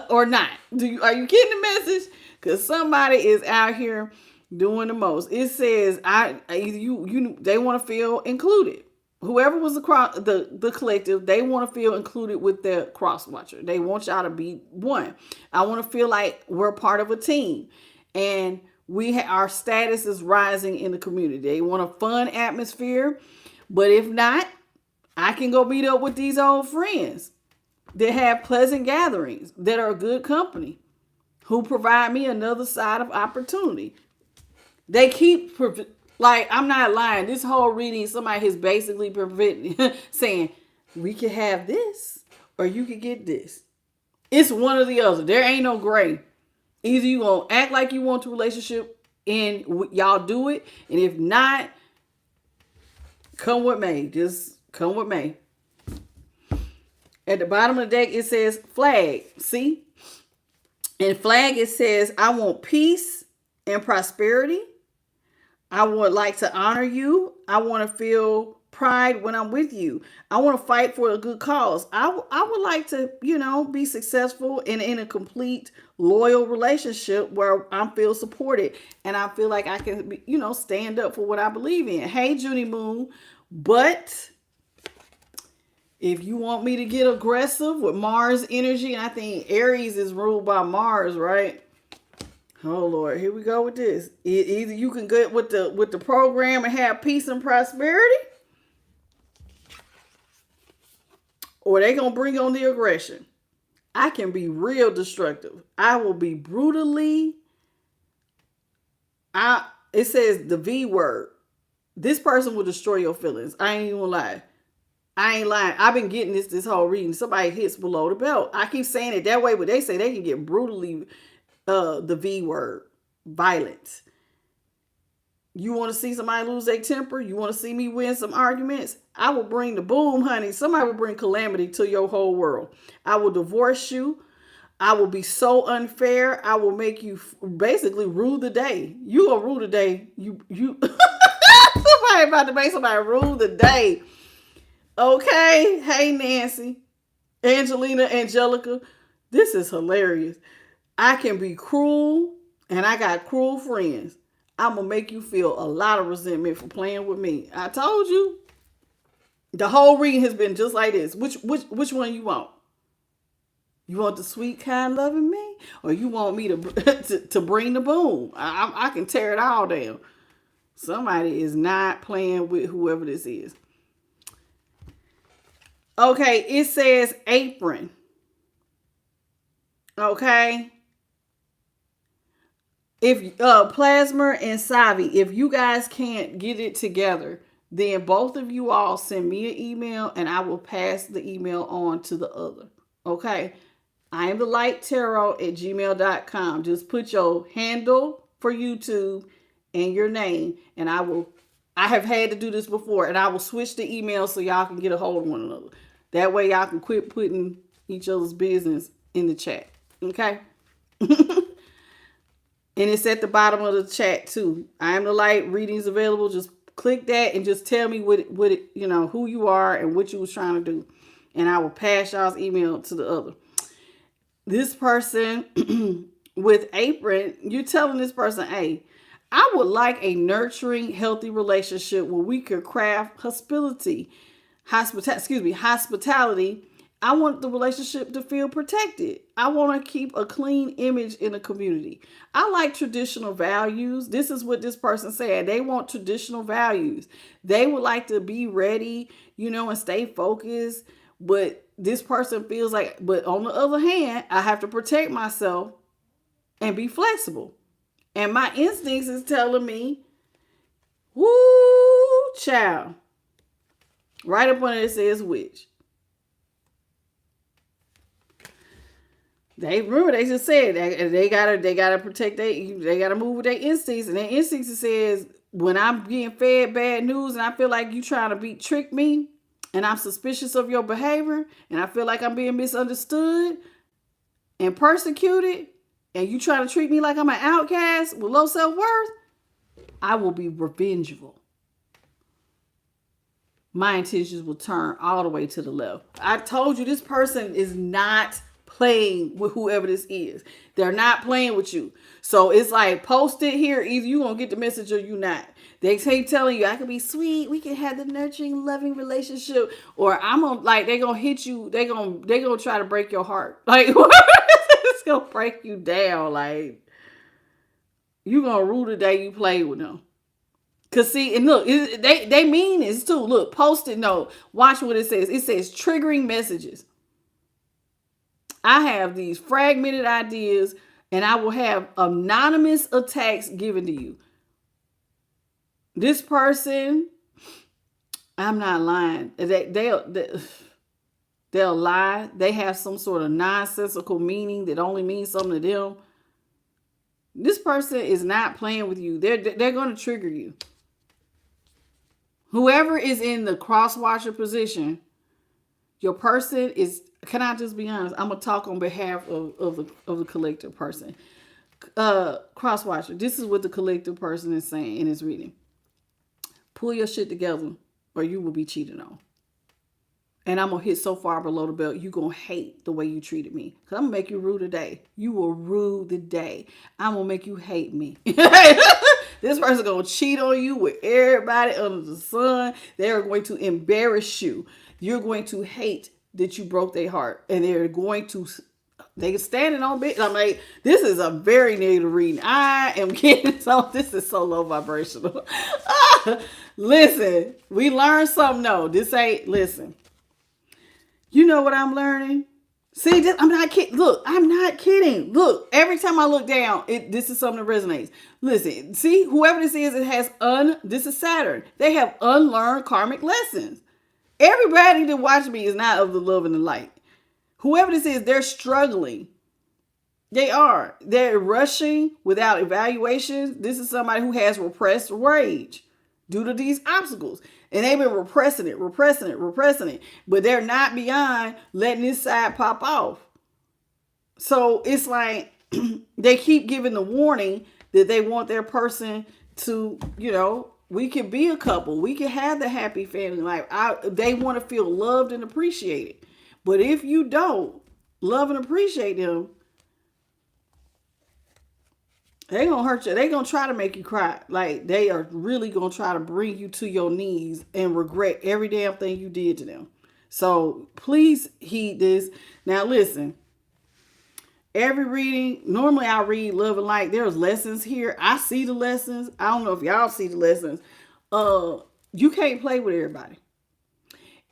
or not? Are you getting the message? Because somebody is out here doing the most. It says they want to feel included. Whoever was the collective, they want to feel included with their cross watcher. They want y'all to be one. I want to feel like we're part of a team, and our status is rising in the community. They want a fun atmosphere, but if not, I can go meet up with these old friends that have pleasant gatherings, that are good company, who provide me another side of opportunity. They keep like, I'm not lying. This whole reading, somebody is basically saying, we can have this or you can get this. It's one or the other. There ain't no gray. Either you going to act like you want a relationship and y'all do it. And if not, come with me. Just come with me. At the bottom of the deck, it says flag. See? In flag, it says, I want peace and prosperity. I would like to honor you. I want to feel pride when I'm with you. I want to fight for a good cause. I would like to, be successful in a complete loyal relationship where I feel supported and I feel like I can, stand up for what I believe in. Hey, Judy Moon. But if you want me to get aggressive with Mars energy, and I think Aries is ruled by Mars, right? Oh Lord, here we go with this. Either you can get with the program and have peace and prosperity, or they gonna bring on the aggression. I can be real destructive. I will be brutally. It says the V word. This person will destroy your feelings. I ain't even lie. I ain't lying. I've been getting this whole reading. Somebody hits below the belt. I keep saying it that way, but they say they can get brutally. The V word, violence. You want to see somebody lose their temper? You want to see me win some arguments? I will bring the boom, honey. Somebody will bring calamity to your whole world. I will divorce you. I will be so unfair. I will make you basically rule the day. You gonna rule the day. You somebody about to make somebody rule the day. Okay. Hey, Nancy, Angelina, Angelica. This is hilarious. I can be cruel, and I got cruel friends. I'm gonna make you feel a lot of resentment for playing with me. I told you. The whole reading has been just like this. Which one you want? You want the sweet, kind, loving me, or you want me to bring the boom? I can tear it all down. Somebody is not playing with whoever this is. Okay, it says apron. Okay. If Plasma and Savi, if you guys can't get it together, then both of you all send me an email and I will pass the email on to the other. Okay. I am the light tarot at gmail.com. Just put your handle for YouTube and your name, and I have had to do this before, and I will switch the email so y'all can get a hold of one another. That way y'all can quit putting each other's business in the chat. Okay. And it's at the bottom of the chat too. I am the light. Readings available. Just click that and just tell me what who you are and what you was trying to do, and I will pass y'all's email to the other. This person with apron, you're telling this person, hey, I would like a nurturing, healthy relationship where we could craft hospitality. I want the relationship to feel protected. I want to keep a clean image in the community. I like traditional values. This is what this person said. They want traditional values. They would like to be ready, and stay focused. But this person feels like, but on the other hand, I have to protect myself and be flexible. And my instincts is telling me, woo, child. Right up under it says which. They just said they gotta protect they gotta move with their instincts, and their instincts says when I'm getting fed bad news and I feel like you trying to trick me, and I'm suspicious of your behavior, and I feel like I'm being misunderstood and persecuted, and you trying to treat me like I'm an outcast with low self-worth, I will be revengeful. My intentions will turn all the way to the left. I told you this person is not playing with whoever this is. They're not playing with you. So it's like, post it here. Either you gonna get the message or you not. They keep telling you, I can be sweet. We can have the nurturing, loving relationship. Or I'm gonna, like, they gonna hit you. They gonna try to break your heart. Like, it's gonna break you down. Like, you gonna rue the day you play with them. Cause see, and look, they mean this too. Look, post it. No, watch what it says. It says triggering messages. I have these fragmented ideas, and I will have anonymous attacks given to you. This person, I'm not lying. They'll lie. They have some sort of nonsensical meaning that only means something to them. This person is not playing with you. They're going to trigger you. Whoever is in the cross-watcher position, your person is, can I just be honest? I'm going to talk on behalf of the collective person. Cross-watcher, this is what the collective person is saying in his reading. Pull your shit together or you will be cheated on. And I'm going to hit so far below the belt, you're going to hate the way you treated me. Because I'm going to make you rue the day. You will rue the day. I'm going to make you hate me. This person going to cheat on you with everybody under the sun. They're going to embarrass you. You're going to hate that you broke their heart. And they're standing on bit. I'm like, this is a very negative reading. I am getting this is so low vibrational. Listen, we learned something. No, listen. You know what I'm learning? See, I'm not kidding. Look, I'm not kidding. Look, every time I look down, this is something that resonates. Listen, see, whoever this is, this is Saturn. They have unlearned karmic lessons. Everybody that watch me is not of the love and the light. Whoever this is, they're struggling. They are. They're rushing without evaluation. This is somebody who has repressed rage due to these obstacles. And they've been repressing it. But they're not beyond letting this side pop off. So it's like they keep giving the warning that they want their person to, we can be a couple. We can have the happy family life. They want to feel loved and appreciated. But if you don't love and appreciate them, they're going to hurt you. They're going to try to make you cry. Like, they are really going to try to bring you to your knees and regret every damn thing you did to them. So please heed this. Now, listen. Every reading, normally I read Love and Light. There's lessons here. I see the lessons. I don't know if y'all see the lessons. You can't play with everybody.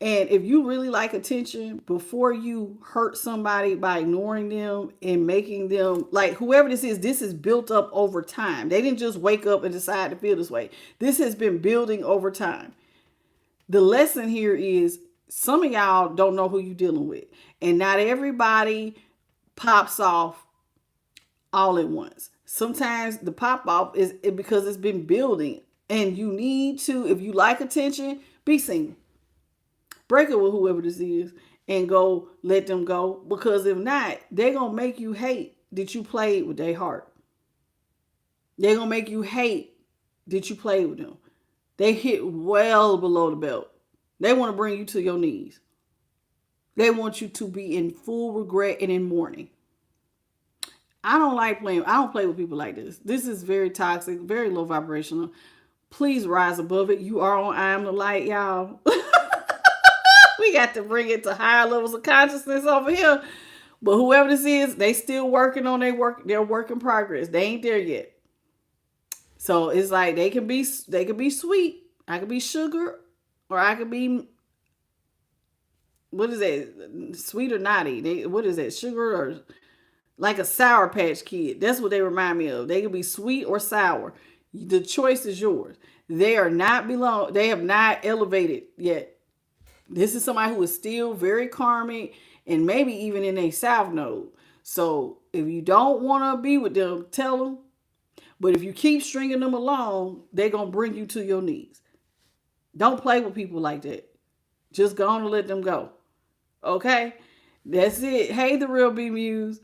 And if you really like attention, before you hurt somebody by ignoring them and making them, like whoever this is built up over time. They didn't just wake up and decide to feel this way. This has been building over time. The lesson here is some of y'all don't know who you're dealing with. And not everybody pops off all at once. Sometimes the pop off is because it's been building. And you need to, if you like attention, be single. Break it with whoever this is and go let them go. Because if not, they're going to make you hate that you played with their heart. They're going to make you hate that you played with them. They hit well below the belt. They want to bring you to your knees. They want you to be in full regret and in mourning. I don't like playing. I don't play with people like this. This is very toxic, very low vibrational. Please rise above it. You are on I Am the Light, y'all. We got to bring it to higher levels of consciousness over here. But whoever this is, they still working on their work in progress. They ain't there yet. So it's like they can be sweet. I could be sugar, or I could be, what is that? Sweet or naughty? What is that? Sugar or like a Sour Patch Kid. That's what they remind me of. They can be sweet or sour. The choice is yours. They have not elevated yet. This is somebody who is still very karmic and maybe even in a south node. So if you don't want to be with them, tell them. But if you keep stringing them along, they're going to bring you to your knees. Don't play with people like that. Just go on and let them go. Okay? That's it. Hey, the Real B Muse.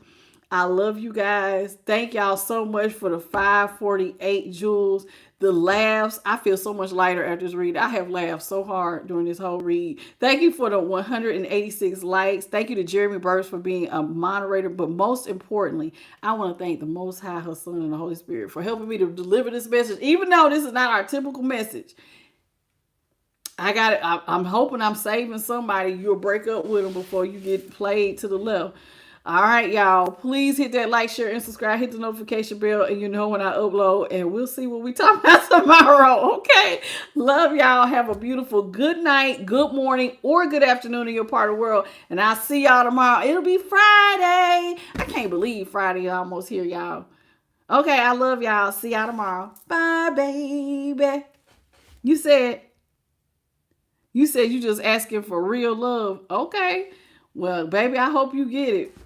I love you guys. Thank y'all so much for the 548 jewels. The laughs. I feel so much lighter after this read. I have laughed so hard during this whole read. Thank you for the 186 likes. Thank you to Jeremy Burks for being a moderator. But most importantly, I want to thank the Most High, her Son, and the Holy Spirit for helping me to deliver this message. Even though this is not our typical message. I got it. I'm hoping I'm saving somebody. You'll break up with them before you get played to the left. All right, y'all. Please hit that like, share, and subscribe. Hit the notification bell, and you know when I upload. And we'll see what we talk about tomorrow. Okay. Love y'all. Have a beautiful good night, good morning, or good afternoon in your part of the world. And I'll see y'all tomorrow. It'll be Friday. I can't believe Friday is almost here, y'all. Okay. I love y'all. See y'all tomorrow. Bye, baby. You said you just asking for real love. Okay. Well, baby, I hope you get it.